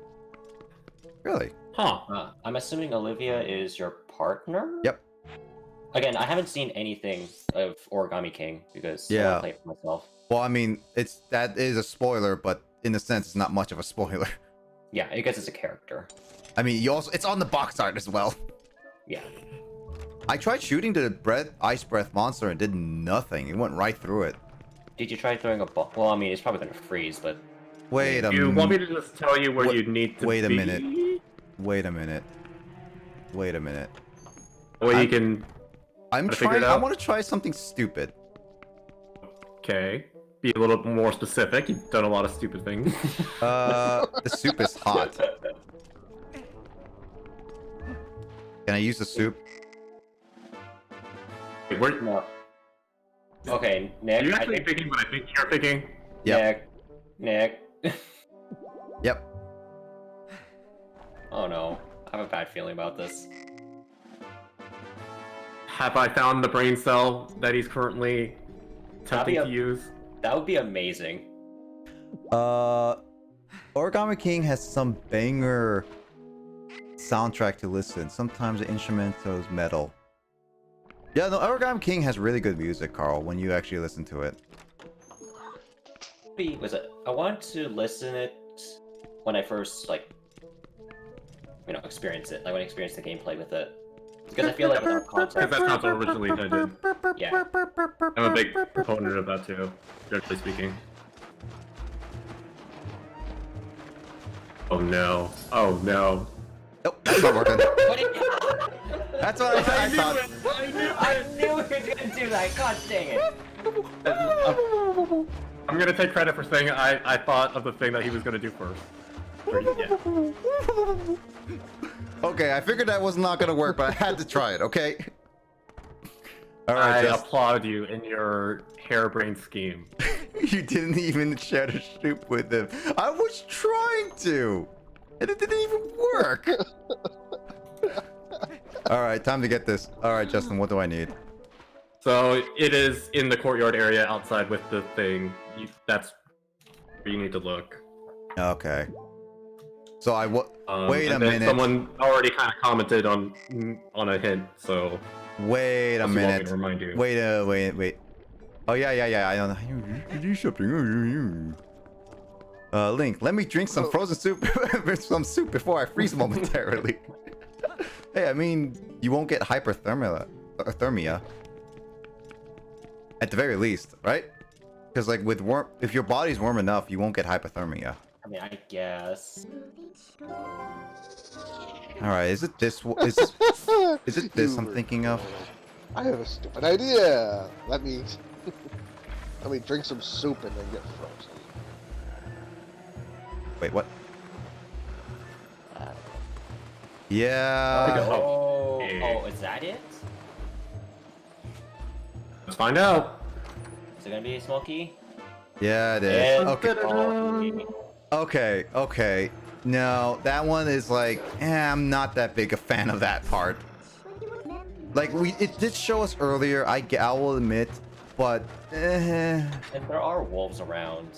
Speaker 1: Really?
Speaker 5: Huh.
Speaker 4: I'm assuming Olivia is your partner?
Speaker 1: Yep.
Speaker 4: Again, I haven't seen anything of Origami King because I
Speaker 1: Yeah.
Speaker 4: want to play it for myself.
Speaker 1: Well, I mean, that is a spoiler, but in a sense, it's not much of a spoiler.
Speaker 4: Yeah, I guess it's a character.
Speaker 1: I mean, it's on the box art as well.
Speaker 4: Yeah.
Speaker 1: I tried shooting the ice breath monster and did nothing. It went right through it.
Speaker 4: Did you try throwing a ball? Well, I mean, it's probably gonna freeze, but
Speaker 1: Wait a
Speaker 5: You want me
Speaker 1: minute.
Speaker 5: to just tell you where
Speaker 1: Wait-
Speaker 5: you need to
Speaker 1: wait a
Speaker 5: be?
Speaker 1: minute. Wait a minute. Wait a minute.
Speaker 5: Well, you
Speaker 1: I'm-
Speaker 5: can.
Speaker 1: I'm
Speaker 5: Wanna figure it
Speaker 1: trying. I
Speaker 5: out?
Speaker 1: want to try something stupid.
Speaker 5: Okay. Be a little more specific. You've done a lot of stupid things.
Speaker 1: The soup is hot. Can I use the soup?
Speaker 5: Wait, where,
Speaker 4: no. Okay, Nick.
Speaker 5: you're
Speaker 4: I
Speaker 5: actually
Speaker 4: think
Speaker 5: thinking what I think you're thinking.
Speaker 1: Yep.
Speaker 4: Nick.
Speaker 1: Yep.
Speaker 4: Oh no, I have a bad feeling about this.
Speaker 5: Have I found the brain cell that he's currently attempting
Speaker 4: That'd
Speaker 5: to
Speaker 4: be
Speaker 5: use?
Speaker 4: That would be amazing.
Speaker 1: Origami King has some banger soundtrack to listen. Sometimes the instrumental is metal. Yeah, no, Origami King has really good music, Carl, when you actually listen to it.
Speaker 4: Was it? I wanted to listen it when I first experience it. Like when I experienced the gameplay with it, because I feel like without
Speaker 5: Because
Speaker 4: context,
Speaker 5: that's how it originally intended.
Speaker 4: yeah.
Speaker 5: I'm a big proponent of that too, generally speaking. Oh no. Oh no.
Speaker 1: Nope, that's not working.
Speaker 4: What did-
Speaker 1: That's what I thought.
Speaker 4: I knew you were gonna do that. God dang it!
Speaker 5: I'm gonna take credit for saying I thought of the thing that he was gonna do first. Yeah.
Speaker 1: Okay, I figured that was not gonna work, but I had to try it, okay?
Speaker 5: I
Speaker 1: Alright, Just,
Speaker 5: applaud you in your harebrained scheme.
Speaker 1: you didn't even share the soup with him. I was trying to! And it didn't even work! Alright, time to get this. Alright, Justin, what do I need?
Speaker 5: So it is in the courtyard area outside with the thing. That's where you need to look.
Speaker 1: Okay. So wait a
Speaker 5: and then
Speaker 1: minute.
Speaker 5: Someone already kind of commented on a hint, so
Speaker 1: Wait a
Speaker 5: that's what I want me
Speaker 1: minute.
Speaker 5: to remind you.
Speaker 1: Wait. Oh yeah. I don't know. You do something. Link, let me drink some frozen soup, some soup before I freeze momentarily. Hey, I mean, you won't get hyperthermia, at the very least, right? Because like with if your body's warm enough, you won't get hypothermia.
Speaker 4: I mean, I guess.
Speaker 1: All right, is it this? Is it this I'm thinking of?
Speaker 2: I have a stupid idea. Let me drink some soup and then get frozen.
Speaker 1: Wait, what? Yeah.
Speaker 4: Oh,
Speaker 5: okay.
Speaker 4: is that it?
Speaker 5: Let's find out.
Speaker 4: Is it gonna be Smokey?
Speaker 1: Yeah, it is.
Speaker 4: And-
Speaker 1: Okay. Okay. No, that one is like, I'm not that big a fan of that part. Like it did show us earlier. I will admit, but
Speaker 4: And there are wolves around.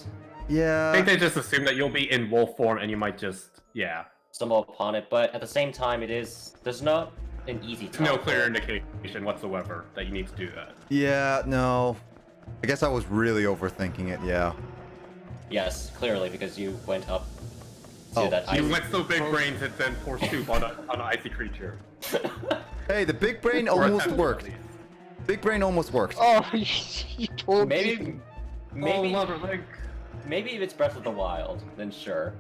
Speaker 5: I
Speaker 1: yeah.
Speaker 5: think they just assume that you'll be in wolf form and you might just, yeah.
Speaker 4: Stumble upon it, but at the same time, there's not an easy time.
Speaker 5: No clear indication whatsoever that you need to do that.
Speaker 1: Yeah, no. I guess I was really overthinking it, yeah.
Speaker 4: Yes, clearly, because you went up to
Speaker 1: Oh,
Speaker 4: that
Speaker 5: You
Speaker 4: ice.
Speaker 5: went so big brains and then pour soup on an icy creature.
Speaker 1: Hey, the big brain
Speaker 5: Or
Speaker 1: almost
Speaker 5: attempted, at
Speaker 1: worked.
Speaker 5: least.
Speaker 1: Big brain almost worked.
Speaker 2: Oh, you told me.
Speaker 4: Maybe,
Speaker 5: Oh, Link.
Speaker 4: maybe if it's Breath of the Wild, then sure.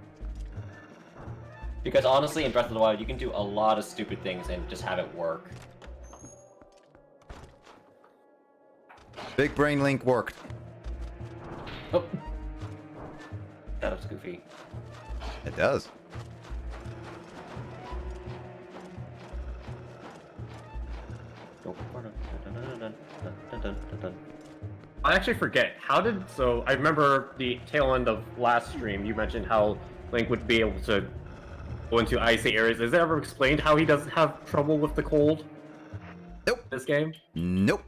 Speaker 4: Because honestly, in Breath of the Wild, you can do a lot of stupid things and just have it work.
Speaker 1: Big brain Link worked.
Speaker 4: Oh. That was goofy.
Speaker 1: It does.
Speaker 5: I actually forget. How did so? I remember the tail end of last stream. You mentioned how Link would be able to go into icy areas. Is it ever explained how he doesn't have trouble with the cold?
Speaker 1: Nope.
Speaker 5: This game.
Speaker 1: Nope.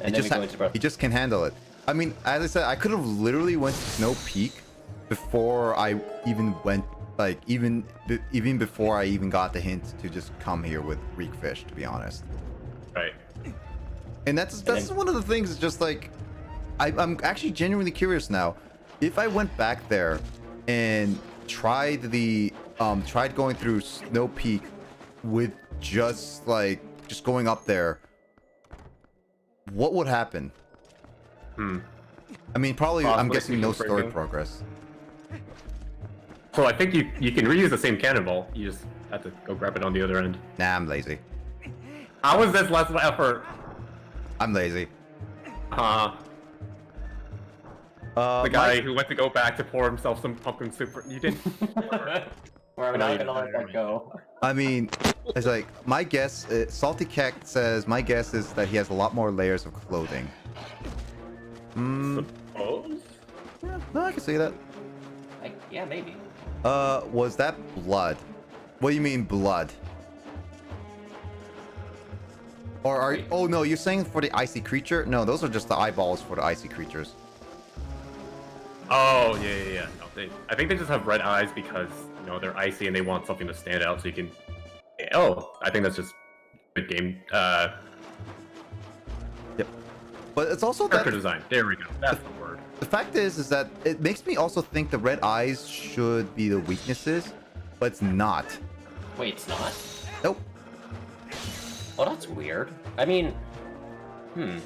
Speaker 4: And then we go into Breath.
Speaker 1: He just can handle it. I mean, as I said, I could have literally went to Snow Peak before I even went, like, even before I even got the hint to just come here with Reek Fish, to be honest.
Speaker 5: Right.
Speaker 1: And that's one of the things. Is just like, I'm actually genuinely curious now. If I went back there and tried going through Snow Peak with just going up there, what would happen? I mean, probably. I'm
Speaker 5: Possibly
Speaker 1: guessing no
Speaker 5: sequence
Speaker 1: story
Speaker 5: breaking.
Speaker 1: progress.
Speaker 5: So I think you can reuse the same cannonball. You just have to go grab it on the other end.
Speaker 1: Nah, I'm lazy.
Speaker 5: How was this less effort?
Speaker 1: I'm lazy.
Speaker 5: The guy who went to go back to pour himself some pumpkin soup. You didn't.
Speaker 4: We're not gonna let that go.
Speaker 1: I mean, it's like my guess. Salty Cat says my guess is that he has a lot more layers of clothing.
Speaker 5: Suppose?
Speaker 1: Yeah, no, I can see that.
Speaker 4: Yeah, maybe.
Speaker 1: Was that blood? What do you mean blood? Or are
Speaker 4: Wait.
Speaker 1: oh no, you're saying for the icy creature? No, those are just the eyeballs for the icy creatures.
Speaker 5: Oh yeah. No, I think they just have red eyes because they're icy and they want something to stand out so you can. Oh, I think that's just good game.
Speaker 1: Yep. But it's also
Speaker 5: Character
Speaker 1: that
Speaker 5: design. There we go. That's the word.
Speaker 1: the fact is that it makes me also think the red eyes should be the weaknesses, but it's not.
Speaker 4: Wait, it's not?
Speaker 1: Nope.
Speaker 4: Well, that's weird. I mean, And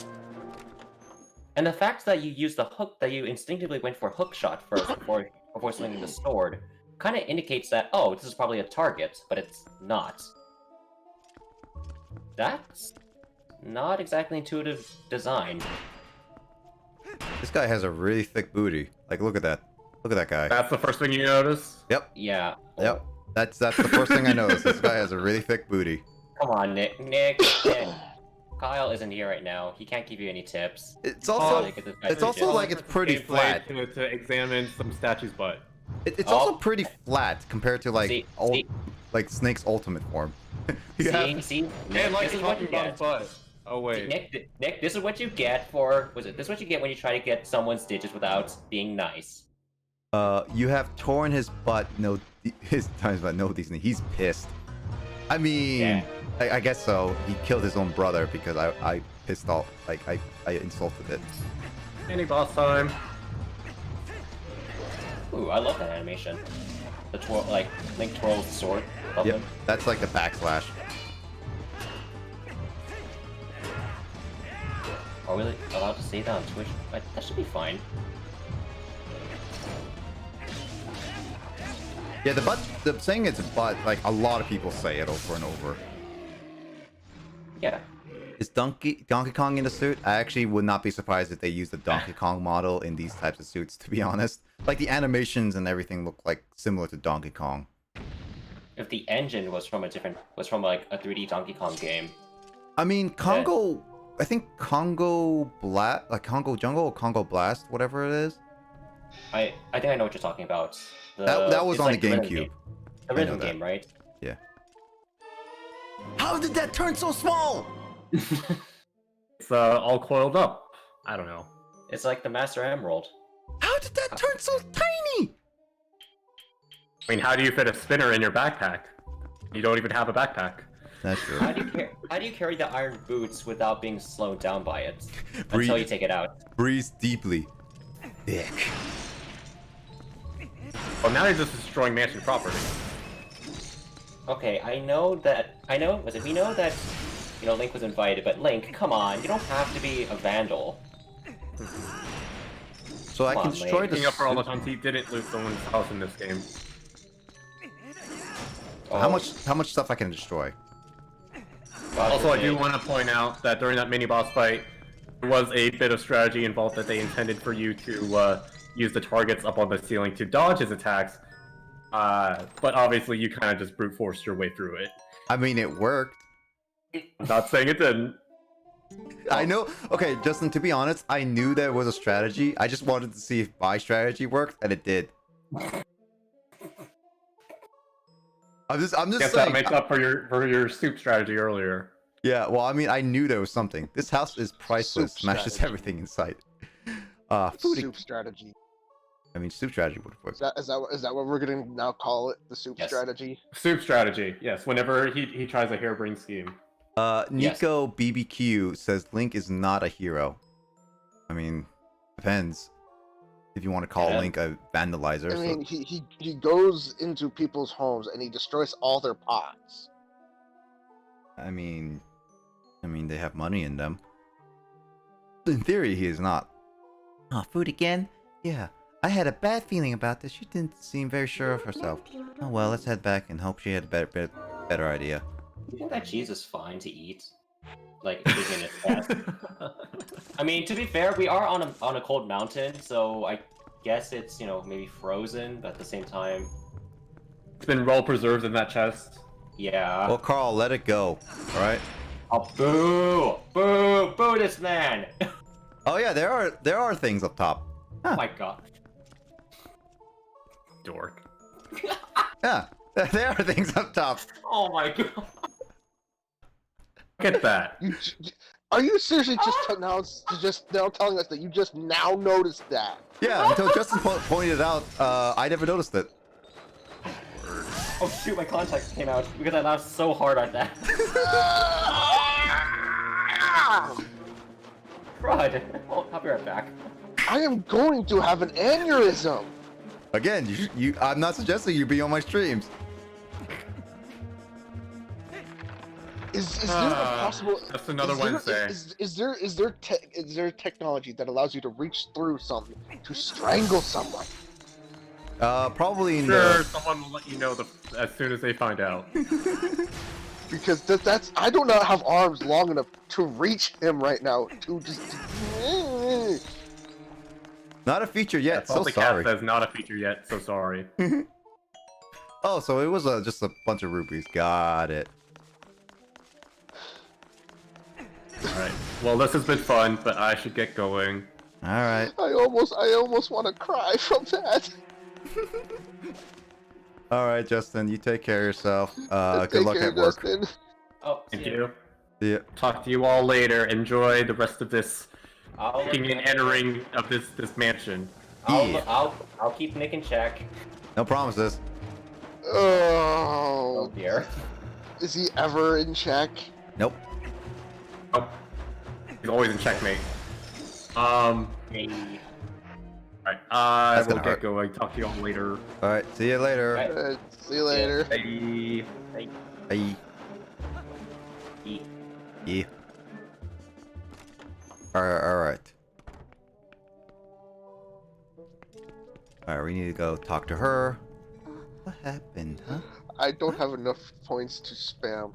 Speaker 4: the fact that you used the hook, that you instinctively went for hook shot first before swinging the sword, kind of indicates that, oh, this is probably a target, but it's not. That's not exactly intuitive design.
Speaker 1: This guy has a really thick booty. Like, look at that. Look at that guy.
Speaker 5: That's the first thing you notice.
Speaker 1: Yep.
Speaker 4: Yeah.
Speaker 1: Yep. That's the first thing I noticed. This guy has a really thick booty.
Speaker 4: Come on, Nick. Kyle isn't here right now. He can't give you any tips.
Speaker 1: It's also
Speaker 4: Nick,
Speaker 1: it's also like it's pretty flat.
Speaker 5: To examine some statue's butt.
Speaker 1: It's
Speaker 4: Oh.
Speaker 1: also pretty flat compared to like
Speaker 4: See-
Speaker 1: like Snake's ultimate form.
Speaker 4: See, Nick, this is what you get.
Speaker 5: butt. Oh wait.
Speaker 4: Nick, this is what you get for. This is what you get when you try to get someone's digits without being nice.
Speaker 1: You have torn his butt. No, his times, but no, he's pissed. I mean,
Speaker 4: Yeah.
Speaker 1: I guess so. He killed his own brother because I pissed off. Like I insulted it.
Speaker 5: Any boss time.
Speaker 4: Ooh, I love that animation. The Link twirls the sword. Love
Speaker 1: Yep,
Speaker 4: it.
Speaker 1: that's like the backslash.
Speaker 4: Are we allowed to say that on Twitch? That should be fine.
Speaker 1: Yeah, the saying it's butt, like a lot of people say it over and over.
Speaker 4: Yeah.
Speaker 1: Is Donkey Kong in the suit? I actually would not be surprised if they use the Donkey Kong model in these types of suits, to be honest. Like the animations and everything look like similar to Donkey Kong.
Speaker 4: If the engine was from like a 3D Donkey Kong game.
Speaker 1: I mean, Congo, I think Congo Congo Jungle or Congo Blast, whatever it is.
Speaker 4: I think I know what you're talking about.
Speaker 1: That was
Speaker 4: it's
Speaker 1: on
Speaker 4: like
Speaker 1: the
Speaker 4: rhythm
Speaker 1: GameCube.
Speaker 4: game. The
Speaker 1: I know
Speaker 4: rhythm
Speaker 1: that.
Speaker 4: game, right?
Speaker 1: Yeah. How did that turn so small?
Speaker 5: It's all coiled up. I don't know.
Speaker 4: It's like the Master Emerald.
Speaker 1: How did that turn so tiny?
Speaker 5: I mean, how do you fit a spinner in your backpack? You don't even have a backpack.
Speaker 1: That's true.
Speaker 4: How do you carry the iron boots without being slowed down by it
Speaker 1: Breathe.
Speaker 4: until you take it out?
Speaker 1: Breathe deeply. Dick.
Speaker 5: Well, now you're just destroying mansion property.
Speaker 4: Okay, we know that Link was invited, but Link, come on, you don't have to be a vandal.
Speaker 1: So I
Speaker 4: Come
Speaker 1: can
Speaker 4: on,
Speaker 1: destroy
Speaker 4: Link.
Speaker 1: the.
Speaker 5: Making up for all the times he didn't loot someone's house in this game.
Speaker 1: How much stuff I can destroy?
Speaker 4: God
Speaker 5: Also, I do
Speaker 4: forbid.
Speaker 5: want to point out that during that mini boss fight, there was a bit of strategy involved that they intended for you to use the targets up on the ceiling to dodge his attacks. But obviously, you kind of just brute forced your way through it.
Speaker 1: I mean, it worked.
Speaker 5: I'm not saying it didn't.
Speaker 1: I know. Okay, Justin. To be honest, I knew there was a strategy. I just wanted to see if my strategy worked, and it did. I'm just
Speaker 5: Guess
Speaker 1: saying.
Speaker 5: that makes up for your soup strategy earlier.
Speaker 1: Yeah. Well, I mean, I knew there was something. This house is priceless.
Speaker 2: Soup
Speaker 1: Smashes
Speaker 2: strategy.
Speaker 1: everything in sight. Food.
Speaker 2: Soup strategy.
Speaker 1: I mean, soup strategy would have worked.
Speaker 2: Is that what we're gonna now call it? The soup
Speaker 4: Yes.
Speaker 2: strategy?
Speaker 5: Soup strategy, yes. Whenever he tries a harebrained scheme.
Speaker 1: Nico BBQ says Link is not a hero. I mean, depends. If you want to call
Speaker 4: Yeah.
Speaker 1: Link a vandalizer.
Speaker 2: I
Speaker 1: so-
Speaker 2: mean, he goes into people's homes and he destroys all their pots.
Speaker 1: I mean, they have money in them. In theory, he is not. Oh, food again? Yeah. I had a bad feeling about this. She didn't seem very sure of herself. Oh well, let's head back and hope she had a better idea.
Speaker 4: You think that cheese is fine to eat? Like, digging its chest? I mean, to be fair, we are on a cold mountain, so I guess it's, maybe frozen, but at the same time,
Speaker 5: It's been well preserved in that chest.
Speaker 4: yeah.
Speaker 1: Well, Carl, let it go. All right.
Speaker 4: Oh, boo! Boo! Boo this man!
Speaker 1: Oh yeah, there are things up top.
Speaker 4: Oh my god.
Speaker 5: Dork.
Speaker 1: Yeah, there are things up top.
Speaker 4: Oh my god.
Speaker 5: Look at that.
Speaker 2: Are you seriously just now telling us that you just now noticed that?
Speaker 1: Yeah, until Justin pointed it out, I never noticed it.
Speaker 4: Oh shoot, my contacts came out because I laughed so hard at that. Crud. I'll be right back.
Speaker 2: I am going to have an aneurysm.
Speaker 1: Again, I'm not suggesting you be on my streams.
Speaker 2: Is there a possible?
Speaker 5: That's another Wednesday.
Speaker 2: Is there technology that allows you to reach through something to strangle someone?
Speaker 1: Probably in
Speaker 5: Sure,
Speaker 1: the.
Speaker 5: someone will let you know as soon as they find out.
Speaker 2: Because that's I do not have arms long enough to reach him right now. To just.
Speaker 1: Not a feature yet.
Speaker 5: That's all
Speaker 1: So
Speaker 5: the cat
Speaker 1: sorry.
Speaker 5: says, not a feature yet, so sorry.
Speaker 1: Oh, so it was just a bunch of rupees. Got it.
Speaker 5: Alright. Well, this has been fun, but I should get going.
Speaker 1: All right.
Speaker 2: I almost want to cry from that.
Speaker 1: All right, Justin. You take care of yourself. Good
Speaker 2: Take
Speaker 1: luck
Speaker 2: care,
Speaker 1: at work.
Speaker 2: Justin.
Speaker 4: Oh,
Speaker 5: Thank
Speaker 4: see ya.
Speaker 5: you.
Speaker 1: See ya.
Speaker 5: Talk to you all later. Enjoy the rest of this
Speaker 4: I'll
Speaker 5: kicking and entering of this mansion.
Speaker 1: Yeah.
Speaker 4: I'll keep Nick in check.
Speaker 1: No promises.
Speaker 4: Oh
Speaker 2: Oh,
Speaker 4: dear.
Speaker 2: is he ever in check?
Speaker 1: Nope.
Speaker 5: Oh, he's always in checkmate.
Speaker 4: Hey.
Speaker 5: Alright, I
Speaker 1: That's
Speaker 5: will
Speaker 1: gonna
Speaker 5: get
Speaker 1: hurt.
Speaker 5: going. Talk to you all later.
Speaker 1: All right. See you later.
Speaker 4: Right.
Speaker 2: See you later.
Speaker 5: Bye.
Speaker 1: Bye.
Speaker 4: Eat.
Speaker 1: Yeah. All right. All right. All right. We need to go talk to her. What happened, huh?
Speaker 2: I don't have enough points to spam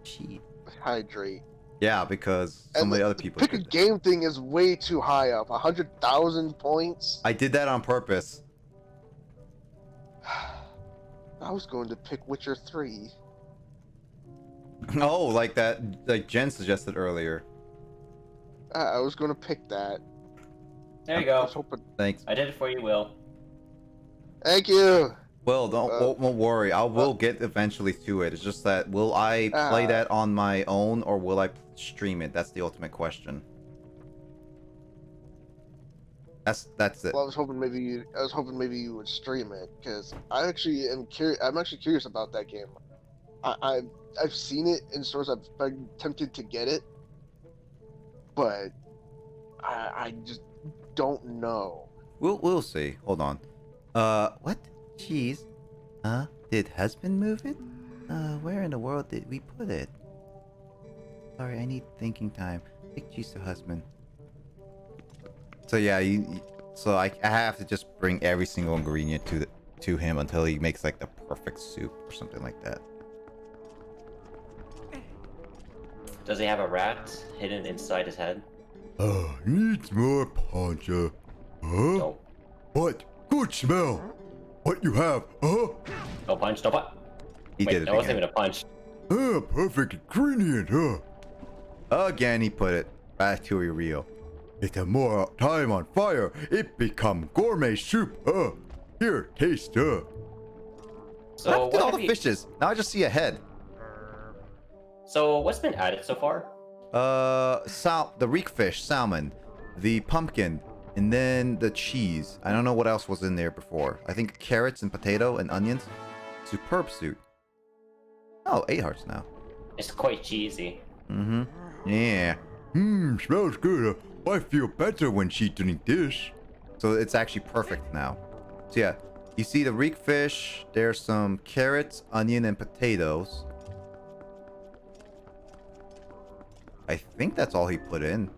Speaker 1: She.
Speaker 2: hydrate.
Speaker 1: Yeah, because some
Speaker 2: And
Speaker 1: of the
Speaker 2: the
Speaker 1: other people.
Speaker 2: Pick a
Speaker 1: did that.
Speaker 2: game thing is way too high up. 100,000 points.
Speaker 1: I did that on purpose.
Speaker 2: I was going to pick Witcher 3.
Speaker 1: Oh, like that. Like Jen suggested earlier.
Speaker 2: I was going to pick that.
Speaker 4: There you
Speaker 2: I
Speaker 4: go.
Speaker 2: was hoping.
Speaker 1: Thanks.
Speaker 4: I did it for you, Will.
Speaker 2: Thank you.
Speaker 1: Well, don't worry. I will get eventually to it. It's just that will I play that on my own or will I stream it? That's the ultimate question. That's it.
Speaker 2: Well, I was hoping maybe you would stream it because I actually am curious. I'm actually curious about that game. I've seen it in stores. I've been tempted to get it, but I just don't know.
Speaker 1: We'll see. Hold on. What? Cheese? Did husband move it? Where in the world did we put it? Sorry, I need thinking time. Take cheese to husband. So yeah, so I have to just bring every single ingredient to him until he makes like the perfect soup or something like that.
Speaker 4: Does he have a rat hidden inside his head?
Speaker 3: Needs more punch. Huh?
Speaker 4: No.
Speaker 3: What? Good smell. What you have?
Speaker 4: No punch, no punch.
Speaker 1: He
Speaker 4: Wait,
Speaker 1: did it
Speaker 4: that wasn't
Speaker 1: again.
Speaker 4: even a punch.
Speaker 3: Perfect ingredient, huh?
Speaker 1: Again, he put it. Ratatouille real.
Speaker 3: It's a more time on fire. It become gourmet soup, huh? Here, taste, huh?
Speaker 4: So
Speaker 1: What happened to all
Speaker 4: what
Speaker 1: the fishes? Now I just see a head.
Speaker 4: So what's been added so far?
Speaker 1: The reek fish, salmon, the pumpkin, and then the cheese. I don't know what else was in there before. I think carrots and potato and onions. Superb suit. Oh, 8 hearts now.
Speaker 4: It's quite cheesy.
Speaker 1: Mm-hmm. Yeah.
Speaker 3: Smells good. I feel better when she drink this.
Speaker 1: So it's actually perfect now. So yeah, you see the reek fish. There's some carrots, onion, and potatoes. I think that's all he put in.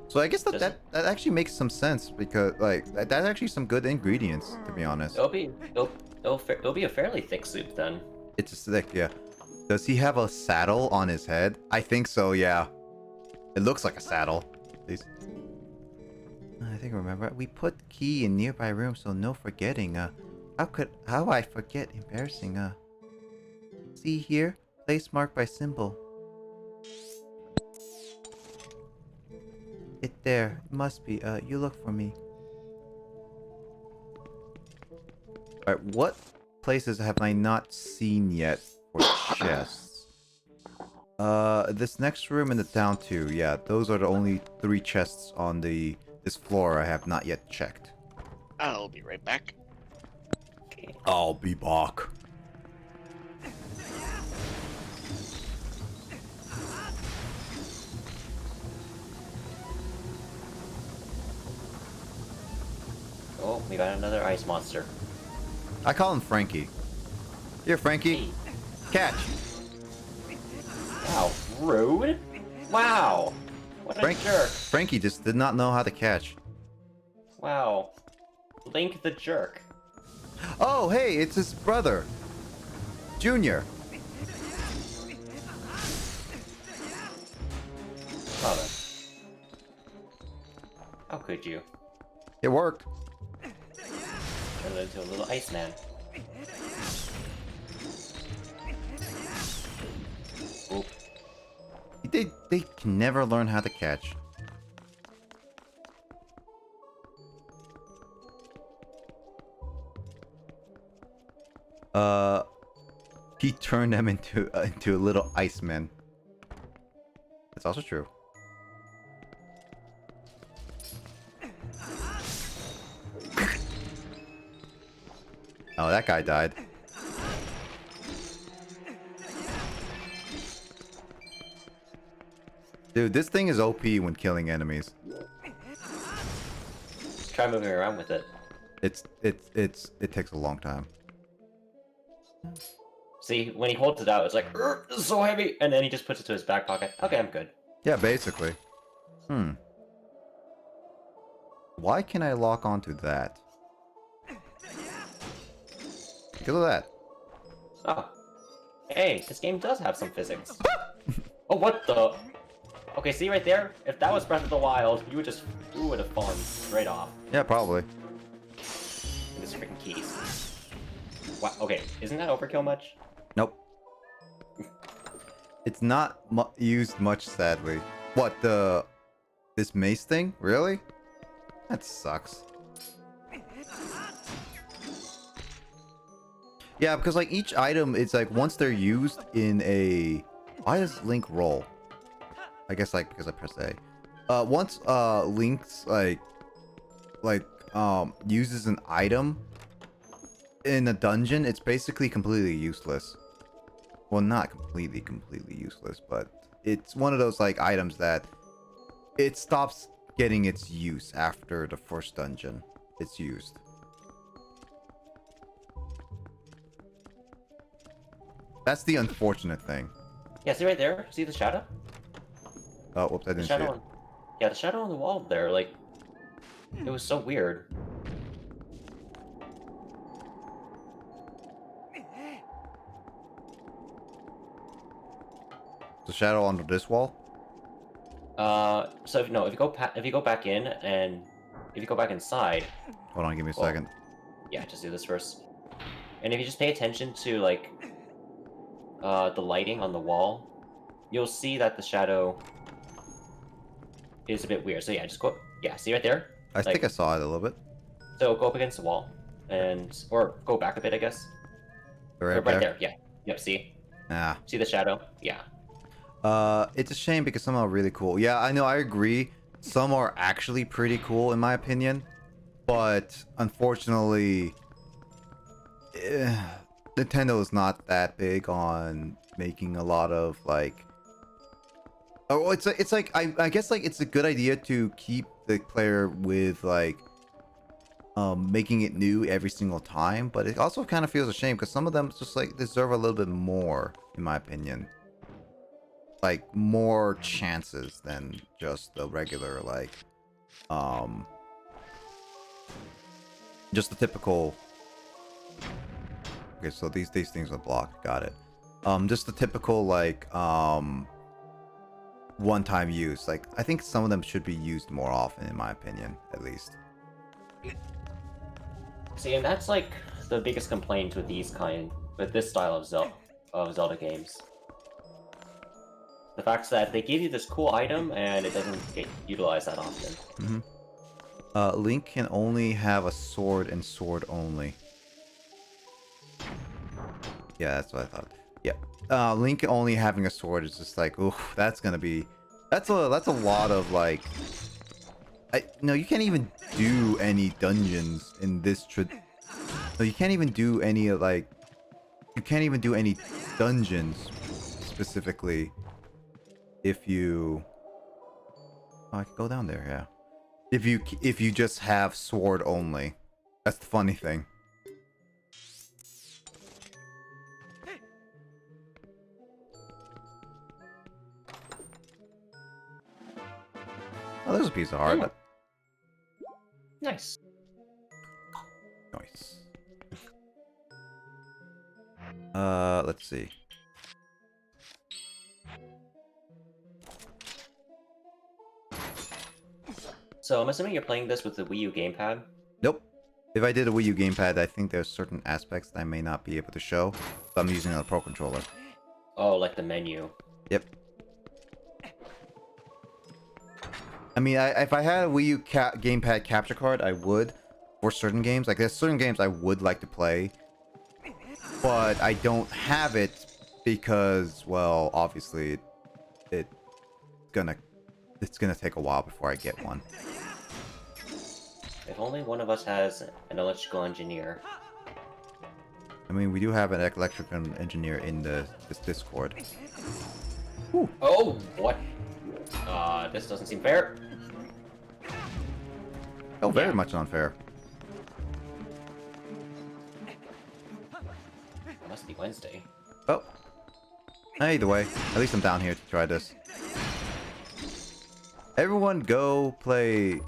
Speaker 1: So I guess that actually makes some sense because like that's actually some good ingredients, to be honest.
Speaker 4: It'll be a fairly thick soup then.
Speaker 1: It's a thick, yeah. Does he have a saddle on his head? I think so, yeah. It looks like a saddle. Please. I think I remember. We put key in nearby room, so no forgetting. How I forget? Embarrassing. See here, place marked by symbol. It there. It must be. You look for me. Alright, what places have I not seen yet for chests? This next room and the down two. Yeah, those are the only 3 chests on this floor I have not yet checked.
Speaker 2: I'll be right back.
Speaker 4: Okay.
Speaker 1: I'll be back.
Speaker 4: Oh, we got another ice monster.
Speaker 1: I call him Frankie. Here, Frankie.
Speaker 4: Hey.
Speaker 1: Catch.
Speaker 4: Wow, rude. Wow. What a jerk.
Speaker 1: Frankie just did not know how to catch.
Speaker 4: Wow. Link the jerk.
Speaker 1: Oh, hey, it's his brother. Junior.
Speaker 4: Father. How could you?
Speaker 1: It worked.
Speaker 4: Turned into a little Iceman. Oop.
Speaker 1: They can never learn how to catch. He turned them into a little Iceman. That's also true. Oh, that guy died. Dude, this thing is OP when killing enemies.
Speaker 4: Try moving around with it.
Speaker 1: It takes a long time.
Speaker 4: See, when he holds it out, it's like, this is so heavy, and then he just puts it to his back pocket. Okay, I'm good.
Speaker 1: Yeah, basically. Why can I lock onto that? Because of that.
Speaker 4: Oh. Hey, this game does have some physics. Oh, what the? Okay, see right there? If that was Breath of the Wild, you would have fallen straight off.
Speaker 1: Yeah, probably.
Speaker 4: With this freaking keys. Wow, okay, isn't that overkill much?
Speaker 1: Nope. It's not used much, sadly. What, this mace thing? Really? That sucks. Yeah, because like each item, it's like once they're used in a... Why does Link roll? I guess like because I pressed A. Once Link's like uses an item, in a dungeon, it's basically completely useless. Well, not completely useless, but it's one of those like items that it stops getting its use after the first dungeon it's used. That's the unfortunate thing.
Speaker 4: Yeah, see right there? See the shadow?
Speaker 1: Oh, whoops, I
Speaker 4: The
Speaker 1: didn't see
Speaker 4: shadow
Speaker 1: it.
Speaker 4: on... Yeah, the shadow on the wall there, like... It was so weird.
Speaker 1: The shadow on this wall?
Speaker 4: So if, no, if you go back in, and... If you go back inside...
Speaker 1: Hold on, give me a
Speaker 4: Well,
Speaker 1: second.
Speaker 4: Yeah, just do this first. And if you just pay attention to, like... the lighting on the wall, you'll see that the shadow is a bit weird. So yeah, just go... Yeah, see right there?
Speaker 1: I think I saw it a little bit.
Speaker 4: So go up against the wall, and... Or go back a bit, I guess.
Speaker 1: Right,
Speaker 4: Right there, yeah. Yep, see?
Speaker 1: Ah.
Speaker 4: See the shadow? Yeah.
Speaker 1: It's a shame because some are really cool. Yeah, I know, I agree. Some are actually pretty cool in my opinion. But unfortunately, Nintendo is not that big on making a lot of like... Oh, it's like I guess like it's a good idea to keep the player with like making it new every single time, but it also kind of feels a shame because some of them just like deserve a little bit more in my opinion. Like more chances than just the regular like just the typical... Okay, so these things are blocked, got it. Just the typical like one-time use. Like I think some of them should be used more often in my opinion, at least.
Speaker 4: See, and that's like the biggest complaint with this style of Zelda games. The fact that they give you this cool item and it doesn't get utilized that often.
Speaker 1: Link can only have a sword and sword only. Yeah, that's what I thought. Yeah. Link only having a sword is just like, ooh, that's gonna be... That's a lot of like... No, you can't even do any dungeons in this No, you can't even do any like... You can't even do any dungeons specifically if you... Oh, I can go down there, yeah. If you just have sword only. That's the funny thing. Oh, there's a piece of heart.
Speaker 4: Oh. Nice.
Speaker 1: Nice. Let's see.
Speaker 4: So I'm assuming you're playing this with the Wii U gamepad?
Speaker 1: Nope. If I did a Wii U gamepad, I think there's certain aspects that I may not be able to show. So I'm using a Pro Controller.
Speaker 4: Oh, like the menu.
Speaker 1: Yep. I mean, if I had a Wii U gamepad capture card, I would. For certain games. Like, there's certain games I would like to play. But I don't have it because, well, obviously, it's gonna take a while before I get one.
Speaker 4: If only one of us has an electrical engineer.
Speaker 1: I mean, we do have an electrical engineer in this Discord.
Speaker 4: Ooh. Oh, what? This doesn't seem fair.
Speaker 1: Oh, very much unfair.
Speaker 4: It must be Wednesday.
Speaker 1: Oh. Either way, at least I'm down here to try this. Everyone go play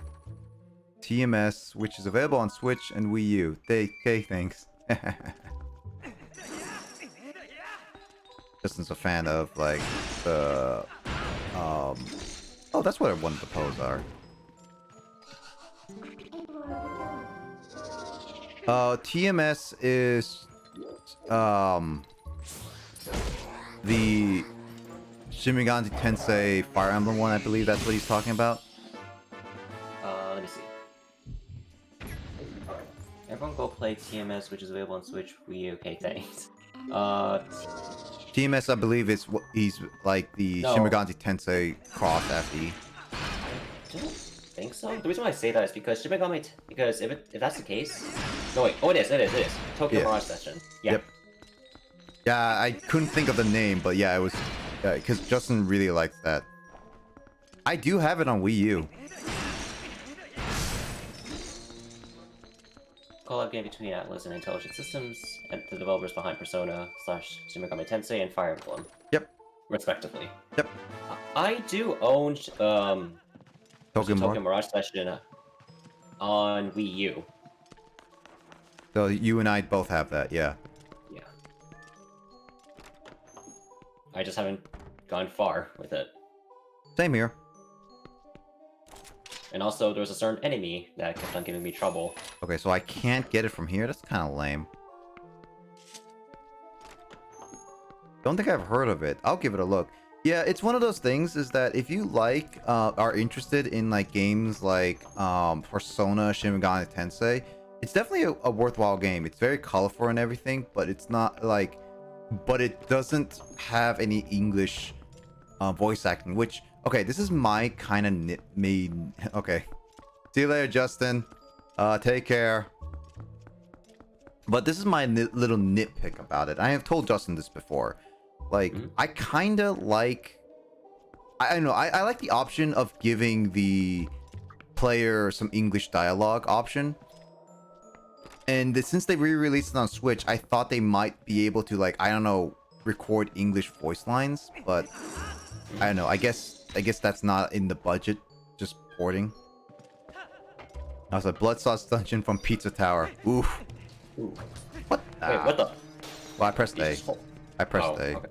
Speaker 1: TMS, which is available on Switch and Wii U. Okay, thanks. Justin's a fan of, like, the... Oh, that's what one of the pose are. TMS is... the Shin Megami Tensei Fire Emblem one, I believe that's what he's talking about.
Speaker 4: Let me see. Alright. Everyone go play TMS, which is available on Switch, Wii U. Okay, thanks.
Speaker 1: TMS, I believe, is what he's like the
Speaker 4: No.
Speaker 1: Shin Megami Tensei Cross FE.
Speaker 4: I don't think so. The reason why I say that is because because if that's the case, No wait. Oh, it is. Tokyo
Speaker 1: Yeah.
Speaker 4: Mirage Session. Yeah.
Speaker 1: Yep. Yeah, I couldn't think of the name, but yeah, it was because Justin really likes that. I do have it on Wii U.
Speaker 4: Collab game between Atlas and Intelligent Systems, and the developers behind Persona / Shin Megami Tensei and Fire Emblem,
Speaker 1: Yep.
Speaker 4: respectively.
Speaker 1: Yep.
Speaker 4: I do own
Speaker 1: Tokyo
Speaker 4: Mirage Session on Wii U.
Speaker 1: So you and I both have that, yeah.
Speaker 4: Yeah. I just haven't gone far with it.
Speaker 1: Same here.
Speaker 4: And also, there was a certain enemy that kept on giving me trouble.
Speaker 1: Okay, so I can't get it from here. That's kind of lame. Don't think I've heard of it. I'll give it a look. Yeah, it's one of those things is that if you like, are interested in like games like Persona, Shin Megami Tensei, it's definitely a worthwhile game. It's very colorful and everything, but it's not like, but it doesn't have any English voice acting, which, okay, this is my kind of okay. See you later, Justin. Take care. But this is my little nitpick about it. I have told Justin this before. Like, I kind of like... I don't know. I like the option of giving the player some English dialogue option. And since they re-released it on Switch, I thought they might be able to, like, I don't know, record English voice lines. But, I don't know. I guess that's not in the budget. Just porting. I was like, Blood Sauce Dungeon from Pizza Tower. Oof.
Speaker 4: Ooh.
Speaker 1: What?
Speaker 4: Wait, what the?
Speaker 1: Well, I pressed A. I pressed A.
Speaker 4: Okay.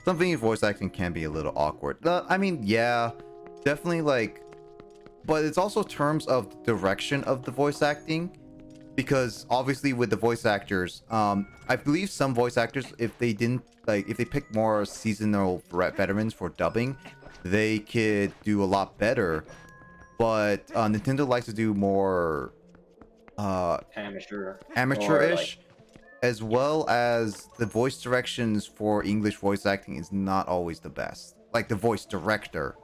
Speaker 1: Some Viennese voice acting can be a little awkward. I mean, yeah, definitely like, but it's also terms of the direction of the voice acting, because obviously with the voice actors, I believe some voice actors, if they pick more seasonal veterans for dubbing, they could do a lot better. But Nintendo likes to do more amateurish. As well as the voice directions for English voice acting is not always the best. Like the voice director.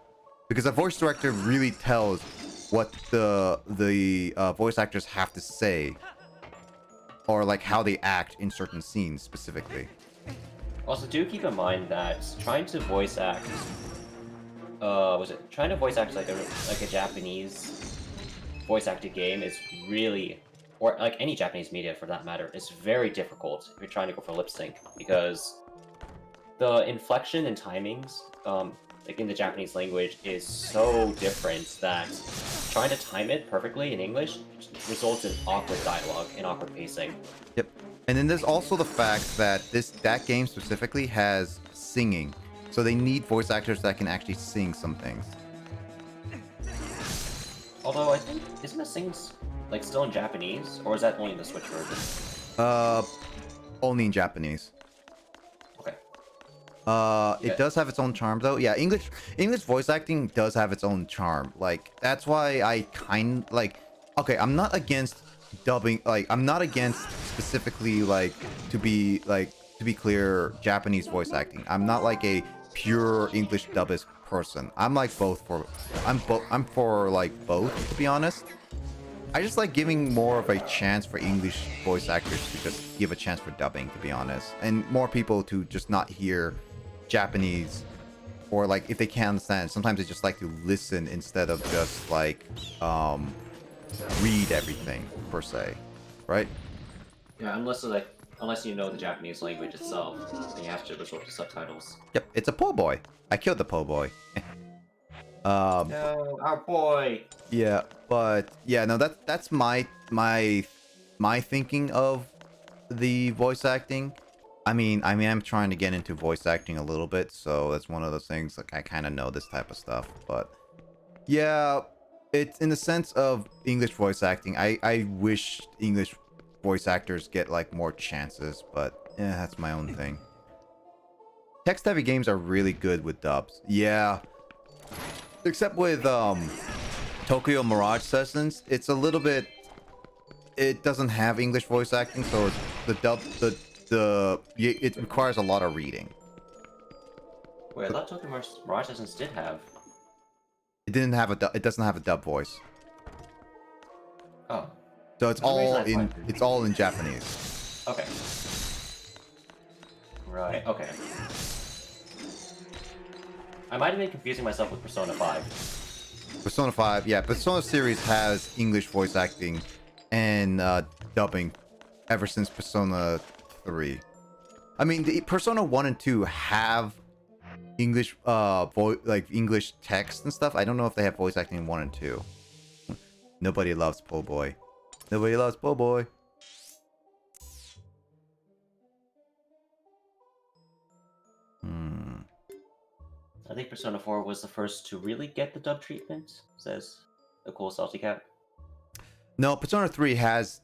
Speaker 1: Because a voice director really tells what the voice actors have to say. Or like how they act in certain scenes specifically.
Speaker 4: Also, do keep in mind that trying to voice act... trying to voice act like a Japanese voice acted game is really... or like any Japanese media for that matter, is very difficult if you're trying to go for lip sync, because the inflection and timings, like in the Japanese language, is so different that trying to time it perfectly in English results in awkward dialogue and awkward pacing.
Speaker 1: Yep. And then there's also the fact that that game specifically has singing, so they need voice actors that can actually sing some things.
Speaker 4: Although I think, isn't the sings like still in Japanese, or is that only in the Switch version?
Speaker 1: Only in Japanese.
Speaker 4: Okay.
Speaker 1: It does have its own charm though. Yeah, English voice acting does have its own charm. Like, that's why I okay, I'm not against dubbing, like, I'm not against specifically, like, to be clear, Japanese voice acting. I'm not like a pure English dubbist person. I'm like I'm for like both, to be honest. I just like giving more of a chance for English voice actors to just give a chance for dubbing, to be honest. And more people to just not hear Japanese, or like if they can't understand, sometimes they just like to listen instead of just like read everything per se, right?
Speaker 4: Yeah, unless you know the Japanese language itself, then you have to resort to subtitles.
Speaker 1: Yep, it's a po' boy. I killed the po' boy.
Speaker 4: No, our boy.
Speaker 1: Yeah, but yeah, no, that's my thinking of the voice acting. I mean, I'm trying to get into voice acting a little bit, so that's one of those things. Like, I kind of know this type of stuff, but yeah, it's in the sense of English voice acting. I wish English voice actors get like more chances, but yeah, that's my own thing. Text-heavy games are really good with dubs. Yeah. Except with Tokyo Mirage Sessions, it's a little bit... It doesn't have English voice acting, so it's it requires a lot of reading.
Speaker 4: Wait, I thought Tokyo Mirage Sessions did have...
Speaker 1: It doesn't have a dub voice.
Speaker 4: Oh.
Speaker 1: So it's
Speaker 4: For some reason
Speaker 1: all
Speaker 4: I
Speaker 1: in
Speaker 4: thought-
Speaker 1: it's all in Japanese.
Speaker 4: Okay. Right, okay. I might have been confusing myself with Persona 5.
Speaker 1: Persona 5, yeah, Persona series has English voice acting and dubbing ever since Persona 3. I mean, the Persona 1 and 2 have English like English text and stuff. I don't know if they have voice acting in 1 and 2. Nobody loves Po' Boy. Nobody loves Po' Boy.
Speaker 4: I think Persona 4 was the first to really get the dub treatment, says the cool salty cat.
Speaker 1: No, Persona 3 has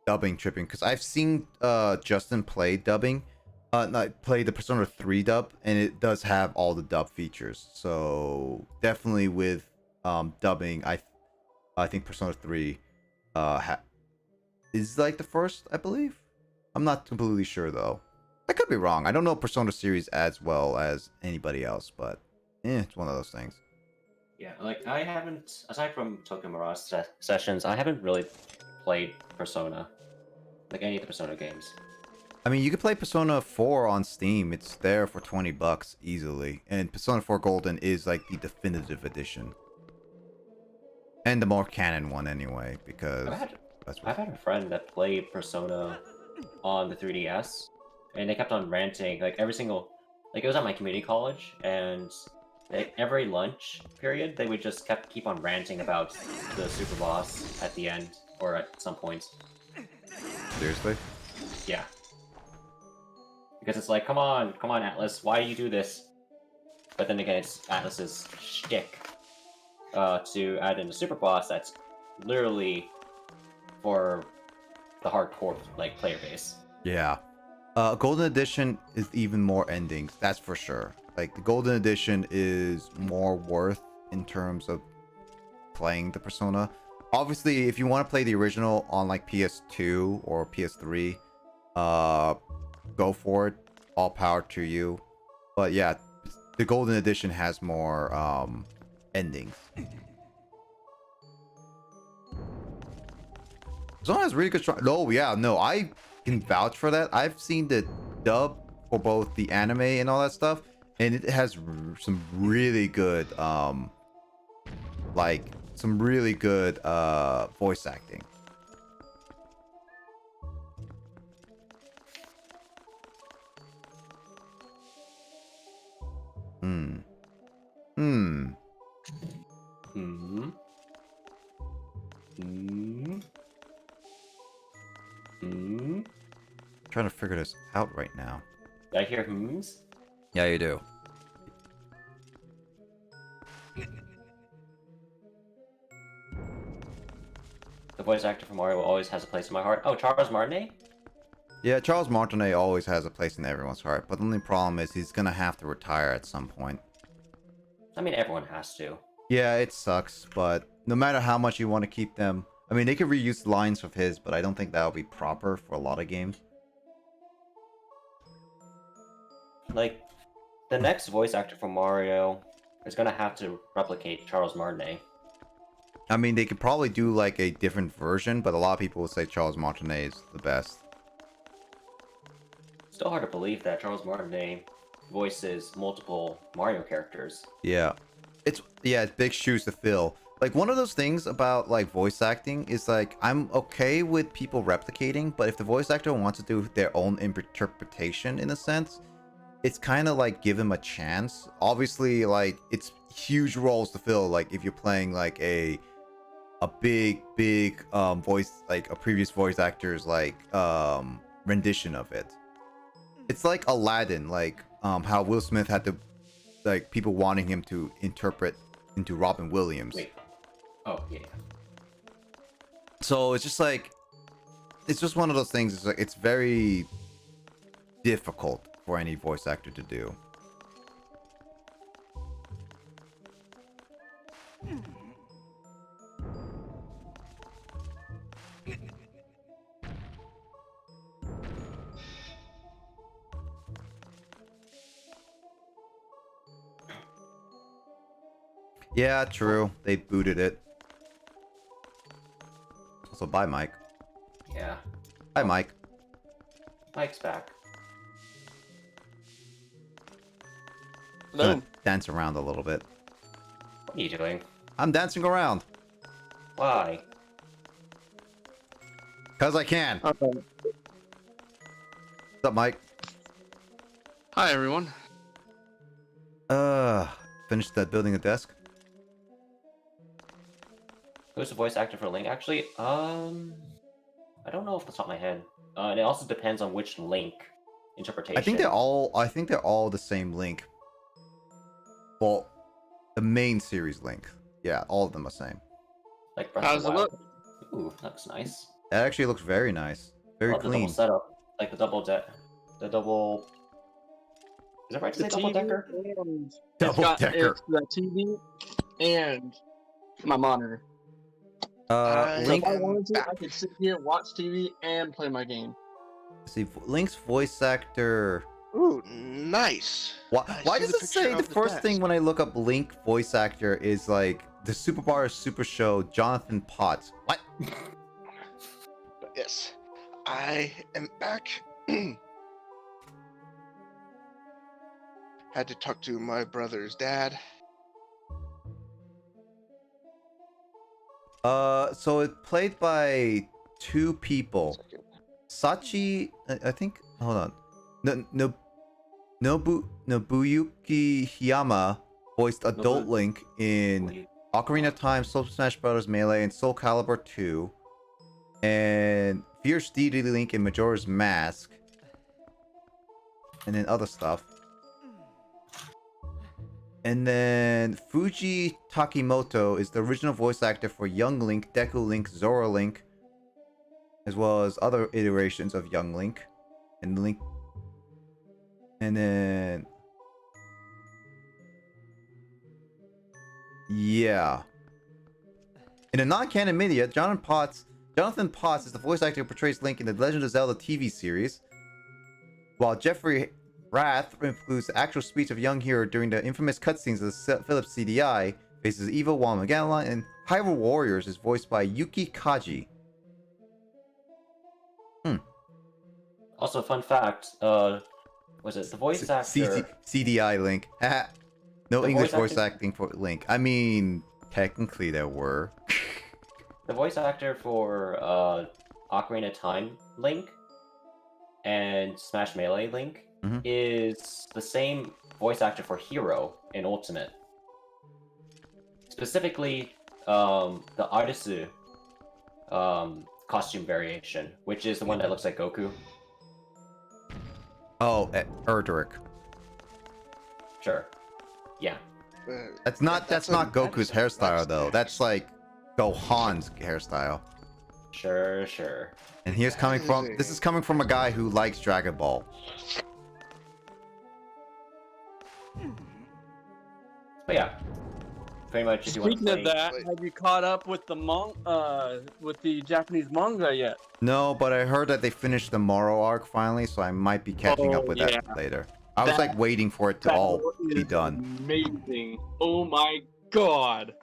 Speaker 1: dubbing tripping because I've seen Justin play dubbing, not play the Persona 3 dub, and it does have all the dub features. So definitely with dubbing, I think Persona 3 is like the first, I believe. I'm not completely sure though. I could be wrong. I don't know Persona series as well as anybody else, but it's one of those things.
Speaker 4: Yeah, like I haven't, aside from Tokyo Mirage sessions, I haven't really played Persona, like any of the Persona games.
Speaker 1: I mean, you could play Persona 4 on Steam. It's there for $20 easily. And Persona 4 Golden is like the definitive edition. And the more canon one anyway, because that's
Speaker 4: I've had a friend that played Persona on the 3DS, and they kept on ranting, like every single, like it was at my community college, and every lunch period, they would just keep on ranting about the super boss at the end, or at some point.
Speaker 1: Seriously?
Speaker 4: Yeah. Because it's like, come on, Atlas, why do you do this? But then again, it's Atlas's shtick to add in a super boss that's literally for the hardcore like player base.
Speaker 1: Yeah. Golden Edition is even more endings, that's for sure. Like, the Golden Edition is more worth in terms of playing the Persona. Obviously, if you want to play the original on like PS2 or PS3, go for it. All power to you. But yeah, the Golden Edition has more endings. Persona has really good strong. No, yeah, no, I can vouch for that. I've seen the dub for both the anime and all that stuff, and it has some really good like some really good voice acting. Hmm.
Speaker 4: Hmm. Hmm. Hmm.
Speaker 1: Trying to figure this out right now.
Speaker 4: Did I hear hmms?
Speaker 1: Yeah, you do.
Speaker 4: The voice actor for Mario always has a place in my heart. Oh, Charles Martinet?
Speaker 1: Yeah, Charles Martinet always has a place in everyone's heart, but the only problem is he's gonna have to retire at some point.
Speaker 4: I mean, everyone has to.
Speaker 1: Yeah, it sucks, but no matter how much you want to keep them, I mean, they could reuse lines of his, but I don't think that would be proper for a lot of games.
Speaker 4: Like, the next voice actor for Mario is gonna have to replicate Charles Martinet.
Speaker 1: I mean, they could probably do like a different version, but a lot of people will say Charles Martinet is the best.
Speaker 4: Still hard to believe that Charles Martinet voices multiple Mario characters.
Speaker 1: Yeah. It's big shoes to fill. Like, one of those things about like voice acting is like, I'm okay with people replicating, but if the voice actor wants to do their own interpretation in a sense, it's kind of like give him a chance. Obviously, like, it's huge roles to fill. Like, if you're playing like a big voice, like a previous voice actor's like rendition of it. It's like Aladdin, like how Will Smith had to, like, people wanting him to interpret into Robin Williams.
Speaker 4: Wait. Oh, yeah.
Speaker 1: So it's just like, it's just one of those things. It's like, it's very difficult for any voice actor to do. Yeah, true. They booted it. Also, bye, Mike. Hi, Mike.
Speaker 4: Mike's back.
Speaker 1: Gonna dance around a little bit.
Speaker 4: What are you doing?
Speaker 1: I'm dancing around.
Speaker 4: Why?
Speaker 1: Cause I can.
Speaker 6: Okay.
Speaker 1: What's up, Mike?
Speaker 6: Hi, everyone.
Speaker 1: Finished that building a desk.
Speaker 4: Who's the voice actor for Link? Actually, I don't know off the top of my head. And it also depends on which Link interpretation.
Speaker 1: I think they're all the same Link. Well, the main series Link. Yeah, all of them are the same.
Speaker 4: Like Breath
Speaker 6: How
Speaker 4: of
Speaker 6: does
Speaker 4: the
Speaker 6: it
Speaker 4: Wild.
Speaker 6: look?
Speaker 4: Ooh, that's nice.
Speaker 1: It actually looks very nice. Very
Speaker 4: Love the
Speaker 1: clean.
Speaker 4: double setup, like the double deck, the double. Is it right to
Speaker 6: The
Speaker 4: say double
Speaker 6: TV
Speaker 4: decker?
Speaker 6: and
Speaker 1: Double-decker.
Speaker 6: It's the TV and my monitor.
Speaker 2: I
Speaker 6: So
Speaker 1: Link.
Speaker 6: if I wanted to,
Speaker 2: back.
Speaker 6: I could sit here, watch TV, and play my game.
Speaker 1: See, Link's voice actor.
Speaker 2: Ooh, nice.
Speaker 1: Why
Speaker 2: I see
Speaker 1: does
Speaker 2: the
Speaker 1: it
Speaker 2: picture
Speaker 1: say the
Speaker 2: of the
Speaker 1: first
Speaker 2: desk.
Speaker 1: thing when I look up Link voice actor is like the Super Mario Super Show Jonathan Potts? What?
Speaker 2: But yes, I am back. Had to talk to my brother's dad.
Speaker 1: So it played by two people. Sachi, I think. Hold on. Nobuyuki Hiyama voiced Adult Link in Ocarina of Time, Super Smash Bros. Melee, and Soul Calibur 2. And Fierce Deity Link in Majora's Mask. And then other stuff. And then Fuji Takimoto is the original voice actor for Young Link, Deku Link, Zora Link, as well as other iterations of Young Link. And Link. And then. Yeah. In a non-canon media, Jonathan Potts is the voice actor who portrays Link in the Legend of Zelda TV series, while Jeffrey Rath includes the actual speech of young hero during the infamous cutscenes of the Philips CDI, faces evil while Megalon and Hyrule Warriors is voiced by Yuki Kaji.
Speaker 4: Also, fun fact. Was it the voice actor?
Speaker 1: CDI Link. No
Speaker 4: The
Speaker 1: English
Speaker 4: voice
Speaker 1: voice acting for Link. I mean, technically there were.
Speaker 4: The voice actor for Ocarina of Time Link and Smash Melee Link
Speaker 1: Mhm.
Speaker 4: is the same voice actor for Hero in Ultimate. Specifically, the Arisu costume variation, which is the one that looks like Goku.
Speaker 1: Oh, Erdrick.
Speaker 4: Sure. Yeah.
Speaker 1: That's not Goku's hairstyle though. That's like Gohan's hairstyle.
Speaker 4: Sure.
Speaker 1: And here's coming from this is coming from a guy who likes Dragon Ball.
Speaker 4: But yeah. Pretty much if you want to
Speaker 6: Speaking
Speaker 4: play...
Speaker 6: of that, have you caught up with the Japanese manga yet?
Speaker 1: No, but I heard that they finished the Moro arc finally, so I might be catching up with
Speaker 6: yeah.
Speaker 1: that later. I was like waiting for it to all be
Speaker 6: is
Speaker 1: done.
Speaker 6: Amazing! Oh my god!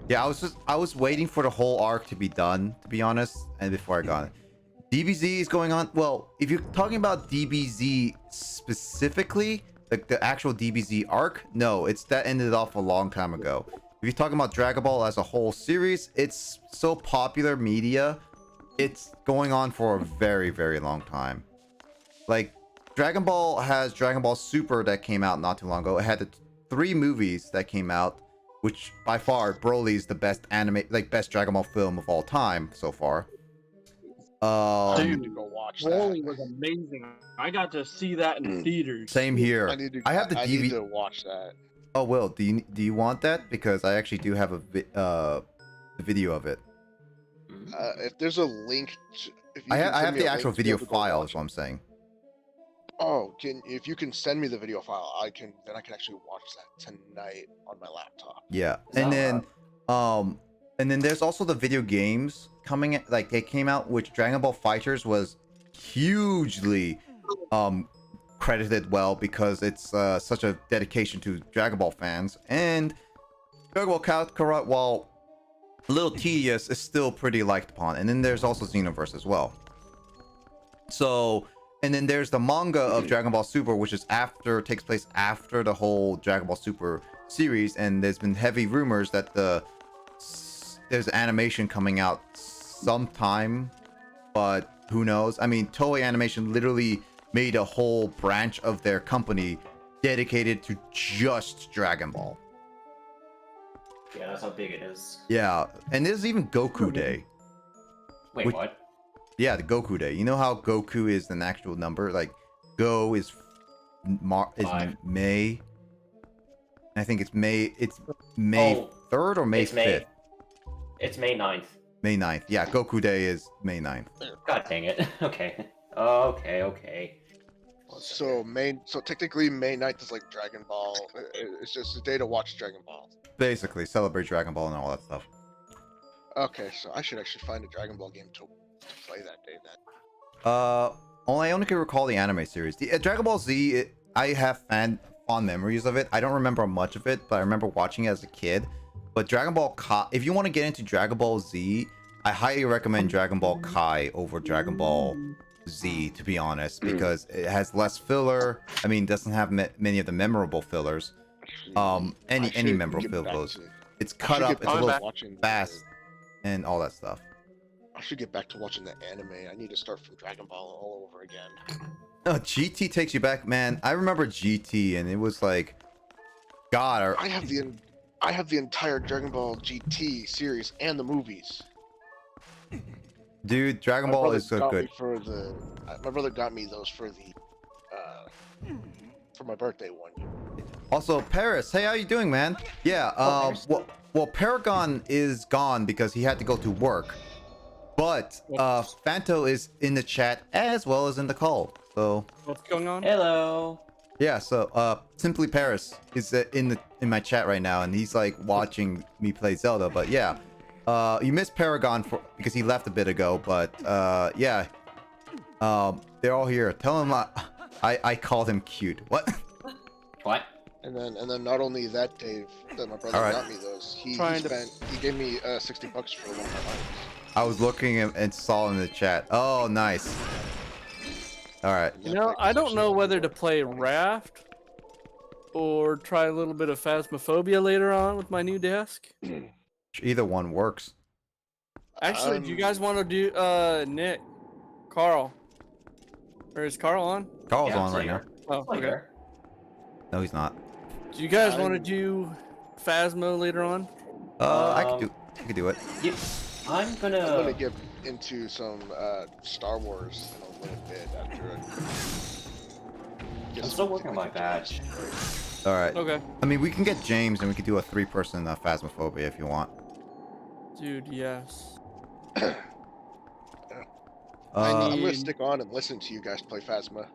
Speaker 1: Yeah, I was waiting for the whole arc to be done, to be honest, and before I got it. DBZ is going on. Well, if you're talking about DBZ specifically, like the actual DBZ arc, no, that ended off a long time ago. If you're talking about Dragon Ball as a whole series, it's so popular media, it's going on for a very, very long time. Like, Dragon Ball has Dragon Ball Super that came out not too long ago. It had the 3 movies that came out, which by far Broly is the best best Dragon Ball film of all time so far.
Speaker 2: I need to go watch that.
Speaker 6: Broly was amazing. I got to see that in theaters.
Speaker 1: Same here.
Speaker 2: I
Speaker 1: have the
Speaker 2: I need
Speaker 1: DVD.
Speaker 2: to watch that.
Speaker 1: Oh, Will, do you want that? Because I actually do have a video of it.
Speaker 2: If there's a link, if you
Speaker 1: I
Speaker 2: can send
Speaker 1: have
Speaker 2: me
Speaker 1: the
Speaker 2: a
Speaker 1: actual
Speaker 2: link to be
Speaker 1: video
Speaker 2: able to go
Speaker 1: file.
Speaker 2: watch
Speaker 1: Is what I'm saying.
Speaker 2: Oh, if you can send me the video file, I can actually watch that tonight on my laptop.
Speaker 1: Yeah,
Speaker 4: Is that
Speaker 1: and then there's also the video games coming. Like they came out, which Dragon Ball Fighters was hugely credited well because it's such a dedication to Dragon Ball fans, and Dragon Ball Kakarot, while a little tedious, is still pretty liked upon. And then there's also Xenoverse as well. So, and then there's the manga of Dragon Ball Super, which is takes place after the whole Dragon Ball Super series, and there's been heavy rumors that there's animation coming out sometime, but who knows? I mean, Toei Animation literally made a whole branch of their company dedicated to just Dragon Ball.
Speaker 4: Yeah, that's how big it is.
Speaker 1: Yeah, and there's even Goku Day.
Speaker 4: Wait,
Speaker 1: Which-
Speaker 4: what?
Speaker 1: Yeah, the Goku Day. You know how Goku is an actual number? Like, Go is
Speaker 4: Five.
Speaker 1: May. I think it's May. It's May
Speaker 4: Oh,
Speaker 1: 3rd or May
Speaker 4: it's
Speaker 1: 5th.
Speaker 4: It's May 9th.
Speaker 1: May 9th. Yeah, Goku Day is May 9th.
Speaker 4: God dang it. Okay. Okay.
Speaker 2: So technically May 9th is like Dragon Ball. It's just a day to watch Dragon Ball.
Speaker 1: Basically, celebrate Dragon Ball and all that stuff.
Speaker 2: Okay, so I should actually find a Dragon Ball game to play that day then.
Speaker 1: I only can recall the anime series. The Dragon Ball Z, I have fond memories of it. I don't remember much of it, but I remember watching it as a kid. But Dragon Ball Kai, if you want to get into Dragon Ball Z, I highly recommend Dragon Ball Kai over Dragon Ball Z, to be honest, because it has less filler. I mean, it doesn't have many of the memorable fillers. Any memorable fillers. It's cut up. It's a little fast and all that stuff.
Speaker 2: I should get back to watching the anime. I need to start from Dragon Ball all over again.
Speaker 1: GT takes you back, man. I remember GT, and it was like, God.
Speaker 2: I have the entire Dragon Ball GT series and the movies.
Speaker 1: Dude, Dragon
Speaker 2: My
Speaker 1: Ball
Speaker 2: brother
Speaker 1: is so
Speaker 2: got
Speaker 1: good.
Speaker 2: me my brother got me those for my birthday one year.
Speaker 1: Also, Paris, hey, how you doing, man? Yeah,
Speaker 4: Paris.
Speaker 1: well, Paragon is gone because he had to go to work. But Fanto is in the chat as well as in the call. So
Speaker 6: What's going on?
Speaker 4: Hello.
Speaker 1: yeah, so Simply Paris is in my chat right now, and he's like watching me play Zelda. But yeah, you missed Paragon because he left a bit ago. But yeah, they're all here. Tell him I called him cute. What?
Speaker 4: What?
Speaker 2: And then not only that, Dave, that my brother
Speaker 1: Alright.
Speaker 2: got me those. He
Speaker 6: Trying to-
Speaker 2: gave me $60 for one of my items.
Speaker 1: I was looking and saw in the chat. Oh, nice. All right.
Speaker 6: You know, I don't know whether to play Raft or try a little bit of Phasmophobia later on with my new desk.
Speaker 1: Either one works.
Speaker 6: Actually, do you guys want to do Nick, Carl, or is Carl on?
Speaker 1: Carl's
Speaker 4: Yeah, I'm
Speaker 1: on right
Speaker 4: still
Speaker 1: now.
Speaker 4: here.
Speaker 6: Oh,
Speaker 4: Still
Speaker 6: okay.
Speaker 4: here.
Speaker 1: No, he's not.
Speaker 6: Do you guys want to do Phasmo later on?
Speaker 1: I could do it.
Speaker 4: Yep. I'm
Speaker 2: I'm
Speaker 4: gonna.
Speaker 2: gonna get into some Star Wars in a little bit after.
Speaker 4: I'm still working on my badge.
Speaker 1: All right.
Speaker 6: Okay.
Speaker 1: I mean, we can get James and we could do a 3-person Phasmophobia if you want.
Speaker 6: Dude, yes.
Speaker 2: I'm
Speaker 6: need-
Speaker 2: gonna stick on and listen to you guys play Phasma.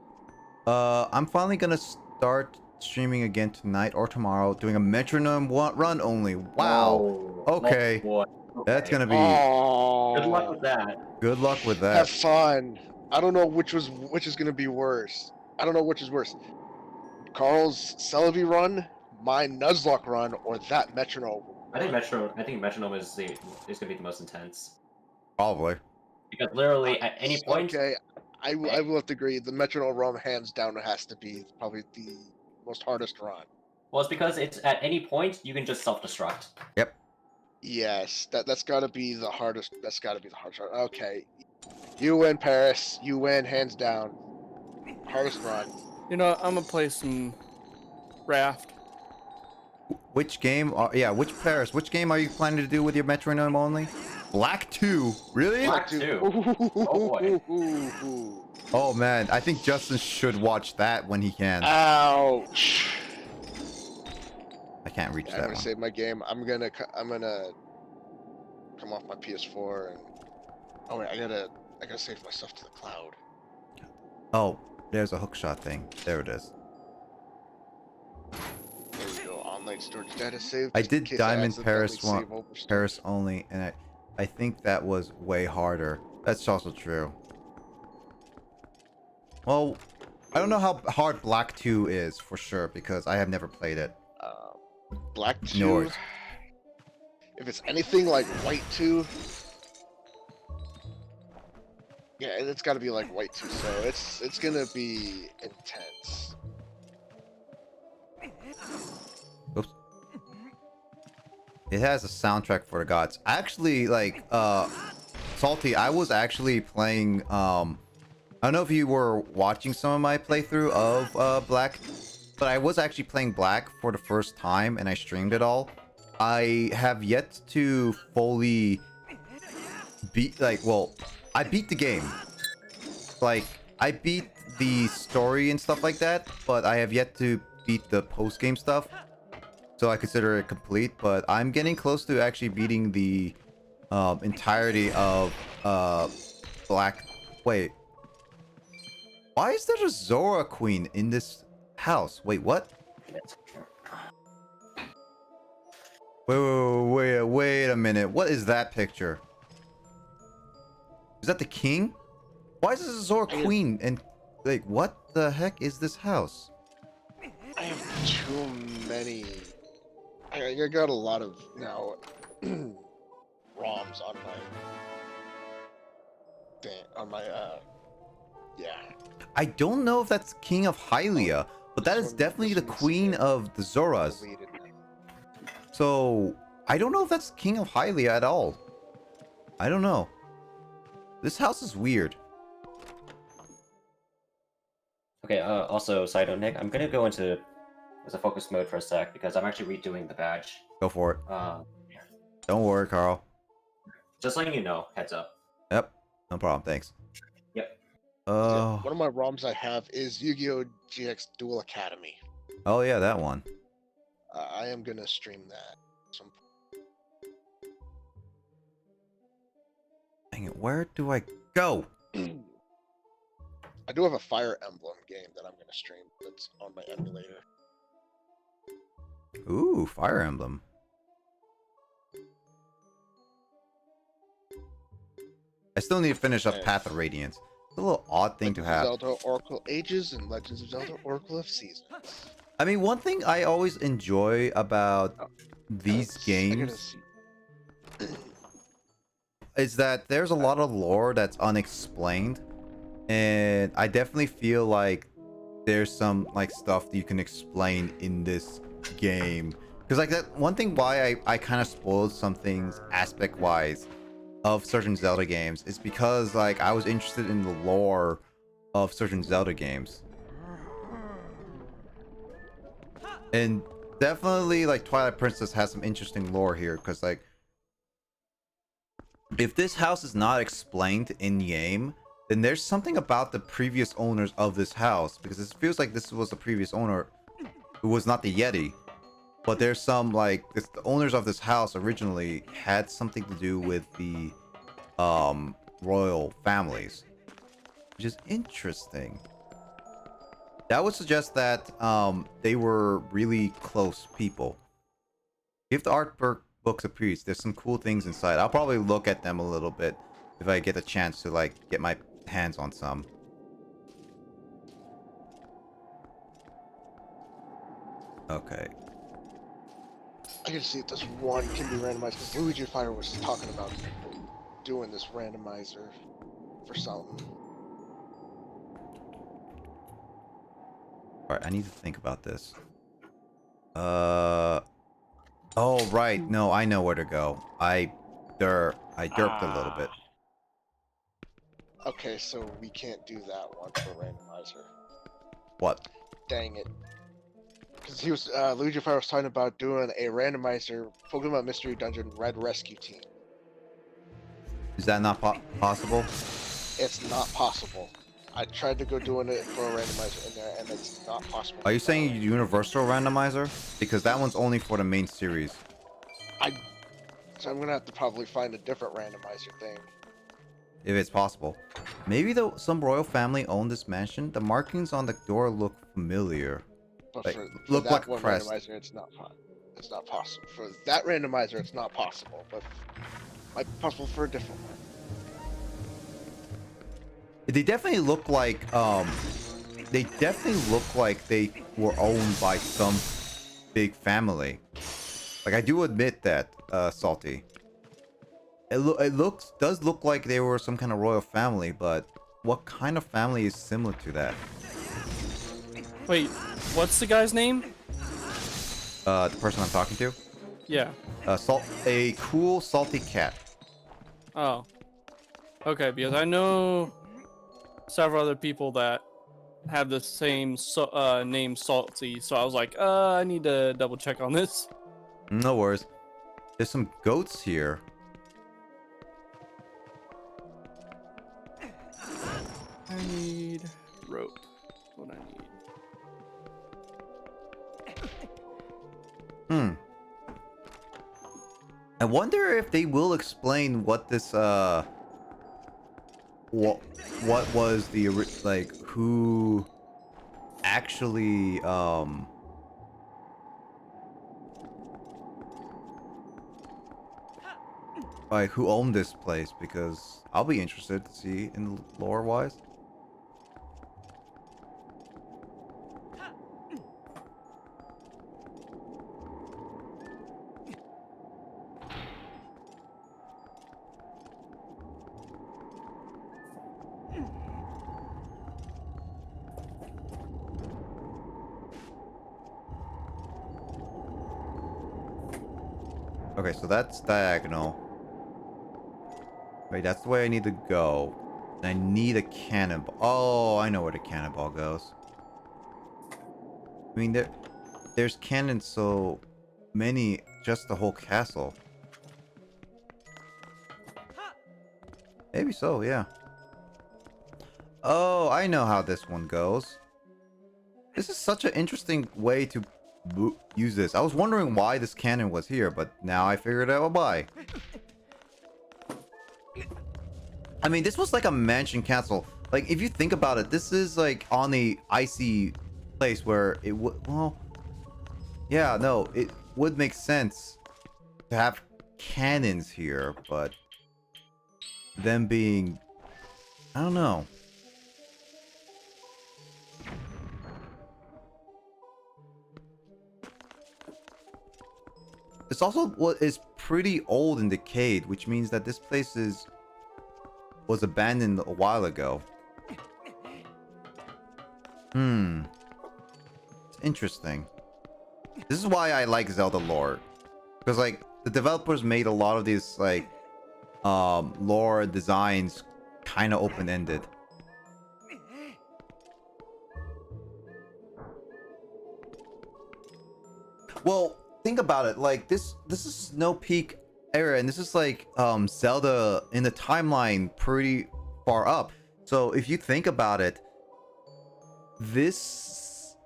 Speaker 1: I'm finally gonna start streaming again tonight or tomorrow, doing a metronome run only. Wow.
Speaker 4: Oh,
Speaker 1: Okay.
Speaker 4: boy.
Speaker 1: That's gonna be.
Speaker 2: Oh,
Speaker 4: Good luck with that.
Speaker 1: Good luck with
Speaker 2: Have
Speaker 1: that.
Speaker 2: fun. I don't know which is gonna be worse. I don't know which is worse. Carl's Celebi run, my Nuzlocke run, or that metronome.
Speaker 4: I think metronome is gonna be the most intense
Speaker 1: Probably.
Speaker 4: because literally at any point.
Speaker 2: Okay, I will have to agree. The metronome run, hands down, has to be probably the most hardest run.
Speaker 4: Well, it's because it's at any point you can just self-destruct.
Speaker 2: Yes, that's got to be the hardest. That's got to be the hardest run. Okay, you win, Paris. You win, hands down. Hardest run.
Speaker 6: You know, I'm gonna play some Raft.
Speaker 1: Which game? Which Paris? Which game are you planning to do with your metronome only? Black 2. Really?
Speaker 4: Black 2. Oh, boy.
Speaker 1: Oh man, I think Justin should watch that when he can.
Speaker 2: Ouch.
Speaker 1: I can't reach
Speaker 2: I'm
Speaker 1: that
Speaker 2: gonna
Speaker 1: one.
Speaker 2: save my game. I'm gonna come off my PS4 and I gotta save my stuff to the cloud.
Speaker 1: Oh, there's a hookshot thing. There it is.
Speaker 2: There we go. Online storage data save.
Speaker 1: I
Speaker 2: just in
Speaker 1: did
Speaker 2: case
Speaker 1: Diamond
Speaker 2: accidentally
Speaker 1: Paris one,
Speaker 2: save over stuff.
Speaker 1: Paris only, and I think that was way harder. That's also true. Well, I don't know how hard Black 2 is for sure because I have never played it.
Speaker 2: Black 2.
Speaker 1: Yours.
Speaker 2: If it's anything like White 2, yeah, and it's got to be like white too, so it's gonna be intense.
Speaker 1: Oops. It has a soundtrack for the gods. Actually, like, Salty, I was actually playing, I don't know if you were watching some of my playthrough of, Black, but I was actually playing Black for the first time, and I streamed it all. I have yet to fully beat, like, well, I beat the game. Like, I beat the story and stuff like that, but I have yet to beat the post-game stuff. So I consider it complete, but I'm getting close to actually beating the entirety of Black. Wait. Why is there a Zora Queen in this house? Wait, what? Wait a minute. What is that picture? Is that the king? Why is this a Zora Queen? And, like, what the heck is this house?
Speaker 2: I have too many. I got a lot of now ROMs on my yeah.
Speaker 1: I don't know if that's King of Hylia, but that is definitely the queen of the Zoras. So, I don't know if that's King of Hylia at all. I don't know. This house is weird.
Speaker 4: Okay, also, side note, Nick, I'm gonna go into as a focus mode for a sec because I'm actually redoing the badge.
Speaker 1: Go for it.
Speaker 4: Yeah.
Speaker 1: Don't worry, Carl.
Speaker 4: Just letting you know, heads up.
Speaker 1: Yep. No problem. Thanks.
Speaker 4: Yep.
Speaker 2: One of my ROMs I have is Yu-Gi-Oh! GX Duel Academy.
Speaker 1: Oh yeah, that one.
Speaker 2: I am gonna stream that.
Speaker 1: Dang it, where do I go?
Speaker 2: I do have a Fire Emblem game that I'm gonna stream that's on my emulator.
Speaker 1: Ooh, Fire Emblem. I still need to finish up Path of Radiance. It's a little odd thing to have.
Speaker 2: Zelda Oracle Ages and Legends of Zelda Oracle of Seasons.
Speaker 1: I mean, one thing I always enjoy about these games is that there's a lot of lore that's unexplained, and I definitely feel like there's some like stuff that you can explain in this game. Because like that one thing why I kind of spoiled some things aspect wise of certain Zelda games is because like I was interested in the lore of certain Zelda games. And definitely like Twilight Princess has some interesting lore here, because like if this house is not explained in game, then there's something about the previous owners of this house, because it feels like this was the previous owner who was not the Yeti, but there's some like the owners of this house originally had something to do with the royal families, which is interesting. That would suggest that they were really close people. If the art books a piece, there's some cool things inside. I'll probably look at them a little bit if I get a chance to like get my hands on some. Okay.
Speaker 2: I can see if this one can be randomized because Luigi Fire was talking about doing this randomizer for something.
Speaker 1: Alright, I need to think about this. Oh, right. No, I know where to go. I derped a little bit.
Speaker 2: Okay, so we can't do that one for randomizer.
Speaker 1: What?
Speaker 2: Dang it. Because he was, Luigi Fire was talking about doing a randomizer Pokemon Mystery Dungeon Red Rescue Team.
Speaker 1: Is that not possible?
Speaker 2: It's not possible. I tried to go doing it for a randomizer in there, and it's not possible.
Speaker 1: Are you saying universal randomizer? Because that one's only for the main series.
Speaker 2: So I'm gonna have to probably find a different randomizer thing.
Speaker 1: If it's possible. Maybe some royal family owned this mansion. The markings on the door look familiar.
Speaker 2: But
Speaker 1: like,
Speaker 2: for
Speaker 1: look
Speaker 2: that
Speaker 1: like a
Speaker 2: one
Speaker 1: crest.
Speaker 2: randomizer, it's not possible. For that randomizer, it's not possible. But might be possible for a different one.
Speaker 1: They definitely look like they were owned by some big family. Like I do admit that, Salty. It does look like they were some kind of royal family, but what kind of family is similar to that?
Speaker 6: Wait, what's the guy's name?
Speaker 1: The person I'm talking to?
Speaker 6: Yeah.
Speaker 1: A cool salty cat.
Speaker 6: Oh. Okay, because I know several other people that have the same name Salty, so I was like, I need to double check on this.
Speaker 1: No worries. There's some goats here.
Speaker 6: I need rope. That's what I need.
Speaker 1: I wonder if they will explain what this what was the like who actually like who owned this place, because I'll be interested to see in lore wise. Okay, so that's diagonal. Wait, that's the way I need to go. I need a cannonball. Oh, I know where the cannonball goes. I mean, there's cannons so many, just the whole castle. Maybe so, yeah. Oh, I know how this one goes. This is such an interesting way to use this. I was wondering why this cannon was here, but now I figured out why. I mean, this was like a mansion castle. Like, if you think about it, this is like on the icy place where it would, well, yeah, no, it would make sense to have cannons here, but them being, I don't know. It's also what is pretty old and decayed, which means that this place was abandoned a while ago. It's interesting. This is why I like Zelda lore, because like the developers made a lot of these like lore designs kind of open-ended. Well, think about it. Like this is Snow Peak era, and this is like Zelda in the timeline pretty far up. So if you think about it, this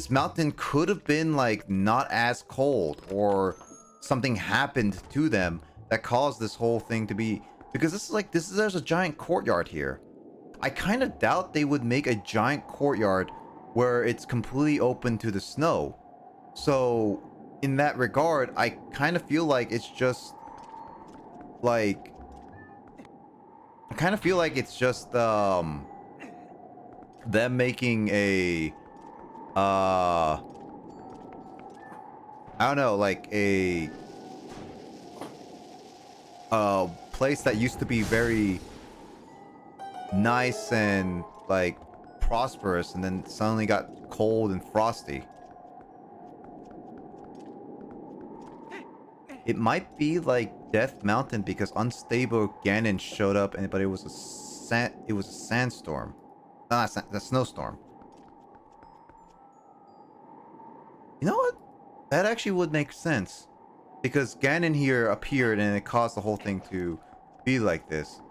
Speaker 1: mountain could have been like not as cold, or something happened to them that caused this whole thing to be, because there's a giant courtyard here. I kind of doubt they would make a giant courtyard where it's completely open to the snow. So in that regard, I kind of feel like it's just like, them making a I don't know, like a place that used to be very nice and like prosperous, and then suddenly got cold and frosty. It might be like Death Mountain because unstable Ganon showed up, but it was a sandstorm. No, not a snowstorm. You know what? That actually would make sense, because Ganon here appeared and it caused the whole thing to be like this.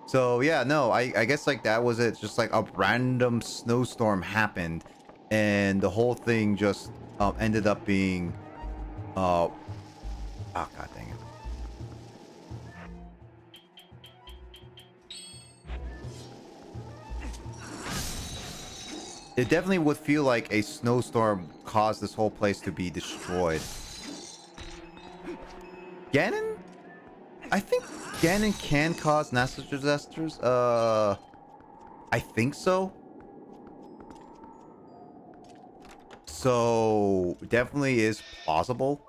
Speaker 1: So yeah, no, I guess like that was it. Just like a random snowstorm happened, and the whole thing just ended up being oh god dang it. It definitely would feel like a snowstorm caused this whole place to be destroyed. Ganon? I think Ganon can cause natural disasters. I think so. So definitely is plausible.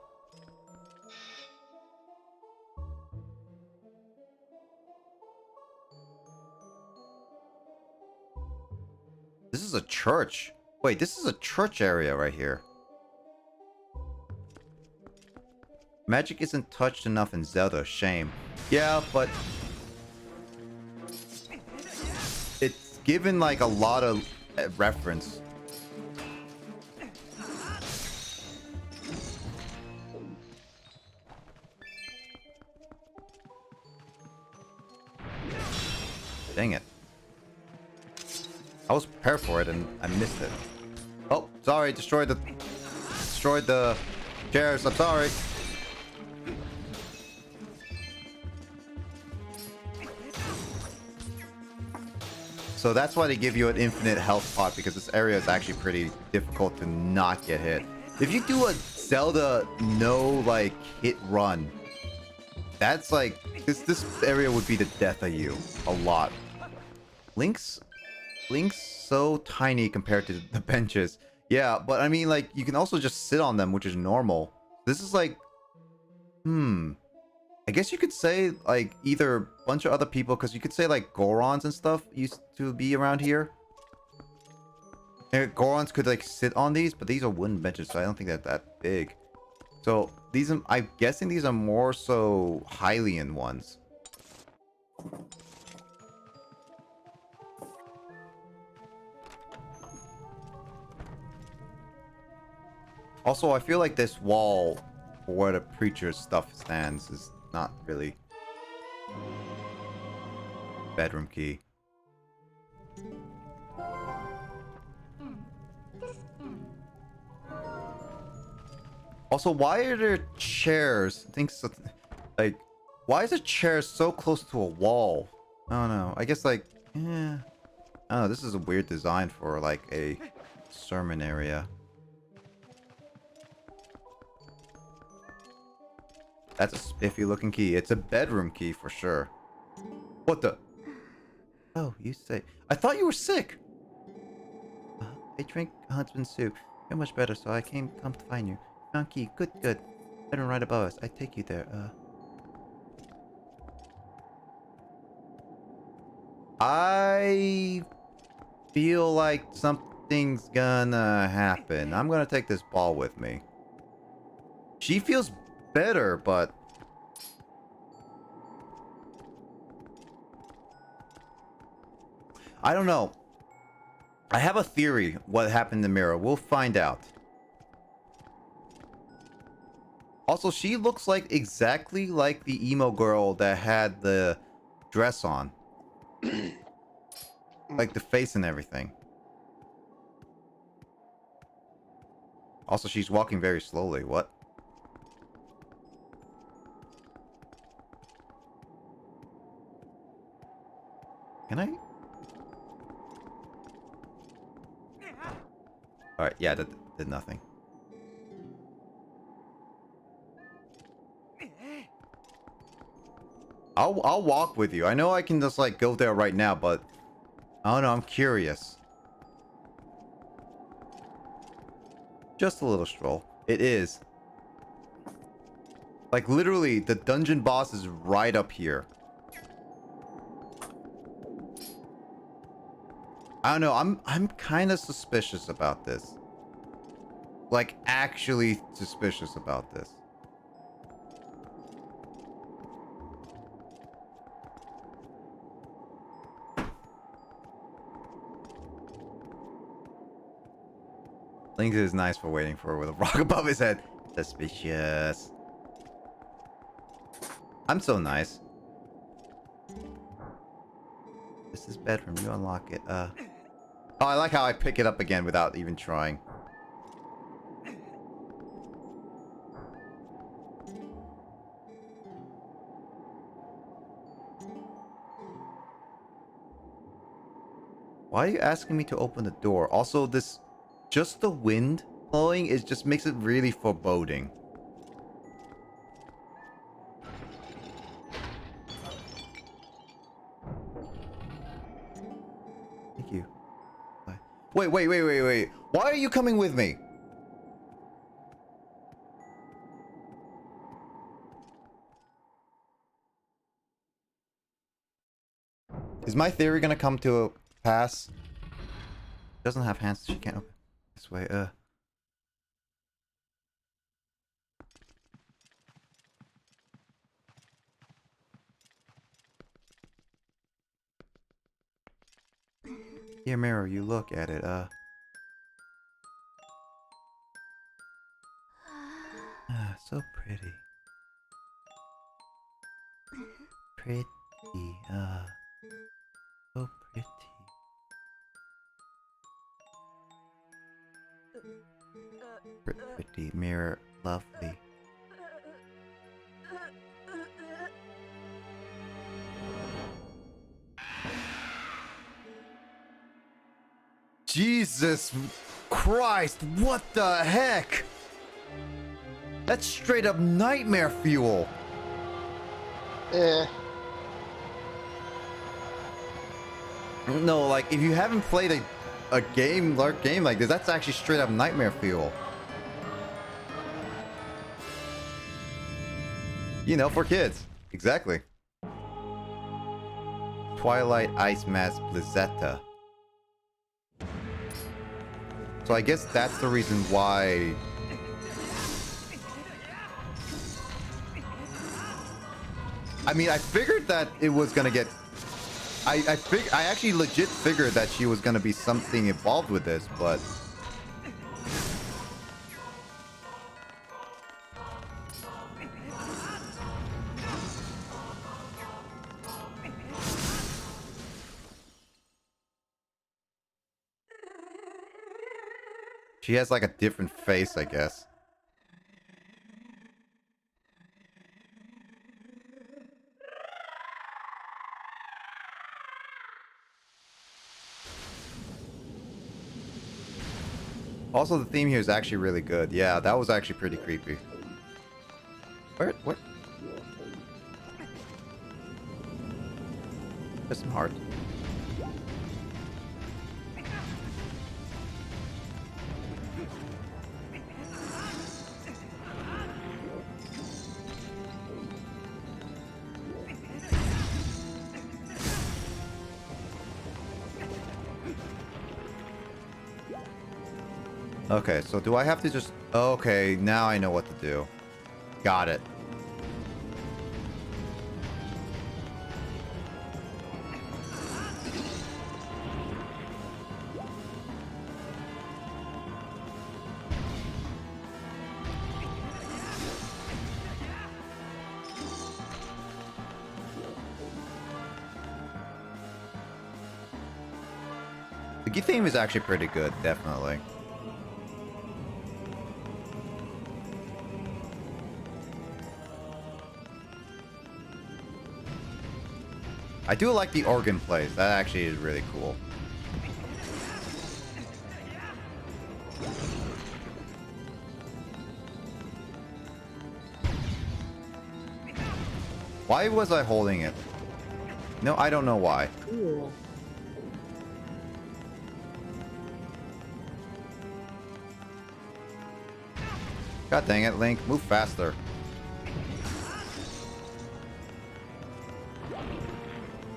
Speaker 1: This is a church. Wait, this is a church area right here. Magic isn't touched enough in Zelda. Shame. Yeah, but it's given like a lot of reference. Dang it. I was prepared for it and I missed it. Oh, sorry, destroyed the chairs. I'm sorry. So that's why they give you an infinite health pot, because this area is actually pretty difficult to not get hit. If you do a Zelda no like hit run, that's like this area would be the death of you a lot. Link's so tiny compared to the benches. Yeah, but I mean, like, you can also just sit on them, which is normal. This is like, I guess you could say like either a bunch of other people, because you could say like Gorons and stuff used to be around here. And Gorons could like sit on these, but these are wooden benches, so I don't think they're that big. So these, I'm guessing these are more so Hylian ones. Also, I feel like this wall where the preacher's stuff stands is not really bedroom key. Also, why are there chairs? Like, why is a chair so close to a wall? I don't know. I guess like, I don't know. This is a weird design for like a sermon area. That's a spiffy looking key. It's a bedroom key for sure. What the? Oh, you say. I thought you were sick. I drank huntsman soup. You're much better, so I come to find you. Found key. Good. Bedroom right above us. I take you there. I feel like something's gonna happen. I'm gonna take this ball with me. She feels better, but I don't know. I have a theory what happened in the mirror. We'll find out. Also, she looks like exactly like the emo girl that had the dress on. Like the face and everything. Also, she's walking very slowly. What? Can I? Alright, yeah, that did nothing. I'll walk with you. I know I can just like go there right now, but I don't know, I'm curious. Just a little stroll. It is. Like literally, the dungeon boss is right up here. I don't know, I'm kind of suspicious about this. Like, actually suspicious about this. Link is nice for waiting for her with a rock above his head. Suspicious. I'm so nice. This is bedroom. You unlock it. Oh, I like how I pick it up again without even trying. Why are you asking me to open the door? Also, just the wind blowing just makes it really foreboding. Thank you. Bye. Wait. Why are you coming with me? Is my theory gonna come to a pass? Doesn't have hands, she can't open this way. Here, mirror, you look at it. So pretty. Pretty. So pretty. Pretty mirror, lovely. Jesus Christ, what the heck? That's straight up nightmare fuel.
Speaker 2: Eh.
Speaker 1: No, like if you haven't played a game like this, that's actually straight up nightmare fuel. You know, for kids. Exactly. Twilight Ice Mask Blizzetta. So I guess that's the reason why. I mean, I figured that it was gonna get. I actually legit figured that she was gonna be something involved with this, but. She has like a different face, I guess. Also, the theme here is actually really good. Yeah, that was actually pretty creepy. Where? What? There's some heart. Okay, so do I have to just... Okay, now I know what to do. Got it. The theme is actually pretty good, definitely. I do like the organ plays. That actually is really cool. Why was I holding it? No, I don't know why.
Speaker 6: Cool.
Speaker 1: God dang it, Link. Move faster.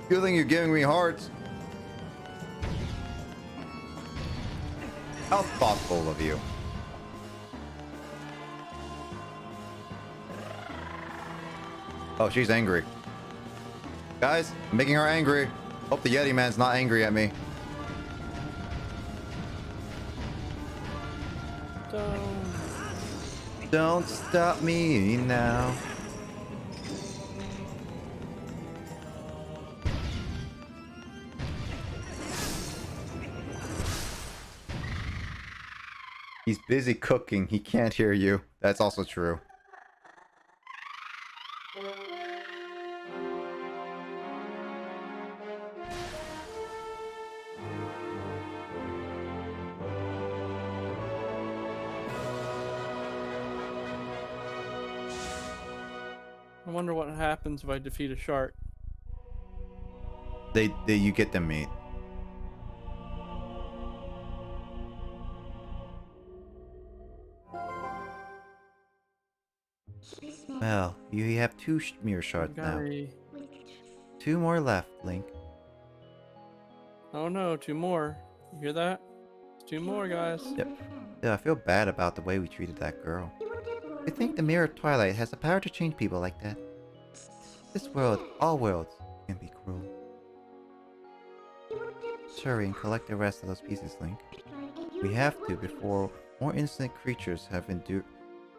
Speaker 1: Feeling you're giving me hearts. How thoughtful of you. Oh, she's angry. Guys, I'm making her angry. Hope the Yeti man's not angry at me. Don't stop me now. He's busy cooking. He can't hear you. That's also true.
Speaker 6: I wonder what happens if I defeat a shark.
Speaker 1: You get them meat. Well, you have two mirror shards now. Two more left, Link.
Speaker 6: Oh no, two more. You hear that? 2 more, guys.
Speaker 1: Yep. Yeah, I feel bad about the way we treated that girl. I think the mirror of Twilight has the power to change people like that. This world, all worlds, can be cruel. Hurry and collect the rest of those pieces, Link. We have to before more innocent creatures have to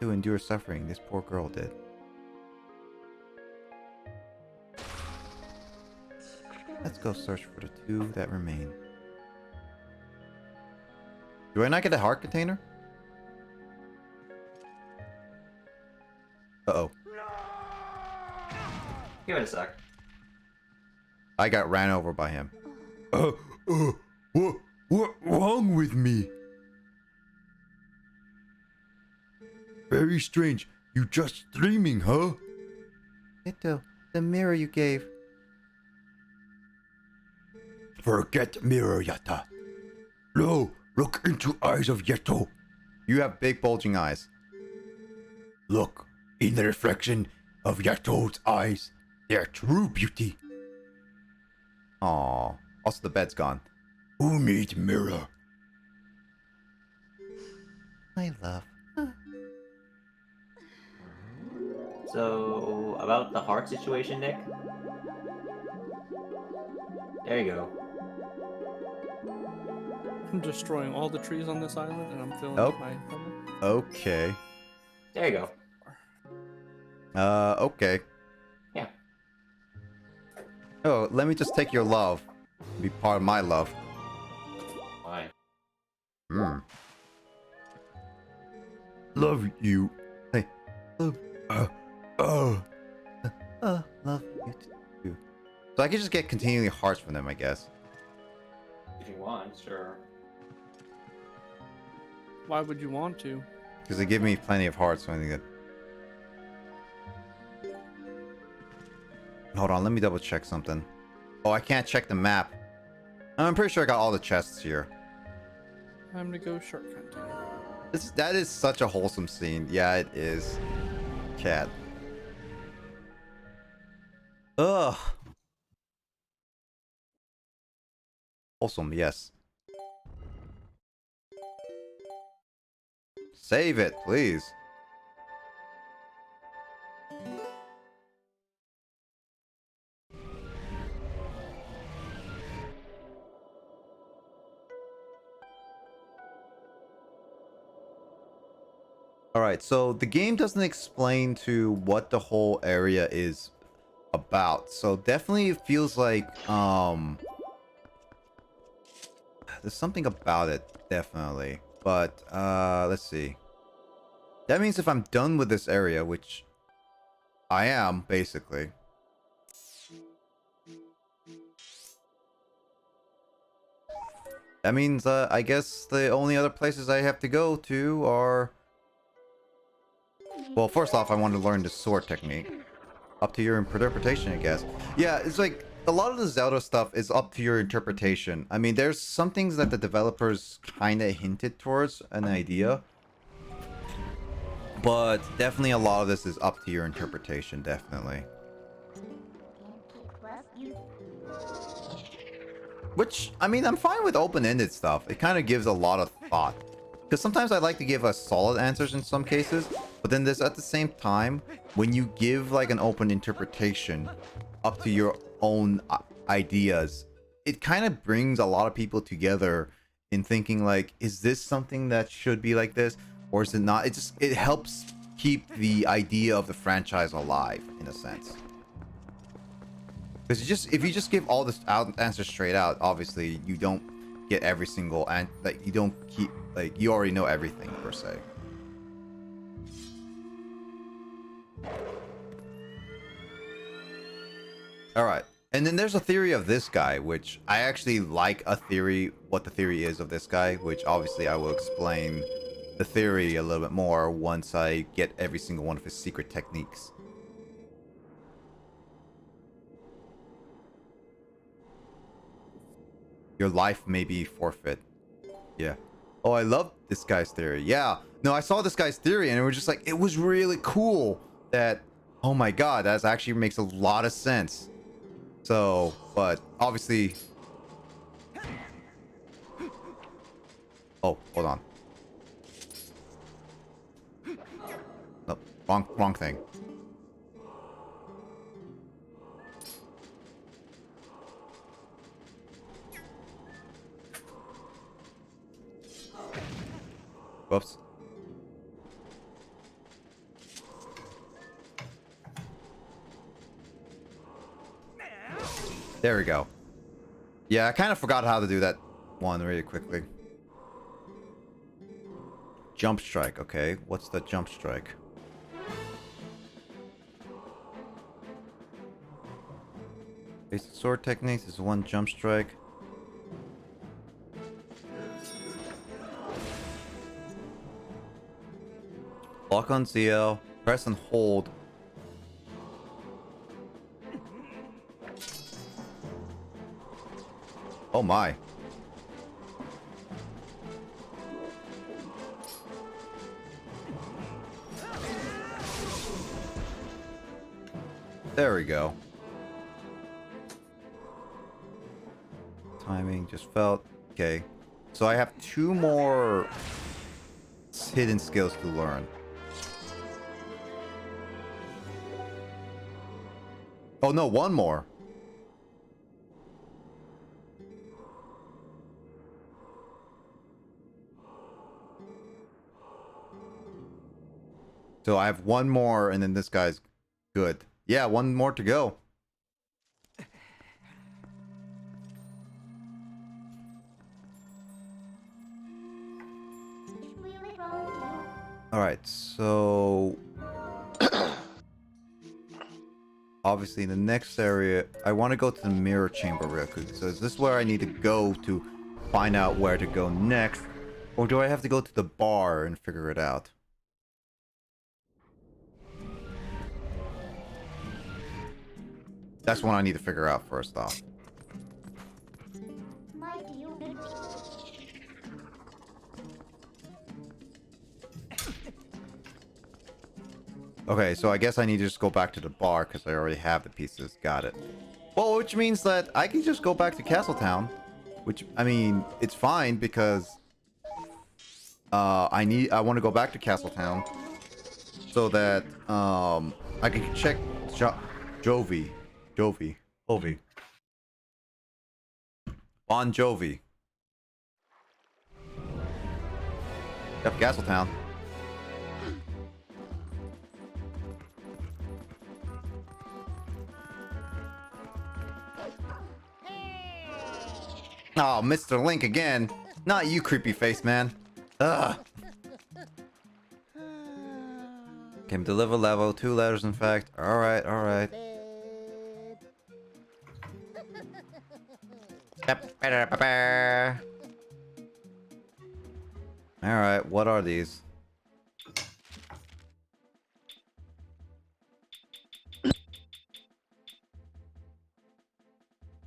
Speaker 1: endure suffering this poor girl did. Let's go search for the 2 that remain. Do I not get a heart container? Uh-oh.
Speaker 4: Give it a sec.
Speaker 1: I got ran over by him.
Speaker 3: What wrong with me? Very strange. You just dreaming, huh?
Speaker 1: Ito, the mirror you gave.
Speaker 3: Forget mirror, Yatta. No, look into eyes of Yeto.
Speaker 1: You have big bulging eyes.
Speaker 3: Look, in the reflection of Yato's eyes, their true beauty.
Speaker 1: Aww. Also, the bed's gone.
Speaker 3: Who needs mirror?
Speaker 1: My love.
Speaker 4: So, about the heart situation, Nick? There you go.
Speaker 6: I'm destroying all the trees on this island, and I'm filling
Speaker 1: Oh.
Speaker 6: my.
Speaker 1: Okay.
Speaker 4: There you go.
Speaker 1: Okay.
Speaker 4: Yeah.
Speaker 1: Oh, let me just take your love. Be part of my love.
Speaker 4: Why?
Speaker 1: Hmm.
Speaker 3: Love you.
Speaker 1: Hey.
Speaker 3: Love.
Speaker 1: Love you too. So I could just get continually hearts from them, I guess.
Speaker 4: If you want, sure.
Speaker 6: Why would you want to?
Speaker 1: Because they give me plenty of hearts, so I think that... Hold on, let me double check something. Oh, I can't check the map. I'm pretty sure I got all the chests here.
Speaker 6: Time to go shark hunting.
Speaker 1: That is such a wholesome scene. Yeah, it is. Cat. Ugh. Wholesome, yes. Save it, please. Alright, so the game doesn't explain to what the whole area is about. So definitely it feels like there's something about it, definitely. But let's see. That means if I'm done with this area, which I am basically. That means I guess the only other places I have to go to are... Well, first off, I want to learn the sword technique. Up to your interpretation, I guess. Yeah, it's like a lot of the Zelda stuff is up to your interpretation. I mean, there's some things that the developers kind of hinted towards an idea. But definitely a lot of this is up to your interpretation, definitely. Which, I mean, I'm fine with open-ended stuff. It kind of gives a lot of thought. Because sometimes I like to give us solid answers in some cases. But then there's at the same time, when you give like an open interpretation up to your own ideas, it kind of brings a lot of people together in thinking like, is this something that should be like this? Or is it not? It helps keep the idea of the franchise alive, in a sense. Because if you just give all this answers straight out, obviously you don't get every single you don't keep like you already know everything per se. All right, and then there's a theory of this guy, which I actually like what the theory is of this guy, which obviously I will explain the theory a little bit more once I get every single one of his secret techniques. Your life may be forfeit. Yeah. Oh, I love this guy's theory. Yeah. No, I saw this guy's theory and it was just like, it was really cool that, oh my god, that actually makes a lot of sense. So, but obviously... Oh, hold on. No, wrong thing. Whoops. There we go. Yeah, I kind of forgot how to do that one really quickly. Jump strike, okay. What's the jump strike? Basic sword techniques is one jump strike. Lock on CL, press and hold. Oh my. There we go. Timing just felt. Okay. So I have 2 more hidden skills to learn. Oh no, 1 more. So I have 1 more and then this guy's good. Yeah, 1 more to go. Alright, so obviously in the next area, I want to go to the mirror chamber real quick. So is this where I need to go to find out where to go next? Or do I have to go to the bar and figure it out? That's one I need to figure out first off. Okay, so I guess I need to just go back to the bar because I already have the pieces. Got it. Well, which means that I can just go back to Castletown. Which, I mean, it's fine because I want to go back to Castletown so that I can check Jovi. Bon Jovi. Yep, Castletown. Oh, Mr. Link again. Not you, creepy face man. Ugh. Can deliver level, 2 letters in fact. Alright, alright. Alright, what are these?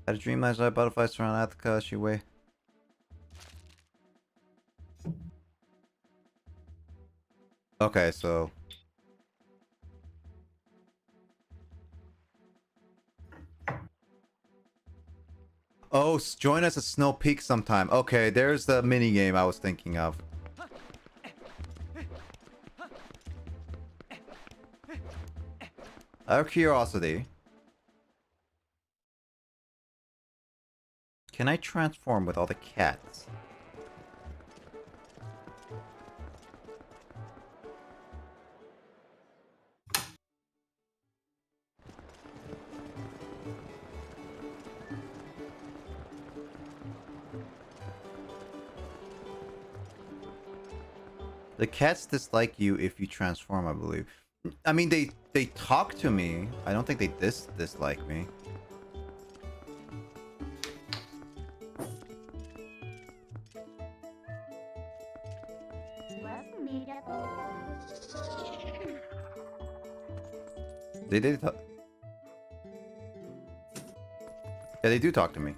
Speaker 1: Had a dream last night, butterflies surround Attica, she way. Okay, so oh, join us at Snow Peak sometime. Okay, there's the mini game I was thinking of. Out of curiosity, can I transform with all the cats? The cats dislike you if you transform, I believe. I mean, they talk to me. I don't think they dislike me. They did talk. Yeah, they do talk to me.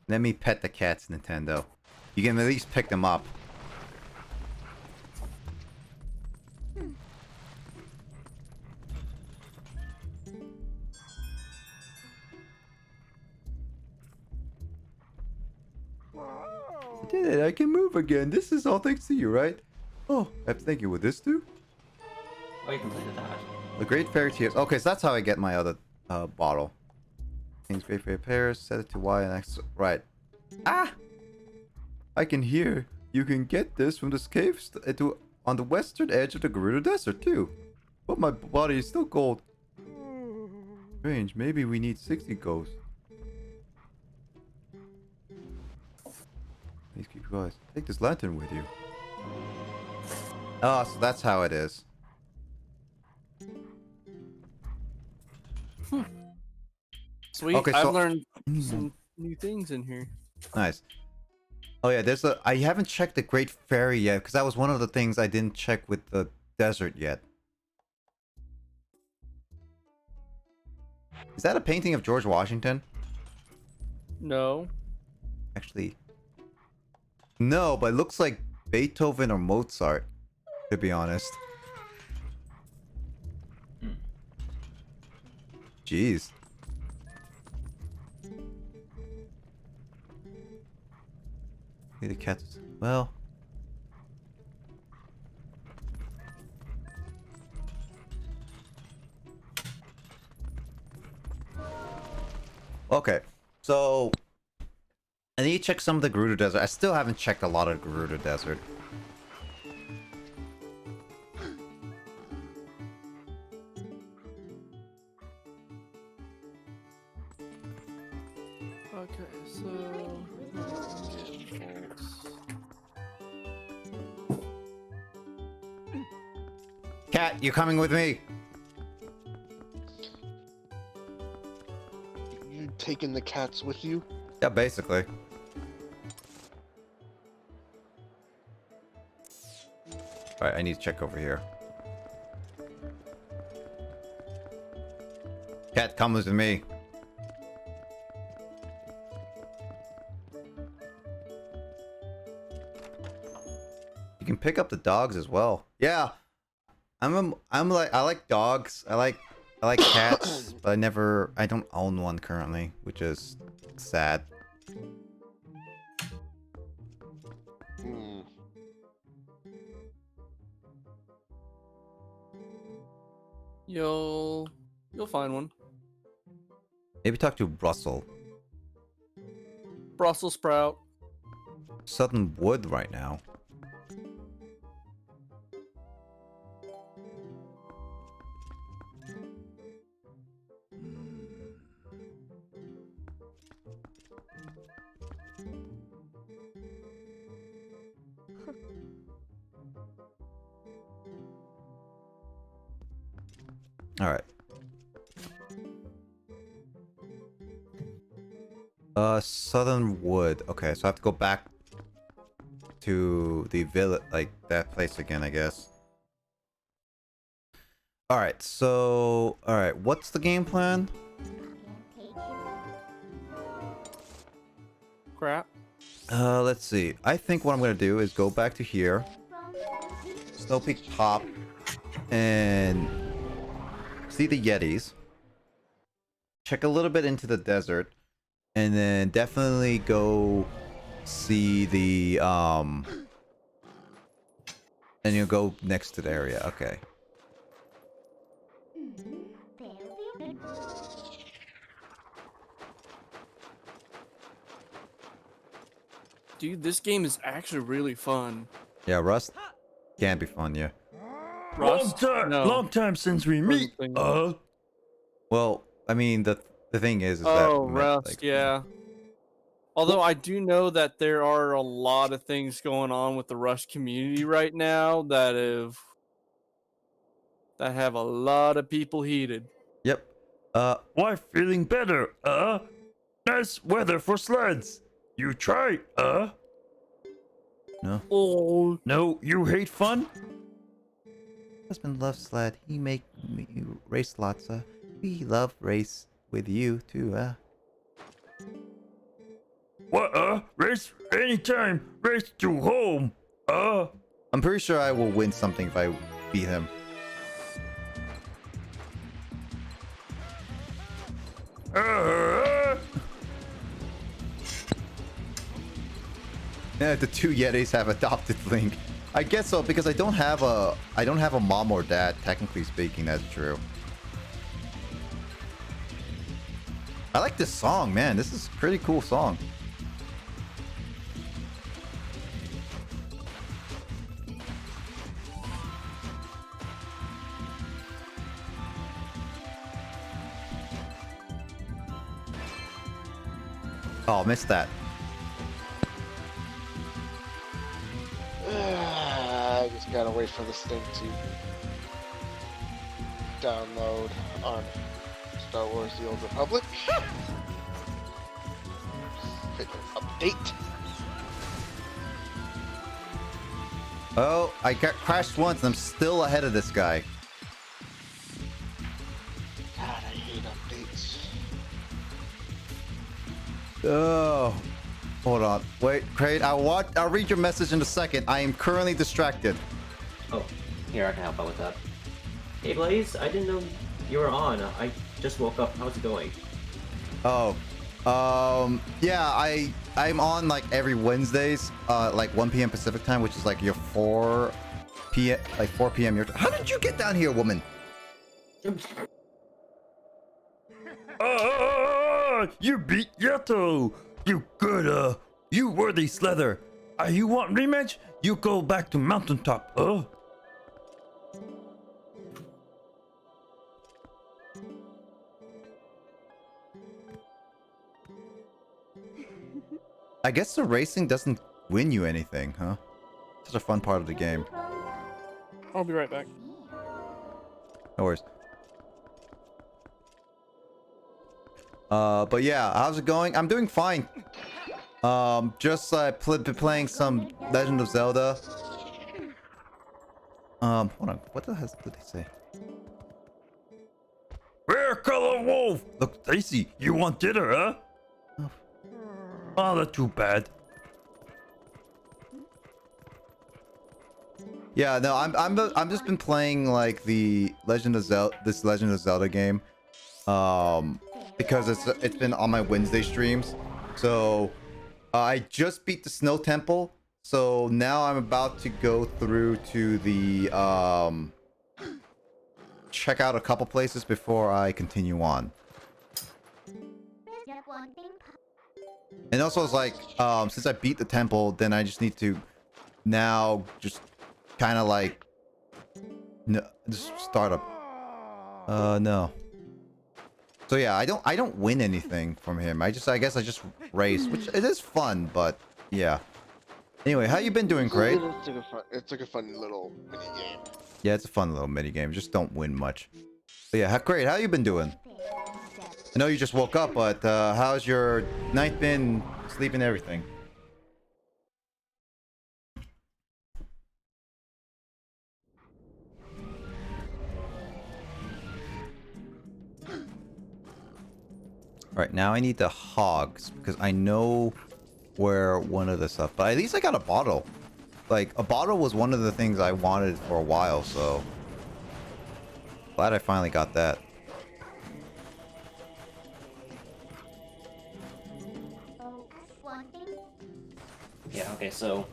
Speaker 1: Let me pet the cats, Nintendo. You can at least pick them up. I did it. I can move again. This is all thanks to you, right? Oh, I have to thank you. With this too?
Speaker 4: Oh, you completed that.
Speaker 1: The Great Fairy Tears. Okay, so that's how I get my other bottle. Things Great Fairy Pears. Set it to Y and X. Right. Ah! I can hear. You can get this from this cave on the western edge of the Gerudo Desert too. But my body is still cold. Strange. Maybe we need 60 ghosts. Please keep your eyes. Take this lantern with you. Oh, so that's how it is.
Speaker 6: Sweet.
Speaker 1: Okay,
Speaker 6: I've
Speaker 1: so-
Speaker 6: learned some new things in here.
Speaker 1: Nice. Oh yeah, I haven't checked the Great Fairy yet because that was one of the things I didn't check with the desert yet. Is that a painting of George Washington?
Speaker 6: No.
Speaker 1: Actually, no, but it looks like Beethoven or Mozart, to be honest. Jeez. The cats. Well. Okay, so I need to check some of the Gerudo Desert. I still haven't checked a lot of Gerudo Desert.
Speaker 6: Okay, so
Speaker 1: Cat, you coming with me?
Speaker 2: You taking the cats with you?
Speaker 1: Yeah, basically. Alright, I need to check over here. Cat, come with me. You can pick up the dogs as well. Yeah. I'm like, I like dogs. I like cats, but I don't own one currently, which is sad.
Speaker 2: Hmm.
Speaker 6: you'll find one.
Speaker 1: Maybe talk to Russell.
Speaker 6: Brussels sprout.
Speaker 1: Southern Wood right now. All right. Southern Wood. Okay, so I have to go back to the village, like that place again, I guess. All right. So, all right. What's the game plan?
Speaker 6: Crap.
Speaker 1: Let's see. I think what I'm gonna do is go back to here, Snow Peak Top, and see the Yetis. Check a little bit into the desert, and then definitely go see the and you'll go next to the area. Okay.
Speaker 6: Dude, this game is actually really fun.
Speaker 1: Yeah, Rust can be fun, yeah.
Speaker 6: Rust? No.
Speaker 3: Long time since we meet.
Speaker 1: Well, I mean the thing is that
Speaker 6: Oh, Rust, yeah. Although I do know that there are a lot of things going on with the Rust community right now that have a lot of people heated.
Speaker 1: Yep.
Speaker 3: Why feeling better? Nice weather for sleds. You try,
Speaker 1: No.
Speaker 6: Oh,
Speaker 3: No, you hate fun?
Speaker 1: Husband loves sled. He make me race lots. We love race with you too.
Speaker 3: What, race anytime. Race to home.
Speaker 1: I'm pretty sure I will win something if I beat him. The two Yetis have adopted Link. I guess so because I don't have a mom or dad. Technically speaking, that's true. I like this song, man. This is a pretty cool song. Oh, missed that.
Speaker 2: I just gotta wait for this thing to download on Star Wars The Old Republic. Hit an update.
Speaker 1: Oh, I got crashed once and I'm still ahead of this guy.
Speaker 2: God, I hate updates.
Speaker 1: Oh, hold on. Wait, Crate, I'll read your message in a second. I am currently distracted.
Speaker 4: Oh, here, I can help out with that. Hey Blaze, I didn't know you were on. I just woke up. How's it going?
Speaker 1: Oh, yeah, I'm on like every Wednesdays, like 1 p.m. Pacific time, which is like your 4 p.m. like 4 p.m. your time. How did you get down here, woman?
Speaker 7: You beat Yato! You good, you worthy Slether. You want rematch? You go back to Mountaintop,
Speaker 1: I guess the racing doesn't win you anything, huh? Such a fun part of the game.
Speaker 6: I'll be right back.
Speaker 1: No worries. But yeah, how's it going? I'm doing fine. Just been playing some Legend of Zelda. Hold on. What the hell did they say?
Speaker 7: Rare color wolf! Look, Stacy, you want dinner, huh? Oh, that's too bad.
Speaker 1: Yeah, no, I'm just been playing like the Legend of Zelda game, because it's been on my Wednesday streams. So I just beat the Snow Temple, so now I'm about to go through to the check out a couple places before I continue on. And also, it's like since I beat the temple, then I just need to now just kind of like just start up. No. So yeah, I don't win anything from him. I guess I just race, which it is fun, but yeah. Anyway, how you been doing, Craig?
Speaker 2: It's like a fun little mini game.
Speaker 1: Yeah, it's a fun little mini game. Just don't win much. But yeah, great. How you been doing? I know you just woke up, but how's your night been? Sleep and everything. Right now I need the hogs because I know where one of the stuff, but at least I got a bottle. Like a bottle was one of the things I wanted for a while, so glad I finally got that.
Speaker 4: Yeah, okay, so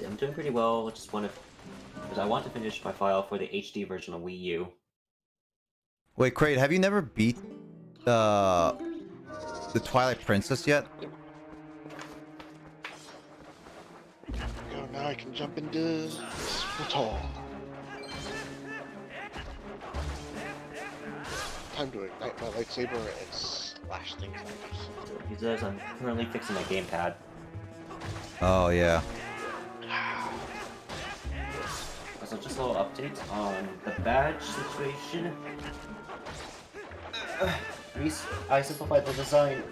Speaker 4: I'm doing pretty well. Just want to, because I want to finish my file for the HD version of Wii U.
Speaker 1: Wait, Crate, have you never beat the Twilight Princess yet?
Speaker 2: Now I can jump into this tall. Time to ignite my lightsaber and slash things like this.
Speaker 4: He says I'm currently fixing my gamepad.
Speaker 1: Oh yeah.
Speaker 4: So just a little update on the badge situation. I simplified the design.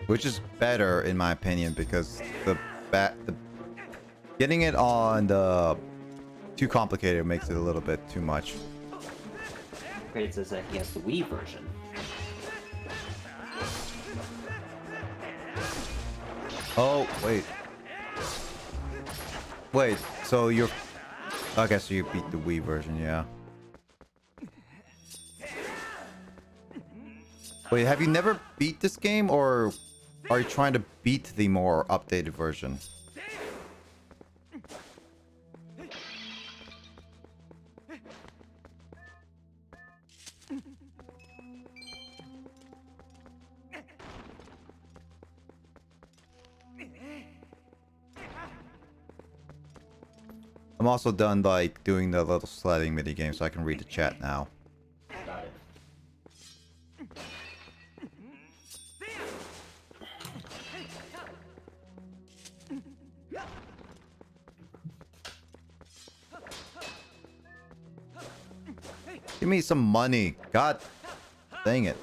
Speaker 1: Which is better in my opinion because the getting it on the too complicated makes it a little bit too much.
Speaker 4: It says that he has the Wii version.
Speaker 1: Oh wait. Wait, so you're... Okay, so you beat the Wii version, yeah. Wait, have you never beat this game, or Or are you trying to beat the more updated version? I'm also done like doing the little sledding mini game, so I can read the chat now.
Speaker 4: Got it.
Speaker 1: Give me some money. God dang it.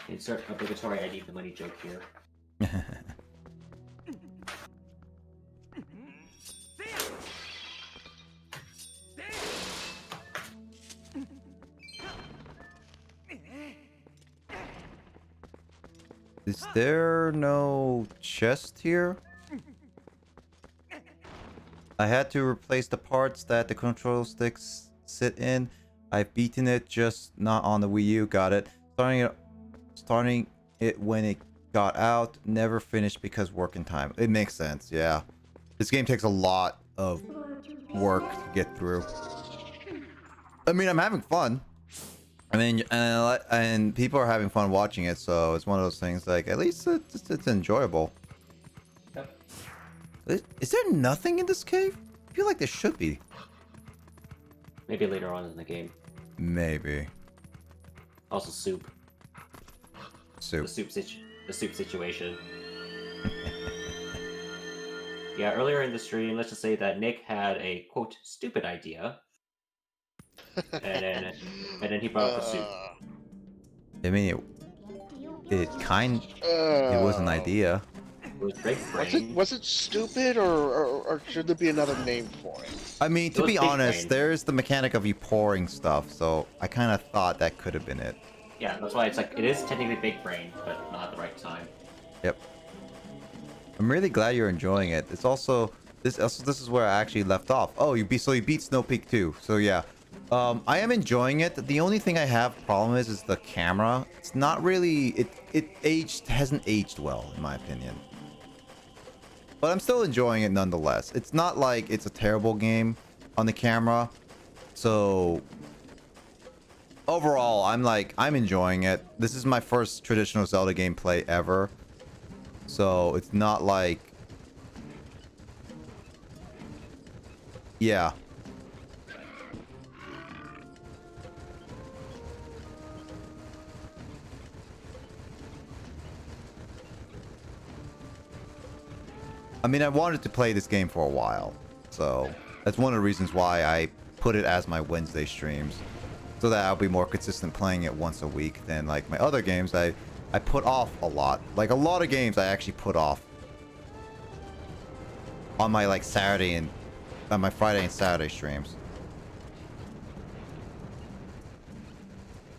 Speaker 4: Insert obligatory I need the money joke here.
Speaker 1: Is there no chest here? I had to replace the parts that the control sticks sit in. I've beaten it, just not on the Wii U. Got it. Starting it when it got out. Never finished because working time. It makes sense, yeah. This game takes a lot of work to get through. I mean, I'm having fun. I mean, and people are having fun watching it, so it's one of those things like, at least it's enjoyable.
Speaker 4: Yep.
Speaker 1: Is there nothing in this cave? I feel like there should be.
Speaker 4: Maybe later on in the game.
Speaker 1: Maybe.
Speaker 4: Also soup.
Speaker 1: Soup.
Speaker 4: The soup situation. Yeah, earlier in the stream, let's just say that Nick had a quote stupid idea. and then he brought up the soup.
Speaker 1: I mean, it was an idea.
Speaker 4: It was big brain.
Speaker 2: Was it stupid, or should there be another name for it?
Speaker 1: I mean, to
Speaker 4: It was
Speaker 1: be
Speaker 4: big
Speaker 1: honest,
Speaker 4: brain.
Speaker 1: there's the mechanic of you pouring stuff, so I kind of thought that could have been it.
Speaker 4: Yeah, that's why it's like it is technically big brain, but not at the right time.
Speaker 1: Yep. I'm really glad you're enjoying it. It's also this is where I actually left off. Oh, you beat Snow Peak too. So yeah. I am enjoying it. The only thing I have problem is the camera. It's not really it hasn't aged well in my opinion. But I'm still enjoying it nonetheless. It's not like it's a terrible game on the camera. So overall, I'm enjoying it. This is my first traditional Zelda gameplay ever. So it's not like, yeah. I mean, I wanted to play this game for a while, so that's one of the reasons why I put it as my Wednesday streams, so that I'll be more consistent playing it once a week than like my other games I put off a lot. Like a lot of games I actually put off on my like Saturday and on my Friday and Saturday streams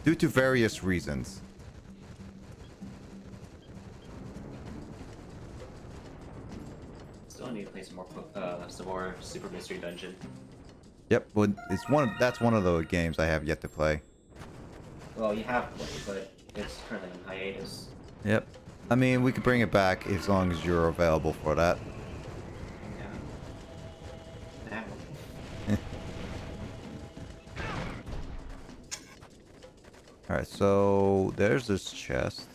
Speaker 1: due to various reasons.
Speaker 4: Still need to play some more Super Mystery Dungeon.
Speaker 1: Yep, well, that's one of the games I have yet to play.
Speaker 4: Well, you have played, but it's currently on hiatus.
Speaker 1: Yep. I mean, we could bring it back as long as you're available for that.
Speaker 4: Yeah.
Speaker 1: Alright, so there's this chest.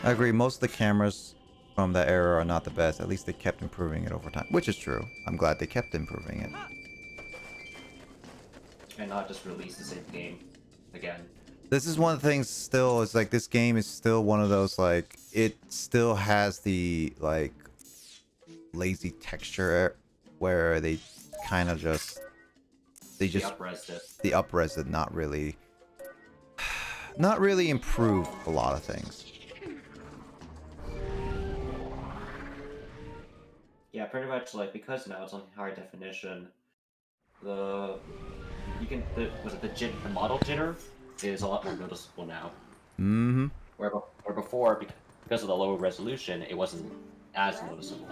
Speaker 1: I agree, most of the cameras from that era are not the best. At least they kept improving it over time, which is true. I'm glad they kept improving it.
Speaker 4: And not just release the same game again.
Speaker 1: This is one of the things still, is like this game is still one of those, like, it still has the, like, lazy texture where they kind of just, they
Speaker 4: up-resed it.
Speaker 1: the up-res did not really improve a lot of things.
Speaker 4: Yeah, pretty much like because now it's on higher definition. The model jitter is a lot more noticeable now.
Speaker 1: Mm-hmm.
Speaker 4: Where before, because of the lower resolution, it wasn't as noticeable.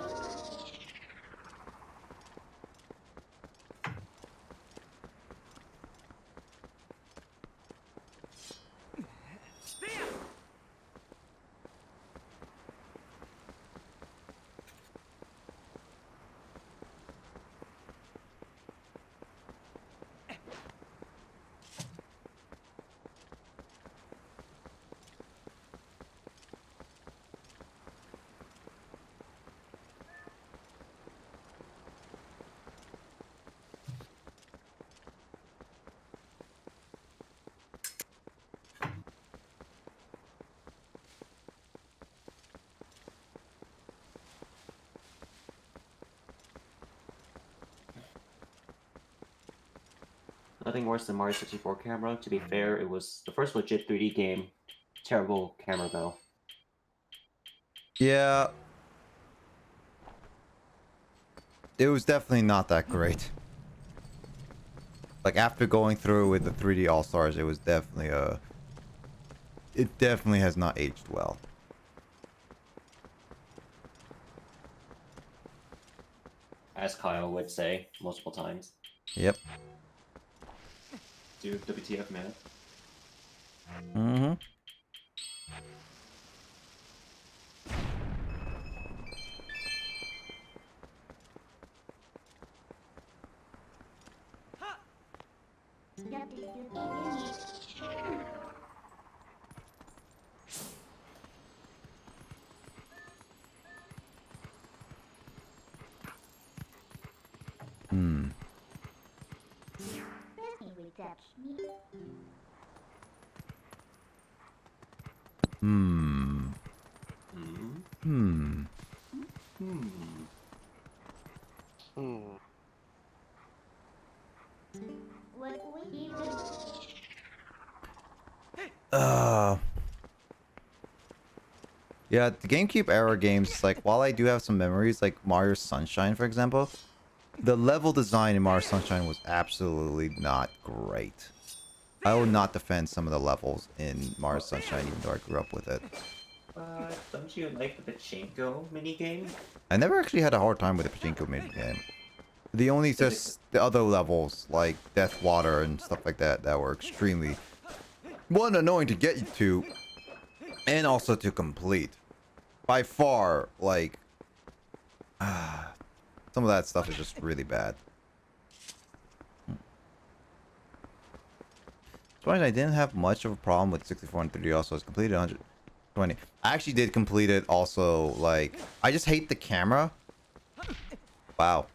Speaker 4: Nothing worse than Mario 64 camera. To be fair, it was the first legit 3D game. Terrible camera though.
Speaker 1: Yeah. It was definitely not that great. Like, after going through with the 3D All-Stars, it was definitely it definitely has not aged well.
Speaker 4: As Kyle would say multiple times.
Speaker 1: Yep.
Speaker 4: Dude, WTF, man.
Speaker 1: Mm-hmm. Hmm. Hmm. Hmm.
Speaker 2: Hmm.
Speaker 1: Yeah, the GameCube era games, like, while I do have some memories, like Mario Sunshine, for example, the level design in Mario Sunshine was absolutely not great. I will not defend some of the levels in Mario Sunshine, even though I grew up with it.
Speaker 4: Don't you like the Pachinko minigame?
Speaker 1: I never actually had a hard time with the Pachinko minigame. The only just the other levels, like Death Water and stuff like that, that were extremely, one, annoying to get to, and also to complete. By far, like, some of that stuff is just really bad. It's funny, I didn't have much of a problem with 64 and 3D also. I was completed 120. I actually did complete it also, like, I just hate the camera. Wow.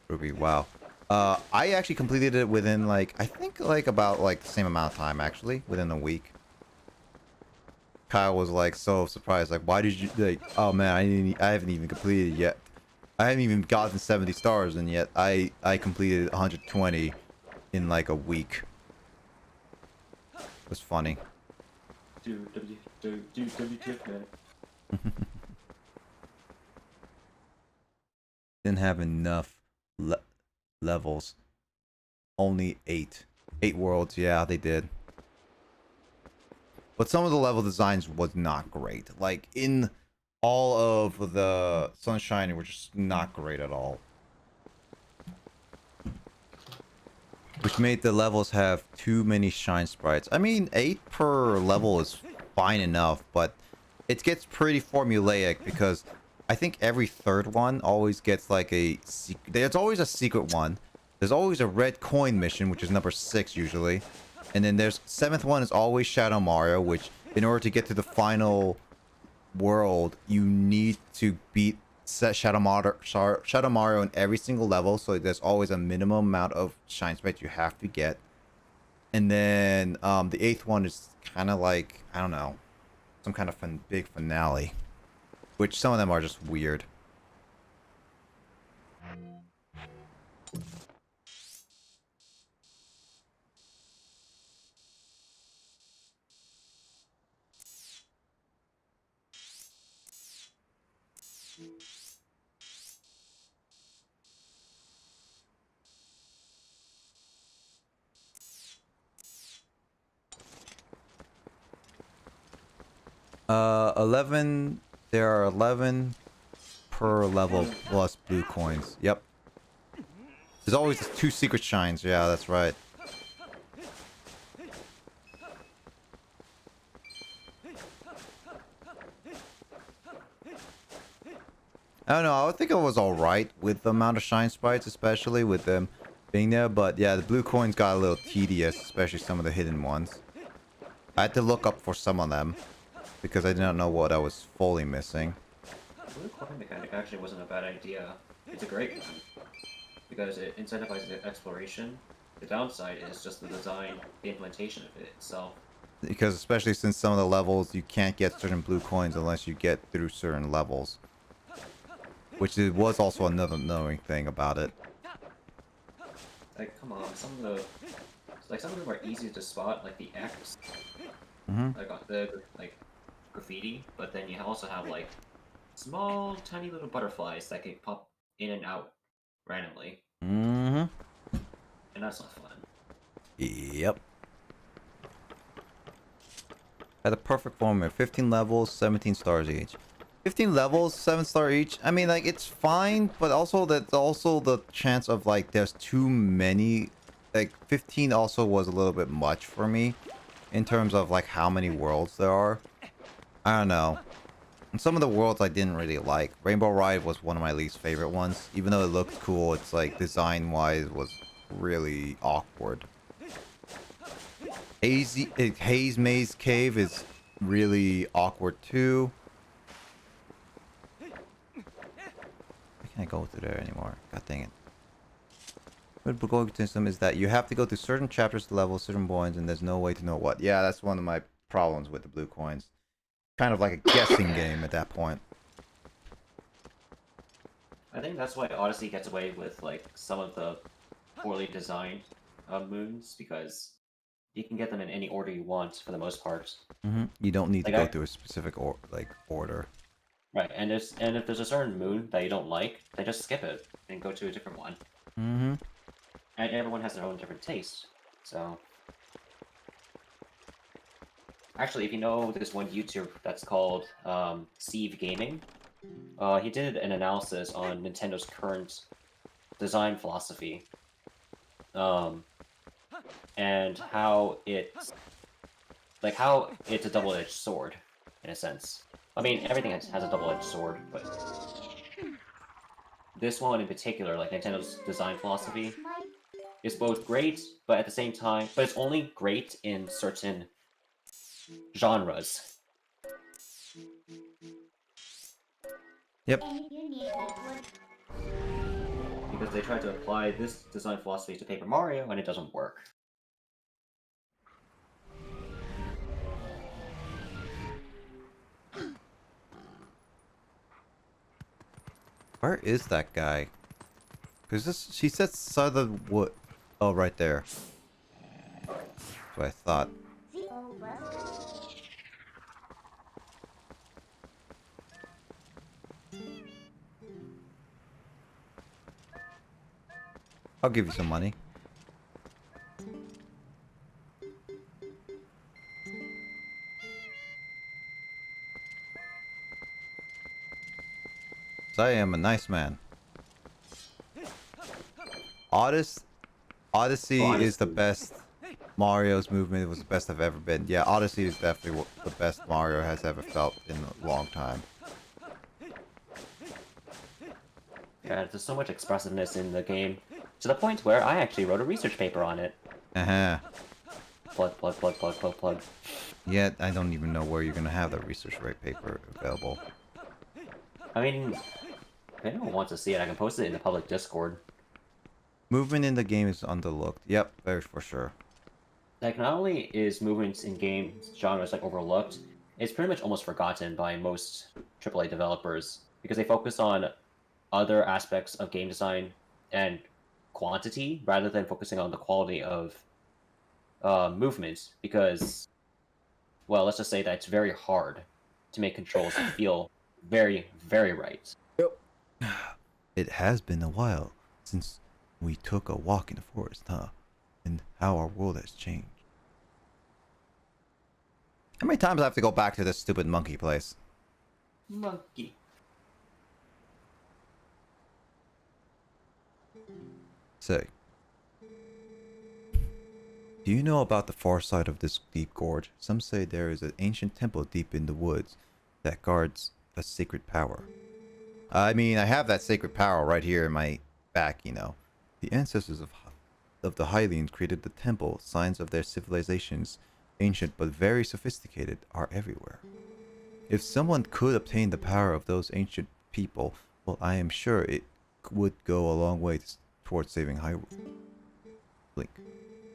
Speaker 1: Ruby, wow. I actually completed it within, like, I think, like, about, like, the same amount of time, actually, within a week. Kyle was, like, so surprised, like, why did you, like, oh, man, I haven't even completed it yet. I haven't even gotten 70 stars, and yet I completed 120 in, like, a week. It was funny.
Speaker 4: Dude, WTF, man.
Speaker 1: Didn't have enough levels. Only 8. 8 worlds, yeah, they did. But some of the level designs was not great. Like, in all of the Sunshine, were just not great at all. Which made the levels have too many shine sprites. I mean, 8 per level is fine enough, but it gets pretty formulaic because I think every third one always gets like a... There's always a secret one. There's always a red coin mission, which is number 6 usually. And then there's 7th one is always Shadow Mario, which in order to get to the final world, you need to beat Shadow Mario in every single level. So there's always a minimum amount of shine sprites you have to get. And then the 8th one is kind of like, I don't know, some kind of big finale. Which some of them are just weird. Uh, 11. There are 11 per level plus blue coins. Yep. There's always 2 secret shines. Yeah, that's right. I don't know. I think I was alright with the amount of shine sprites, especially with them being there. But yeah, the blue coins got a little tedious, especially some of the hidden ones. I had to look up for some of them because I didn't know what I was fully missing.
Speaker 4: Blue coin mechanic actually wasn't a bad idea. It's a great one because it incentivizes exploration. The downside is just the design, the implementation of it itself.
Speaker 1: Because especially since some of the levels, you can't get certain blue coins unless you get through certain levels. Which was also another annoying thing about it.
Speaker 4: Like, come on, like some of them are easy to spot, like the X,
Speaker 1: Mm-hmm.
Speaker 4: like the like graffiti, but then you also have like small, tiny little butterflies that can pop in and out randomly,
Speaker 1: Mm-hmm.
Speaker 4: and that's not fun.
Speaker 1: Yep. Had a perfect formula. 15 levels, 17 stars each. 15 levels, 7-star each. I mean, like, it's fine, but also that's also the chance of, like, there's too many. Like, 15 also was a little bit much for me in terms of, like, how many worlds there are. I don't know. And some of the worlds I didn't really like. Rainbow Ride was one of my least favorite ones. Even though it looked cool, it's, like, design-wise was really awkward. Haze Maze Cave is really awkward too. I can't go through there anymore. God dang it. What going system is that you have to go through certain chapters to level certain points, and there's no way to know what. Yeah, that's one of my problems with the blue coins. Kind of like a guessing game at that point.
Speaker 4: I think that's why Odyssey gets away with like some of the poorly designed moons, because you can get them in any order you want for the most part.
Speaker 1: You don't need to
Speaker 4: Like
Speaker 1: go through a specific order.
Speaker 4: Right, and if there's a certain moon that you don't like, then just skip it and go to a different one. And everyone has their own different taste, so. Actually, if you know this one YouTuber that's called Steve Gaming, he did an analysis on Nintendo's current design philosophy, and how it's a double-edged sword, in a sense. I mean, everything has a double-edged sword, but this one in particular, like Nintendo's design philosophy, is both great, but at the same time, but it's only great in certain genres.
Speaker 1: Yep.
Speaker 4: Because they tried to apply this design philosophy to Paper Mario, and it doesn't work.
Speaker 1: Where is that guy? Because she said side of the wood. Oh, right there. That's what I thought. I'll give you some money. I am a nice man. Odyssey is the best. Mario's movement was the best I've ever been. Yeah, Odyssey is definitely the best Mario has ever felt in a long time.
Speaker 4: Yeah, there's so much expressiveness in the game, to the point where I actually wrote a research paper on it. Plug.
Speaker 1: Yet, I don't even know where you're gonna have that research paper available.
Speaker 4: I mean, if anyone wants to see it, I can post it in the public Discord.
Speaker 1: Movement in the game is underlooked. Yep, very for sure.
Speaker 4: Like, not only is movements in game genres like overlooked, it's pretty much almost forgotten by most AAA developers, because they focus on other aspects of game design and quantity rather than focusing on the quality of movement, because, well, let's just say that it's very hard to make controls feel very, very right.
Speaker 1: It has been a while since we took a walk in the forest, huh? And how our world has changed. How many times I have to go back to this stupid monkey place?
Speaker 4: Monkey.
Speaker 1: Say, do you know about the far side of this deep gorge? Some say there is an ancient temple deep in the woods that guards a sacred power. I mean, I have that sacred power right here in my back, you know. The ancestors of the Hylians created the temple. Signs of their civilizations, ancient but very sophisticated, are everywhere. If someone could obtain the power of those ancient people, well, I am sure it would go a long way towards saving Hyrule. Link,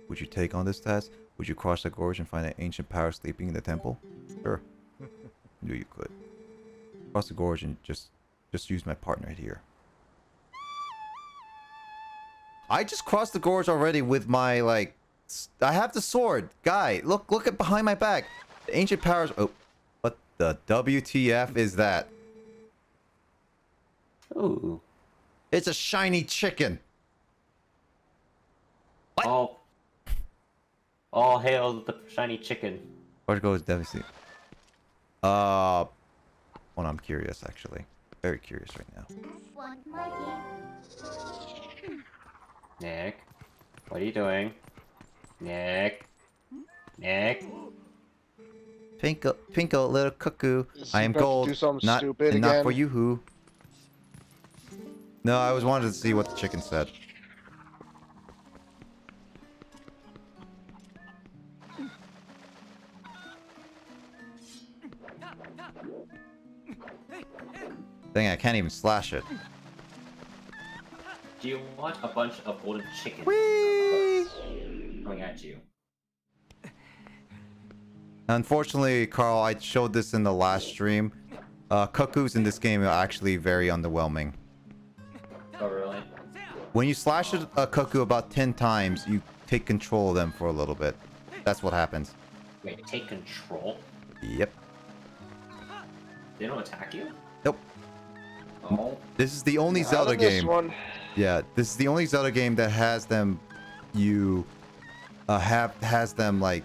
Speaker 1: would you take on this task? Would you cross the gorge and find an ancient power sleeping in the temple? Sure. Knew you could. Cross the gorge and just use my partner here. I just crossed the gorge already with my, like, I have the sword, guy. Look at behind my back. The ancient powers. Oh, what the WTF is that?
Speaker 4: Ooh.
Speaker 1: It's a shiny chicken.
Speaker 4: All hail the shiny chicken.
Speaker 1: Where goes WC? Well, I'm curious actually. Very curious right now.
Speaker 4: Nick, what are you doing? Nick.
Speaker 1: Twinkle, little cuckoo.
Speaker 2: Is
Speaker 1: I
Speaker 2: he
Speaker 1: am
Speaker 2: about to
Speaker 1: gold,
Speaker 2: do something
Speaker 1: not
Speaker 2: stupid
Speaker 1: and not for
Speaker 2: again?
Speaker 1: you who. No, I was wanted to see what the chicken said. Dang, I can't even slash it.
Speaker 4: Do you want a bunch of golden chickens
Speaker 1: Whee!
Speaker 4: coming at you?
Speaker 1: Unfortunately, Carl, I showed this in the last stream. Cuckoos in this game are actually very underwhelming.
Speaker 4: Oh, really?
Speaker 1: When you slash a cuckoo about 10 times, you take control of them for a little bit. That's what happens.
Speaker 4: Wait, take control?
Speaker 1: Yep.
Speaker 4: They don't attack you?
Speaker 1: Nope.
Speaker 4: Oh.
Speaker 1: This is the only
Speaker 2: Not
Speaker 1: Zelda
Speaker 2: in this
Speaker 1: game.
Speaker 2: one.
Speaker 1: Yeah, this is the only Zelda game that has them. You has them like.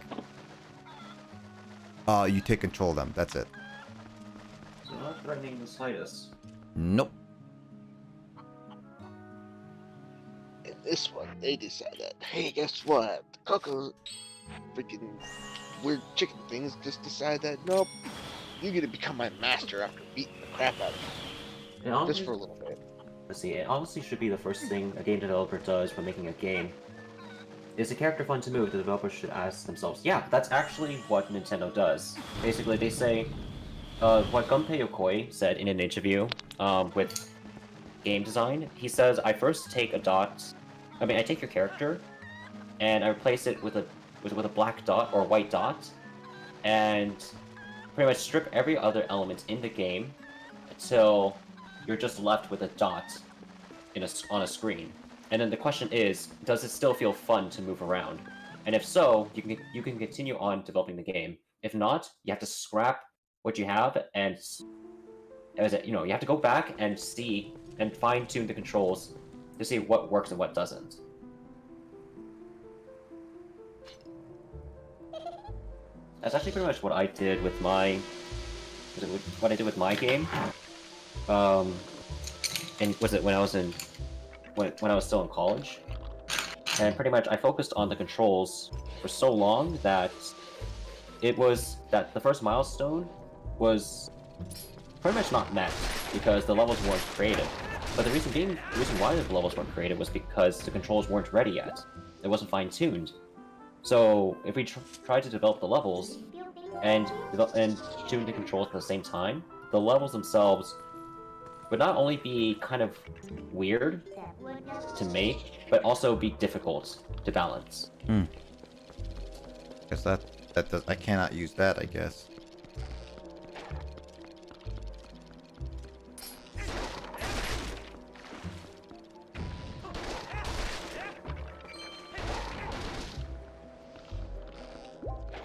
Speaker 1: You take control of them. That's it.
Speaker 4: So not threatening the slightest.
Speaker 1: Nope.
Speaker 2: In this one, they decide that, hey, guess what? The Coco freaking weird chicken things just decide that, nope, you're gonna become my master after beating the crap out of me. Just for a little bit.
Speaker 4: Let's see, it honestly should be the first thing a game developer does when making a game. Is the character fun to move? The developer should ask themselves. Yeah, that's actually what Nintendo does. Basically, they say, what Gunpei Yokoi said in an interview with game design, he says, I first take a dot, I take your character, and I replace it with a black dot or white dot, and pretty much strip every other element in the game until you're just left with a dot on a screen. And then the question is, does it still feel fun to move around? And if so, you can continue on developing the game. If not, you have to scrap what you have and you have to go back and see and fine-tune the controls to see what works and what doesn't. That's actually pretty much what I did with my game. And was it when I was still in college? And pretty much I focused on the controls for so long that the first milestone was pretty much not met because the levels weren't created. But the reason why the levels weren't created was because the controls weren't ready yet. It wasn't fine-tuned. So if we tried to develop the levels and tune the controls at the same time, the levels themselves would not only be kind of weird to make, but also be difficult to balance.
Speaker 1: Guess that does. I cannot use that, I guess.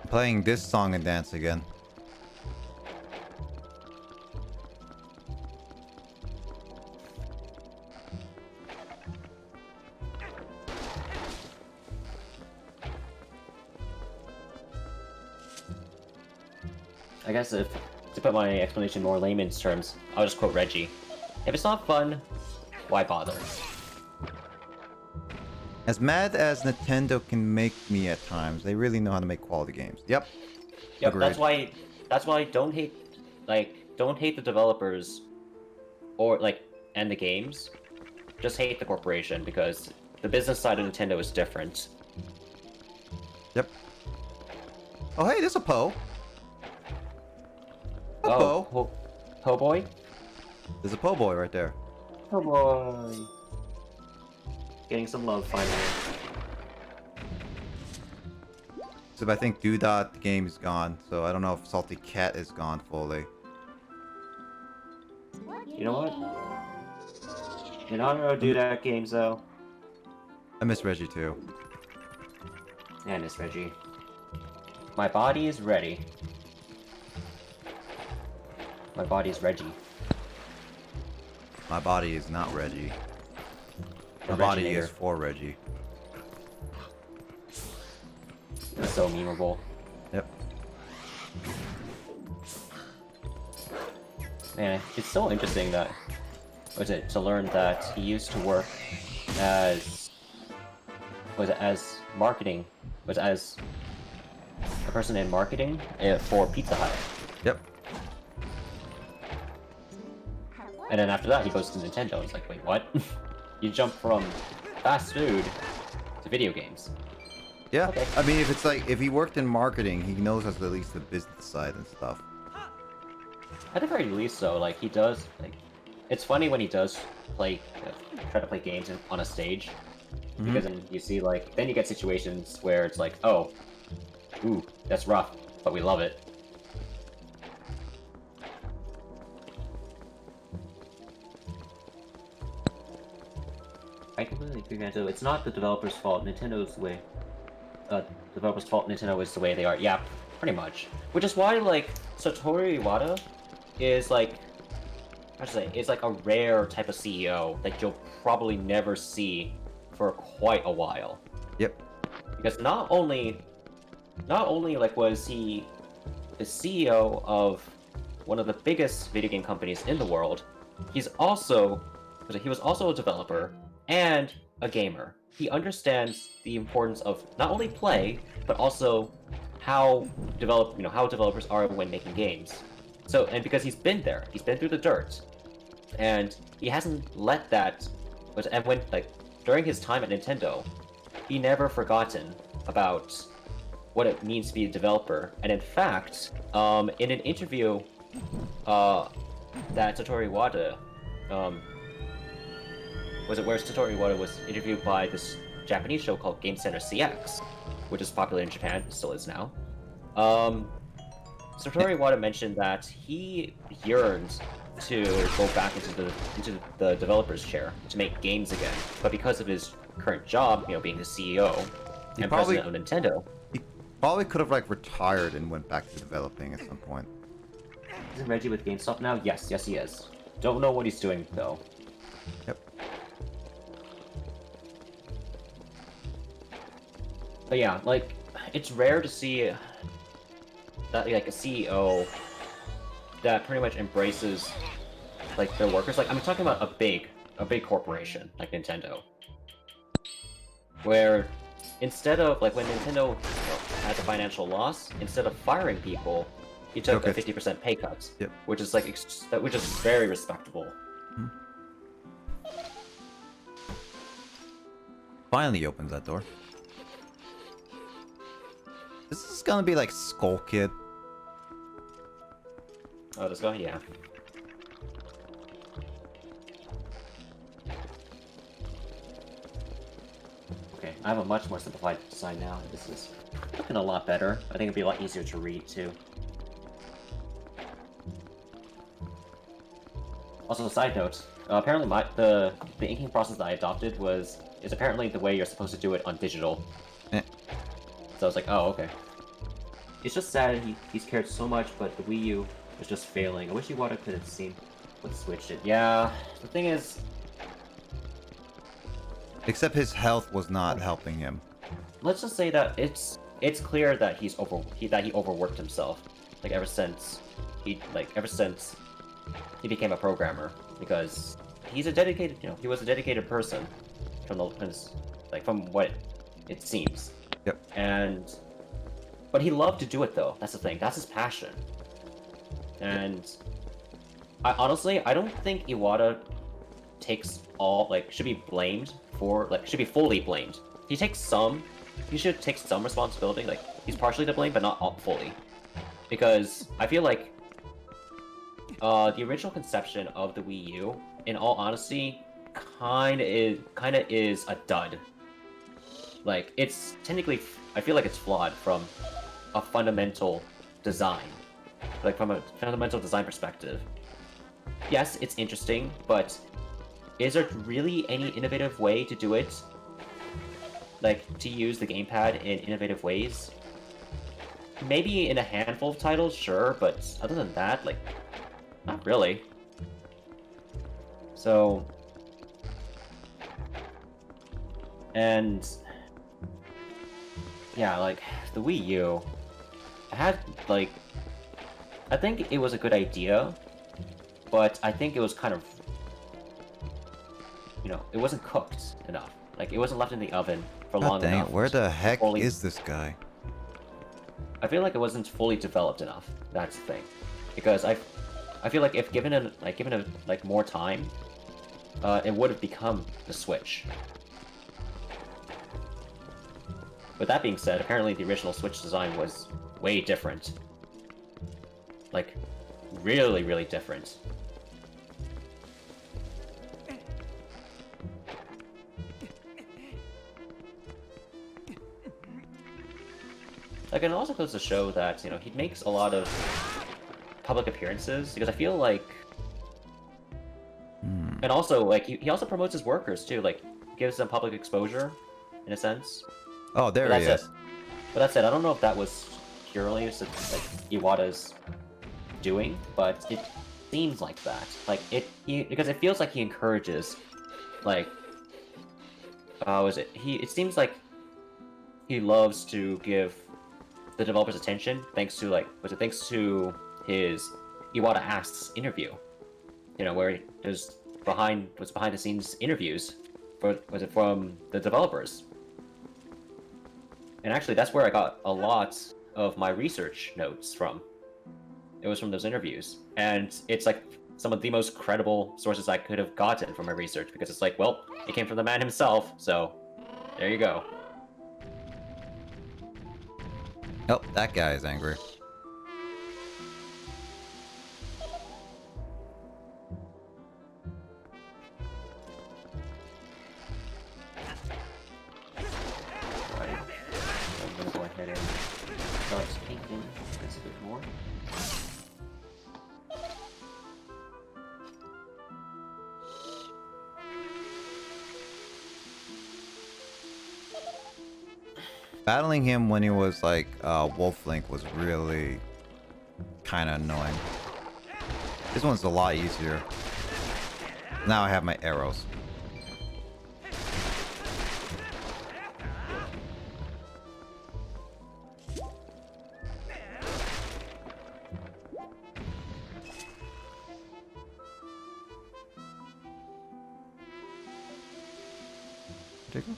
Speaker 1: Playing this song and dance again.
Speaker 4: I guess to put my explanation more layman's terms, I'll just quote Reggie. If it's not fun, why bother?
Speaker 1: As mad as Nintendo can make me at times, they really know how to make quality games. Yep.
Speaker 4: Yep,
Speaker 1: Agreed.
Speaker 4: that's why don't hate the developers and the games. Just hate the corporation because the business side of Nintendo is different.
Speaker 1: Yep. Oh, hey, there's a Poe. A
Speaker 4: Oh,
Speaker 1: Poe.
Speaker 4: Po boy?
Speaker 1: There's a Poe boy right there.
Speaker 4: Po boy. Getting some love finally.
Speaker 1: So I think Doodot game is gone, so I don't know if Salty Cat is gone fully.
Speaker 4: You know what? You're not gonna do that games though.
Speaker 1: I miss Reggie too.
Speaker 4: And it's Reggie. My body is ready. My body is Reggie.
Speaker 1: My body is not Reggie. My
Speaker 4: The
Speaker 1: body
Speaker 4: Reginator.
Speaker 1: is for Reggie.
Speaker 4: It's so memeable.
Speaker 1: Yep.
Speaker 4: Man, it's so interesting that to learn that he used to work as as a person in marketing for Pizza Hut.
Speaker 1: Yep.
Speaker 4: And then after that he goes to Nintendo. It's like, wait, what? You jump from fast food to video games.
Speaker 1: Yeah.
Speaker 4: Okay.
Speaker 1: I mean, if he worked in marketing, he knows at least the business side and stuff.
Speaker 4: At the very least, though, like he does, like it's funny when he does play, try to play games on a stage, because then you see then you get situations where it's like, oh, ooh, that's rough, but we love it. I completely agree, Nintendo. It's not the developer's fault. Nintendo's way. Developer's fault. Nintendo is the way they are. Yeah, pretty much. Which is why Satoru Iwata is is like a rare type of CEO that you'll probably never see for quite a while.
Speaker 1: Yep.
Speaker 4: Because not only was he the CEO of one of the biggest video game companies in the world, he was also a developer and a gamer. He understands the importance of not only play, but also how developers are when making games. So, and because he's been there, he's been through the dirt, and he hasn't let that. And when during his time at Nintendo, he never forgotten about what it means to be a developer. And in fact, in an interview, that Satoru Iwata, where Satoru Iwata was interviewed by this Japanese show called Game Center CX, which is popular in Japan, still is now. Satoru Iwata mentioned that he yearns to go back into the developer's chair to make games again, but because of his current job, being the CEO and president of Nintendo,
Speaker 1: He probably could have retired and went back to developing at some point.
Speaker 4: isn't Reggie with GameStop now? Yes, he is. Don't know what he's doing though.
Speaker 1: Yep.
Speaker 4: But yeah, it's rare to see that a CEO that pretty much embraces their workers. I'm talking about a big corporation like Nintendo, where instead of when Nintendo had the financial loss, instead of firing people, he took a 50% pay cut.
Speaker 1: Yep.
Speaker 4: Which is which is very respectable.
Speaker 1: Finally he opens that door. This is gonna be like Skull Kid.
Speaker 4: Oh, this guy, yeah. Okay, I have a much more simplified design now. This is looking a lot better. I think it'd be a lot easier to read too. Also, side note, apparently the inking process that I adopted is apparently the way you're supposed to do it on digital. So I was like, oh, okay. It's just sad he's cared so much, but the Wii U was just failing. I wish Iwata could have seen what switched it. Yeah, the thing is,
Speaker 1: Except his health was not helping him.
Speaker 4: let's just say that it's clear that he overworked himself. Ever since he became a programmer, because he's a dedicated, he was a dedicated person from what it seems.
Speaker 1: Yep.
Speaker 4: But he loved to do it though. That's the thing. That's his passion. And I don't think Iwata should be blamed for should be fully blamed. He should take some responsibility. He's partially to blame, but not all fully. Because I feel the original conception of the Wii U, in all honesty, kinda is a dud. It's technically, I feel it's flawed from a fundamental design. From a fundamental design perspective. Yes, it's interesting, but is there really any innovative way to do it like to use the gamepad in innovative ways. Maybe in a handful of titles, sure, but other than that, like, not really. So, and yeah, like the Wii U, I had like, I think it was a good idea, but I think it was kind of, you know, it wasn't cooked enough. Like, it wasn't left in the oven for
Speaker 1: God
Speaker 4: long
Speaker 1: dang
Speaker 4: enough.
Speaker 1: it, where the heck
Speaker 4: fully-
Speaker 1: is this guy?
Speaker 4: I feel like it wasn't fully developed enough. That's the thing, because I feel like if given a more time, it would have become the Switch. With that being said, apparently the original Switch design was way different. Like, really, really different. Like, and it also goes to show that, you know, he makes a lot of public appearances, because I feel like... And also, like, he also promotes his workers, too, like, gives them public exposure, in a sense.
Speaker 1: Oh, there
Speaker 4: But
Speaker 1: he
Speaker 4: that's
Speaker 1: is.
Speaker 4: it. But that said, I don't know if that was purely like Iwata's doing, but it seems like that. Like, because it feels like he encourages, like, it seems like he loves to give the developers attention thanks to, like, thanks to his Iwata Asks interview. You know, where there's behind the scenes interviews from the developers. And actually, that's where I got a lot of my research notes from. It was from those interviews. And it's like some of the most credible sources I could have gotten from my research, because it's like, well, it came from the man himself, so there you go.
Speaker 1: Oh, that guy is angry.
Speaker 4: Right. I'm gonna go ahead and start painting this a bit more.
Speaker 1: Battling him when he was like Wolf Link was really kind of annoying. This one's a lot easier. Now I have my arrows. Take it.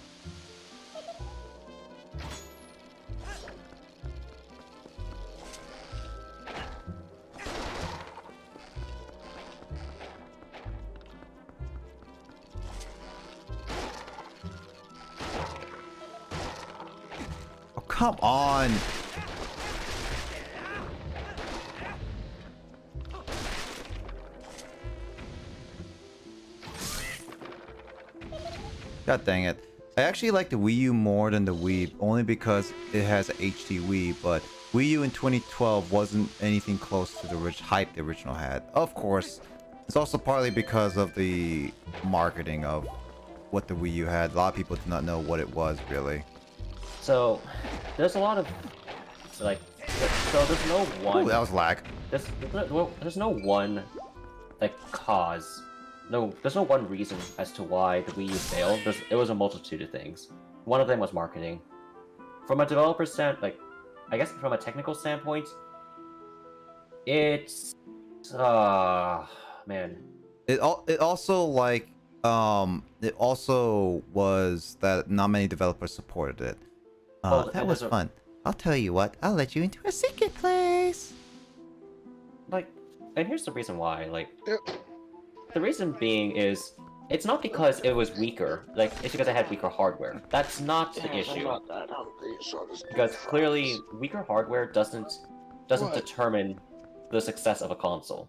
Speaker 1: Oh, come on. God dang it. I actually like the Wii U more than the Wii, only because it has a HD Wii, but Wii U in 2012 wasn't anything close to the rich hype the original had. Of course, it's also partly because of the marketing of what the Wii U had. A lot of people did not know what it was, really.
Speaker 4: So, there's a lot of, like, so there's no one...
Speaker 1: Ooh, that was lag.
Speaker 4: There's no one, like, cause. No, there's no one reason as to why the Wii U failed. It was a multitude of things. One of them was marketing. From a developer standpoint, like, I guess from a technical standpoint, it's... man.
Speaker 1: It also was that not many developers supported it.
Speaker 4: Well,
Speaker 1: That was fun. I'll tell you what, I'll let you into a secret place.
Speaker 4: Like, and here's the reason why, like...
Speaker 2: Yep.
Speaker 4: The reason being is, it's not because it was weaker, like, it's because it had weaker hardware. That's not the issue.
Speaker 2: I'm not that hungry, so just
Speaker 4: Because clearly, weaker hardware doesn't
Speaker 2: What?
Speaker 4: determine the success of a console.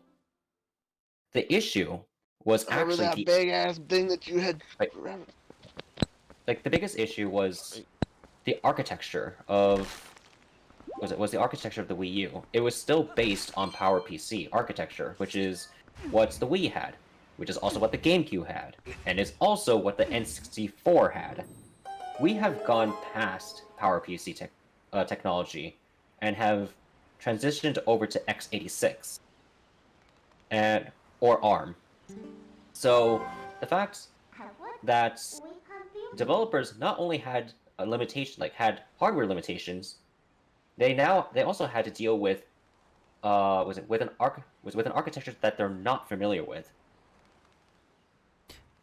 Speaker 4: The issue was
Speaker 2: remember
Speaker 4: actually
Speaker 2: that big ass thing that you had.
Speaker 4: Right. Like, the biggest issue was the architecture of... was the architecture of the Wii U. It was still based on PowerPC architecture, which is what the Wii had, which is also what the GameCube had, and is also what the N64 had. we have gone past PowerPC technology and have transitioned over to x86 and or ARM. So the fact that developers not only had a limitation, like had hardware limitations, they also had to deal with was with an architecture that they're not familiar with,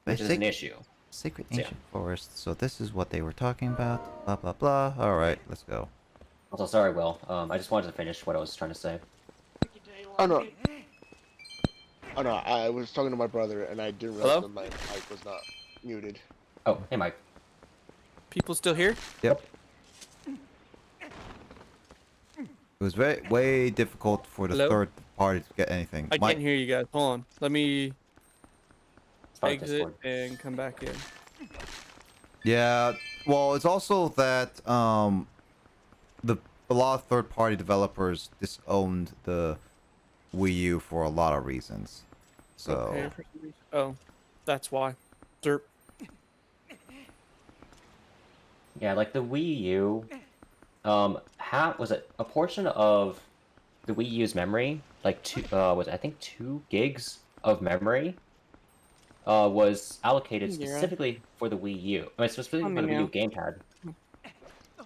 Speaker 4: which is an issue.
Speaker 1: Sacred
Speaker 4: So, yeah.
Speaker 1: ancient forest. So this is what they were talking about. Blah blah blah. All right, let's go.
Speaker 4: Also, sorry, Will. I just wanted to finish what I was trying to say.
Speaker 2: Oh no. Oh no, I was talking to my brother and I didn't realize
Speaker 6: Hello?
Speaker 2: that my mic was not muted.
Speaker 4: Oh, hey, Mike.
Speaker 6: People still here?
Speaker 1: Yep. It was way difficult for the
Speaker 6: Hello?
Speaker 1: third party to get anything.
Speaker 6: I can't hear you guys. Hold on. Let me
Speaker 4: It's probably
Speaker 6: exit
Speaker 4: Discord.
Speaker 6: and come back in.
Speaker 1: Yeah, well, it's also that a lot of third-party developers disowned the Wii U for a lot of reasons. So
Speaker 6: Okay, for some reason. Oh, that's why. Derp.
Speaker 4: Yeah, like the Wii U, was it a portion of the Wii U's memory, like I think 2 gigs of memory, was allocated
Speaker 6: Yeah.
Speaker 4: specifically for the Wii U. I mean, specifically
Speaker 6: Come
Speaker 4: for the
Speaker 6: here
Speaker 4: Wii U gamepad.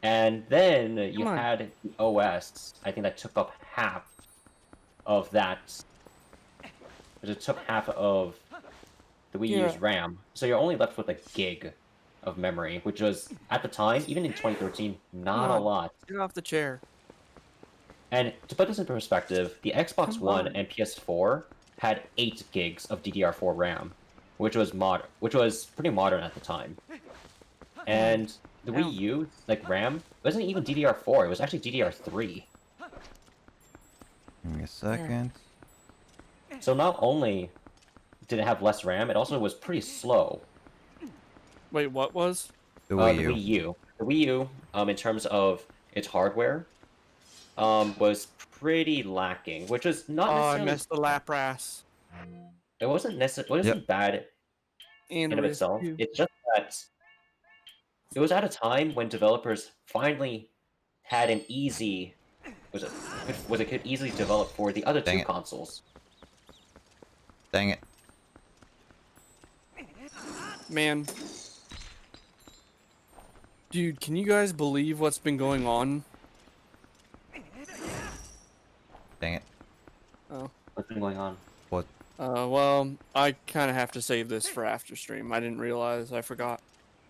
Speaker 4: And then you
Speaker 6: Come on.
Speaker 4: had the OS, I think that took up half of that. It took half of the Wii U's
Speaker 6: Yeah.
Speaker 4: RAM. So you're only left with a gig of memory, which was, at the time, even in 2013, not a
Speaker 6: on.
Speaker 4: lot.
Speaker 6: Get off the chair.
Speaker 4: And to put this in perspective, the Xbox
Speaker 6: Come
Speaker 4: One
Speaker 6: on.
Speaker 4: and PS4 had 8 gigs of DDR4 RAM, which was pretty modern at the time. And the
Speaker 6: Ow.
Speaker 4: Wii U, like RAM, wasn't even DDR4, it was actually DDR3.
Speaker 1: give me a second.
Speaker 4: So not only did it have less RAM, it also was pretty slow.
Speaker 6: Wait, what was?
Speaker 1: The Wii U.
Speaker 4: The Wii U. The Wii U, in terms of its hardware, was pretty lacking, which was not
Speaker 6: Oh, I
Speaker 4: necessarily.
Speaker 6: missed the Lapras.
Speaker 4: It wasn't bad
Speaker 6: And
Speaker 4: in of
Speaker 6: Rift
Speaker 4: itself.
Speaker 6: too.
Speaker 4: It's just that it was at a time when developers finally had an easy could easily develop for the other
Speaker 1: Dang
Speaker 4: two
Speaker 1: it.
Speaker 4: consoles.
Speaker 1: Dang it.
Speaker 6: Man. Dude, can you guys believe what's been going on?
Speaker 1: Dang it.
Speaker 6: Oh.
Speaker 4: What's been going on?
Speaker 1: What?
Speaker 6: Well, I kind of have to save this for after stream. I didn't realize. I forgot.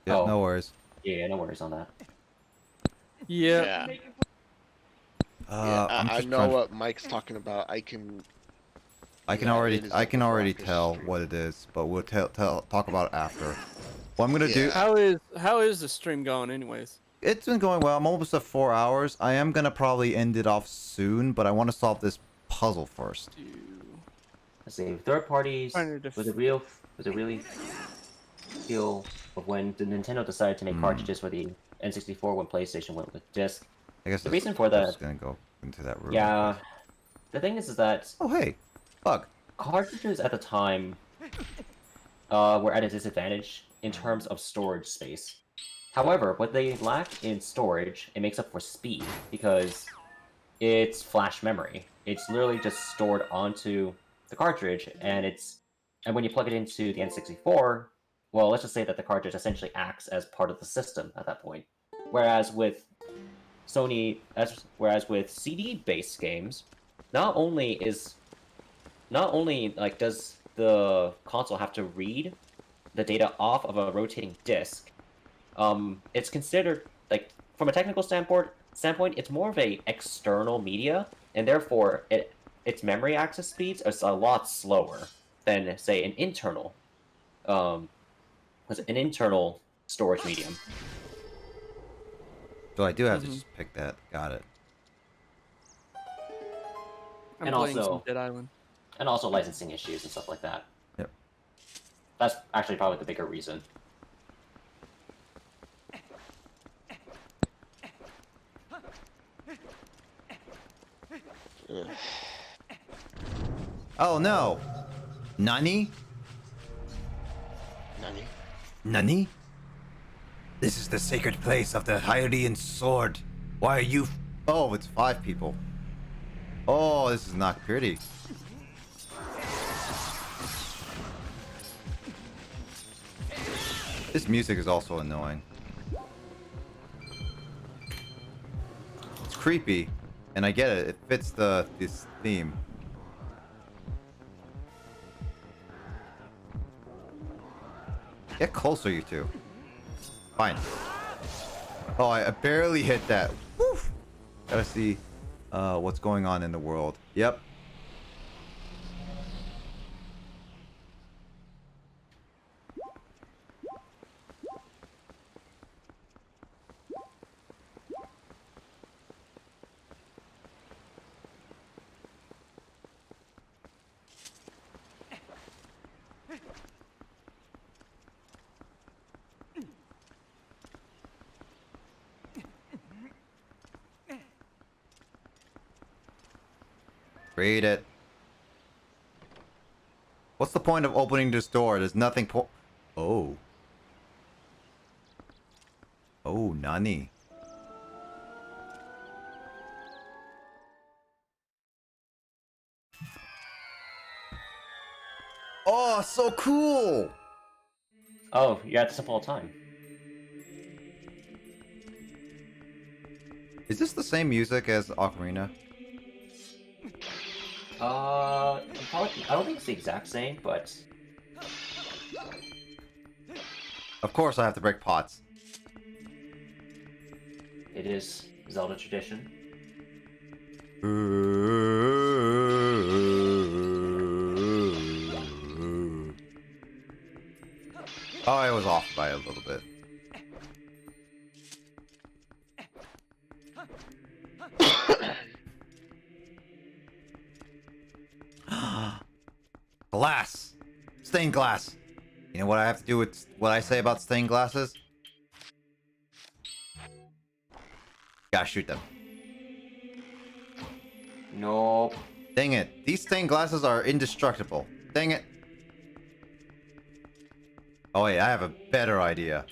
Speaker 1: Yeah,
Speaker 4: Oh.
Speaker 1: no worries.
Speaker 4: Yeah, no worries on that.
Speaker 6: Yeah.
Speaker 1: I'm
Speaker 2: I
Speaker 1: just
Speaker 2: know
Speaker 1: trying to-
Speaker 2: what Mike's talking about. I can
Speaker 1: I can
Speaker 2: Yeah,
Speaker 1: already
Speaker 2: it is
Speaker 1: I can
Speaker 2: before
Speaker 1: already
Speaker 2: after
Speaker 1: tell
Speaker 2: stream.
Speaker 1: what it is, but we'll talk about it after. What I'm gonna do.
Speaker 2: Yeah.
Speaker 6: How is the stream going, anyways?
Speaker 1: It's been going well. I'm almost at 4 hours. I am gonna probably end it off soon, but I want to solve this puzzle first.
Speaker 4: Let's see. Third parties
Speaker 6: Trying to
Speaker 4: was it really feel of when the Nintendo decided to make cartridges for the N64 when PlayStation went with disc.
Speaker 1: I guess
Speaker 4: The
Speaker 1: this-
Speaker 4: reason for
Speaker 1: I'm
Speaker 4: that-
Speaker 1: just gonna go into that room.
Speaker 4: Yeah. The thing is that
Speaker 1: Oh hey, bug.
Speaker 4: cartridges at the time were at a disadvantage in terms of storage space. However, what they lack in storage, it makes up for speed because it's flash memory. It's literally just stored onto the cartridge, and when you plug it into the N64, well, let's just say that the cartridge essentially acts as part of the system at that point. Whereas with CD-based games, not only like does the console have to read the data off of a rotating disc, it's considered, like, from a technical standpoint, it's more of a external media, and therefore its memory access speeds are a lot slower than, say, an internal storage medium.
Speaker 1: So I do have to just pick that. Got it.
Speaker 6: I'm
Speaker 4: And
Speaker 6: playing
Speaker 4: also-
Speaker 6: some Dead Island.
Speaker 4: And also licensing issues and stuff like that.
Speaker 1: Yep.
Speaker 4: That's actually probably the bigger reason.
Speaker 1: Oh no. Nani?
Speaker 2: Nani?
Speaker 1: Nani?
Speaker 7: This is the sacred place of the Hylian sword. Why are you...
Speaker 1: Oh, it's 5 people. Oh, this is not pretty. This music is also annoying. It's creepy, and I get it. It fits this theme. Get closer, you two. Fine. Oh, I barely hit that. Woof. Gotta see what's going on in the world. Yep. Read it. What's the point of opening this door? There's nothing Oh. Oh, Nani. Oh, so cool!
Speaker 4: Oh, you're at the simple time.
Speaker 1: Is this the same music as Ocarina?
Speaker 4: Probably, I don't think it's the exact same, but
Speaker 1: Of course I have to break pots.
Speaker 4: it is Zelda tradition.
Speaker 1: Oh, I was off by a little bit. Glass! Stained glass! You know what I have to do with what I say about stained glasses? Gotta shoot them.
Speaker 4: Nope.
Speaker 1: Dang it. These stained glasses are indestructible. Dang it. Oh wait, I have a better idea.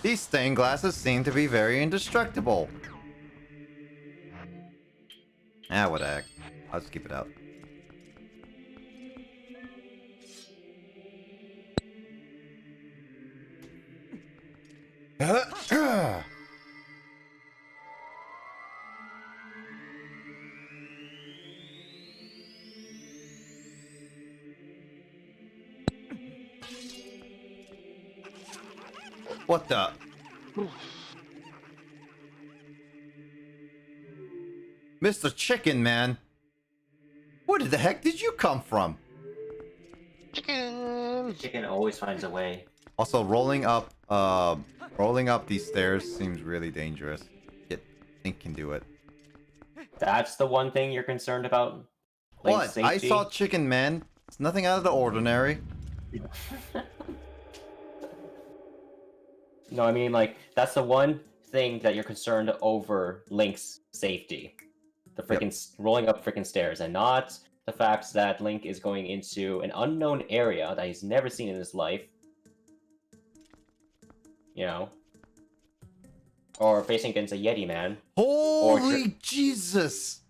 Speaker 1: These stained glasses seem to be very indestructible. Ah, what the heck. I'll just keep it out. What the? Mr. Chicken Man, where the heck did you come from?
Speaker 2: Chicken.
Speaker 4: Chicken always finds a way.
Speaker 1: Also, rolling up these stairs seems really dangerous. Yet, Link can do it.
Speaker 4: That's the one thing you're concerned about? Link's
Speaker 1: What? I
Speaker 4: safety?
Speaker 1: saw Chicken Man. It's nothing out of the ordinary.
Speaker 4: No, I mean, like, that's the one thing that you're concerned over Link's safety. The freaking rolling up freaking stairs, and not the fact that Link is going into an unknown area that he's never seen in his life. You know? Or facing against a Yeti man.
Speaker 1: Holy Jesus!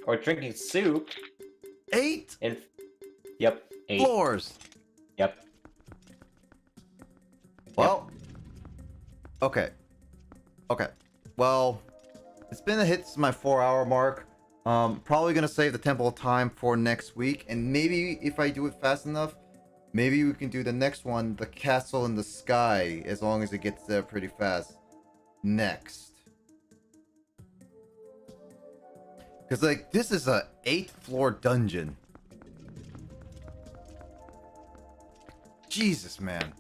Speaker 4: Or drinking soup
Speaker 1: 8
Speaker 4: in... Yep, 8.
Speaker 1: floors!
Speaker 4: Yep.
Speaker 1: Well... Okay. Okay. Well... It's been a hit. This is my 4-hour mark. Probably gonna save the Temple of Time for next week. And maybe if I do it fast enough, maybe we can do the next one, the Castle in the Sky, as long as it gets there pretty fast. Next. Because, like, this is a 8th floor dungeon. Jesus, man.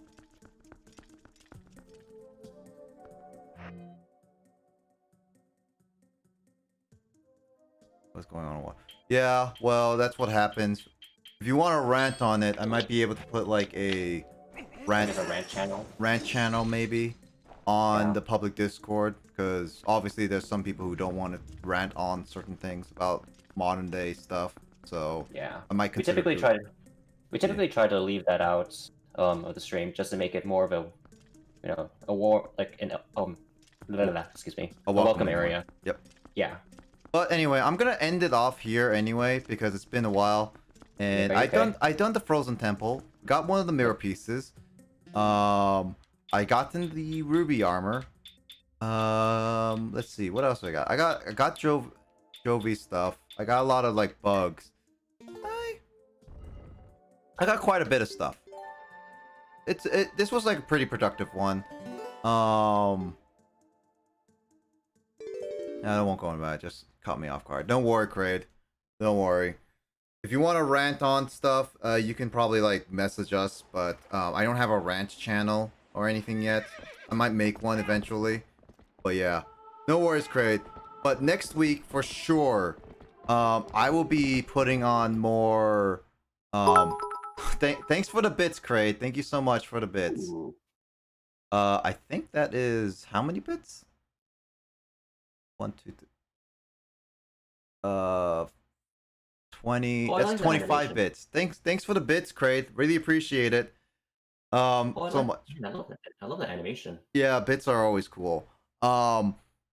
Speaker 1: What's going on? What? Yeah, well, that's what happens. If you want to rant on it, I might be able to put, like, a
Speaker 4: There's a rant channel.
Speaker 1: maybe on the public Discord, because obviously there's some people who don't want to rant on certain things about modern day stuff. So
Speaker 4: Yeah.
Speaker 1: I might
Speaker 4: We
Speaker 1: consider.
Speaker 4: typically try to leave that out of the stream just to make it more of a a war like an excuse me,
Speaker 1: a
Speaker 4: a welcome
Speaker 1: welcoming one.
Speaker 4: area.
Speaker 1: Yep.
Speaker 4: Yeah.
Speaker 1: But anyway, I'm gonna end it off here anyway because it's been a while, and
Speaker 4: Okay.
Speaker 1: I done the Frozen Temple, got one of the mirror pieces. I gotten the ruby armor. Let's see what else I got. I got Jovi stuff. I got a lot of like bugs. I got quite a bit of stuff. This was like a pretty productive one. I won't go into that. Just caught me off guard. Don't worry, Kraid. Don't worry. If you want to rant on stuff, you can probably like message us, but I don't have a rant channel or anything yet. I might make one eventually. But yeah, no worries, Kraid. But next week for sure, I will be putting on more. Thanks for the bits, Kraid. Thank you so much for the bits.
Speaker 4: Ooh.
Speaker 1: I think that is how many bits? 1, 2, 3. 20.
Speaker 4: Oh, I
Speaker 1: That's
Speaker 4: like that
Speaker 1: 25
Speaker 4: animation.
Speaker 1: bits. Thanks for the bits, Kraid. Really appreciate it.
Speaker 4: Oh, I
Speaker 1: So
Speaker 4: like-
Speaker 1: much.
Speaker 4: I love that. I love that animation.
Speaker 1: Yeah, bits are always cool.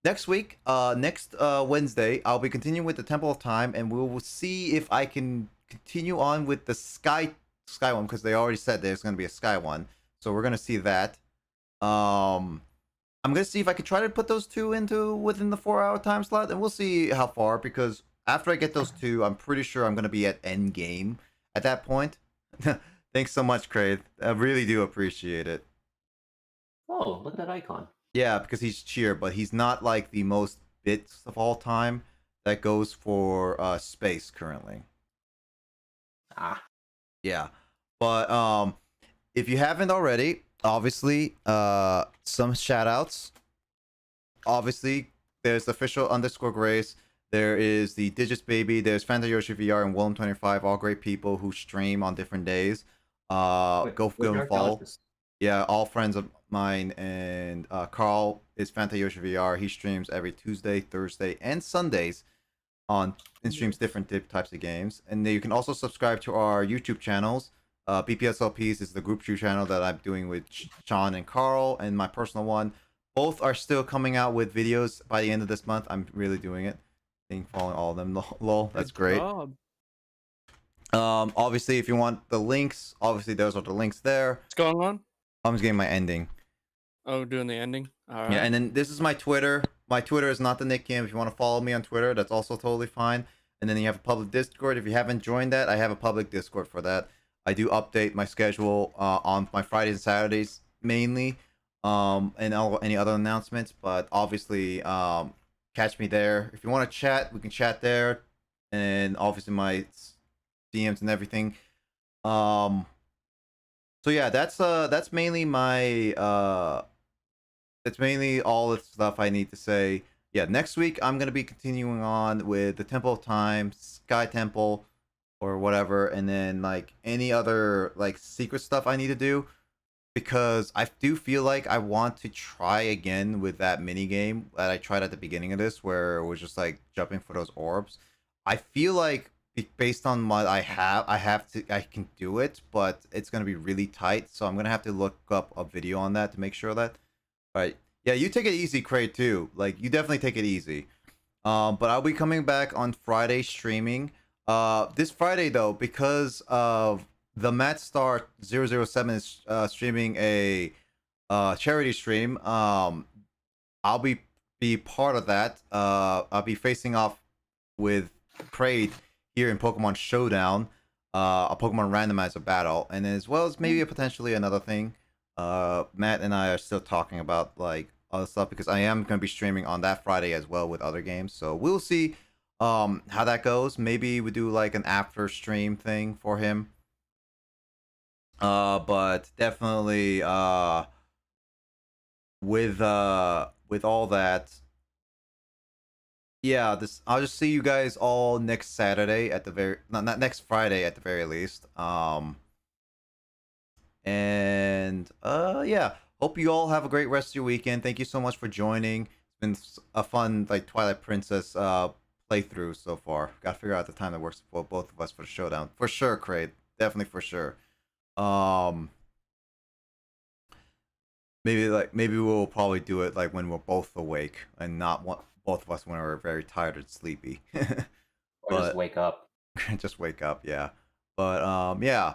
Speaker 1: Next week, next Wednesday, I'll be continuing with the Temple of Time, and we will see if I can continue on with the Sky one because they already said there's going to be a Sky one, so we're going to see that. I'm going to see if I can try to put those two into within the 4-hour time slot, and we'll see how far because after I get those two, I'm pretty sure I'm going to be at end game at that point. Thanks so much, Kraid. I really do appreciate it.
Speaker 4: Oh, look at that icon.
Speaker 1: Yeah, because he's cheer, but he's not like the most bits of all time that goes for space currently.
Speaker 4: Ah.
Speaker 1: Yeah. But if you haven't already, obviously, some shout outs. Obviously, there's official _ Grace. There is the Digits Baby. There's Fanta Yoshi VR and Willem25, all great people who stream on different days. Go and follow. Yeah, all friends of mine, and Carl is Fanta Yoshi VR. He streams every Tuesday, Thursday, and Sundays and streams different types of games. And then you can also subscribe to our YouTube channels. BPSLPs is the group channel that I'm doing with Sean and Carl, and my personal one. Both are still coming out with videos by the end of this month. I'm really doing it. Following all of them. Lol, that's great.
Speaker 6: Job.
Speaker 1: Obviously, if you want the links, obviously those are the links there.
Speaker 6: What's going on?
Speaker 1: I'm just getting my ending.
Speaker 6: Oh, doing the ending. All right.
Speaker 1: Yeah, and then this is my Twitter. My Twitter is not the Nick Kim. If you want to follow me on Twitter, that's also totally fine. And then you have a public Discord. If you haven't joined that, I have a public Discord for that. I do update my schedule on my Fridays and Saturdays mainly, and any other announcements. But obviously, catch me there. If you want to chat, we can chat there, and obviously my DMs and everything. So yeah, that's mainly my that's mainly all the stuff I need to say. Yeah, next week I'm gonna be continuing on with the Temple of Time, Sky Temple, or whatever, and then like any other like secret stuff I need to do, because I do feel like I want to try again with that mini game that I tried at the beginning of this, where it was just like jumping for those orbs. I feel like based on what I can do it, but it's gonna be really tight, so I'm gonna have to look up a video on that to make sure that. Right. Yeah, you take it easy, Craig, too. Like, you definitely take it easy. But I'll be coming back on Friday streaming. This Friday, though, because of the MattStar007 is streaming a charity stream, I'll be part of that. I'll be facing off with Craig here in Pokemon Showdown, a Pokemon randomizer battle, and as well as maybe potentially another thing. Matt and I are still talking about like other stuff because I am going to be streaming on that Friday as well with other games. So we'll see how that goes. Maybe we do like an after stream thing for him. But definitely with all that, yeah, I'll just see you guys all next Saturday at the not next Friday at the very least. And yeah, hope you all have a great rest of your weekend. Thank you so much for joining. It's been a fun like Twilight Princess playthroughs so far. Got to figure out the time that works for both of us for the showdown. For sure, Kraid. Definitely for sure. Maybe we'll probably do it like when we're both awake and not both of us when we're very tired and sleepy.
Speaker 4: Or just wake up.
Speaker 1: Just wake up, yeah. But yeah.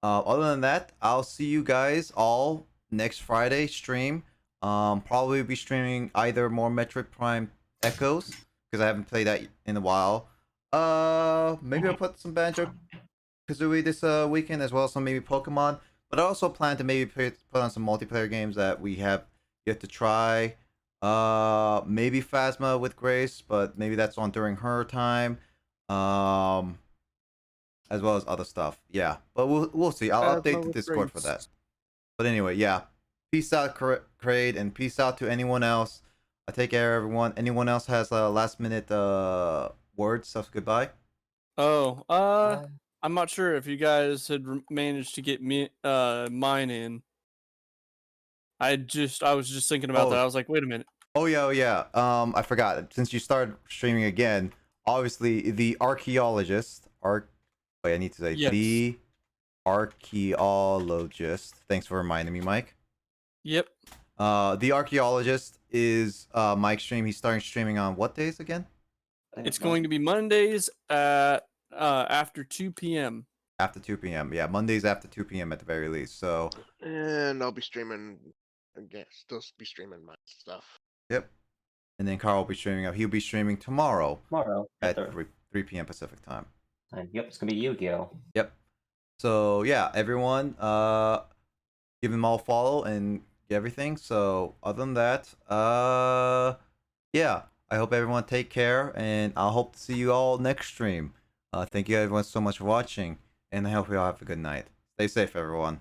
Speaker 1: Other than that, I'll see you guys all next Friday stream. Probably be streaming either more Metroid Prime Echoes because I haven't played that in a while. Maybe I'll put some Banjo Kazooie this weekend as well as some maybe Pokemon. But I also plan to maybe put on some multiplayer games that we have yet to try. Maybe Phasma with Grace, but maybe that's on during her time. As well as other stuff. Yeah, but we'll see. I'll update the Discord for that. But anyway, yeah. Peace out, Kraid, and peace out to anyone else. I take care, everyone. Anyone else has last minute words of goodbye?
Speaker 6: Oh, I'm not sure if you guys had managed to get me mine in. I was just thinking about that. I was like, wait a minute.
Speaker 1: Oh yeah. I forgot. Since you started streaming again, obviously the archaeologist. Wait, I need to say the archaeologist. Thanks for reminding me, Mike.
Speaker 6: Yep.
Speaker 1: The archaeologist is Mike's stream. He's starting streaming on what days again?
Speaker 6: It's going to be Mondays at after 2 p.m.
Speaker 1: After 2 p.m. Yeah, Mondays after 2 p.m. at the very least. So.
Speaker 2: And I'll be streaming again. Still be streaming my stuff.
Speaker 1: Yep. And then Carl will be streaming up. He'll be streaming tomorrow. At 3 p.m. Pacific time.
Speaker 4: Yep, it's gonna be Yu-Gi-Oh.
Speaker 1: Yep. So yeah, everyone, give them all a follow and everything. So other than that, yeah, I hope everyone take care, and I hope to see you all next stream. Thank you everyone so much for watching, and I hope you all have a good night. Stay safe, everyone.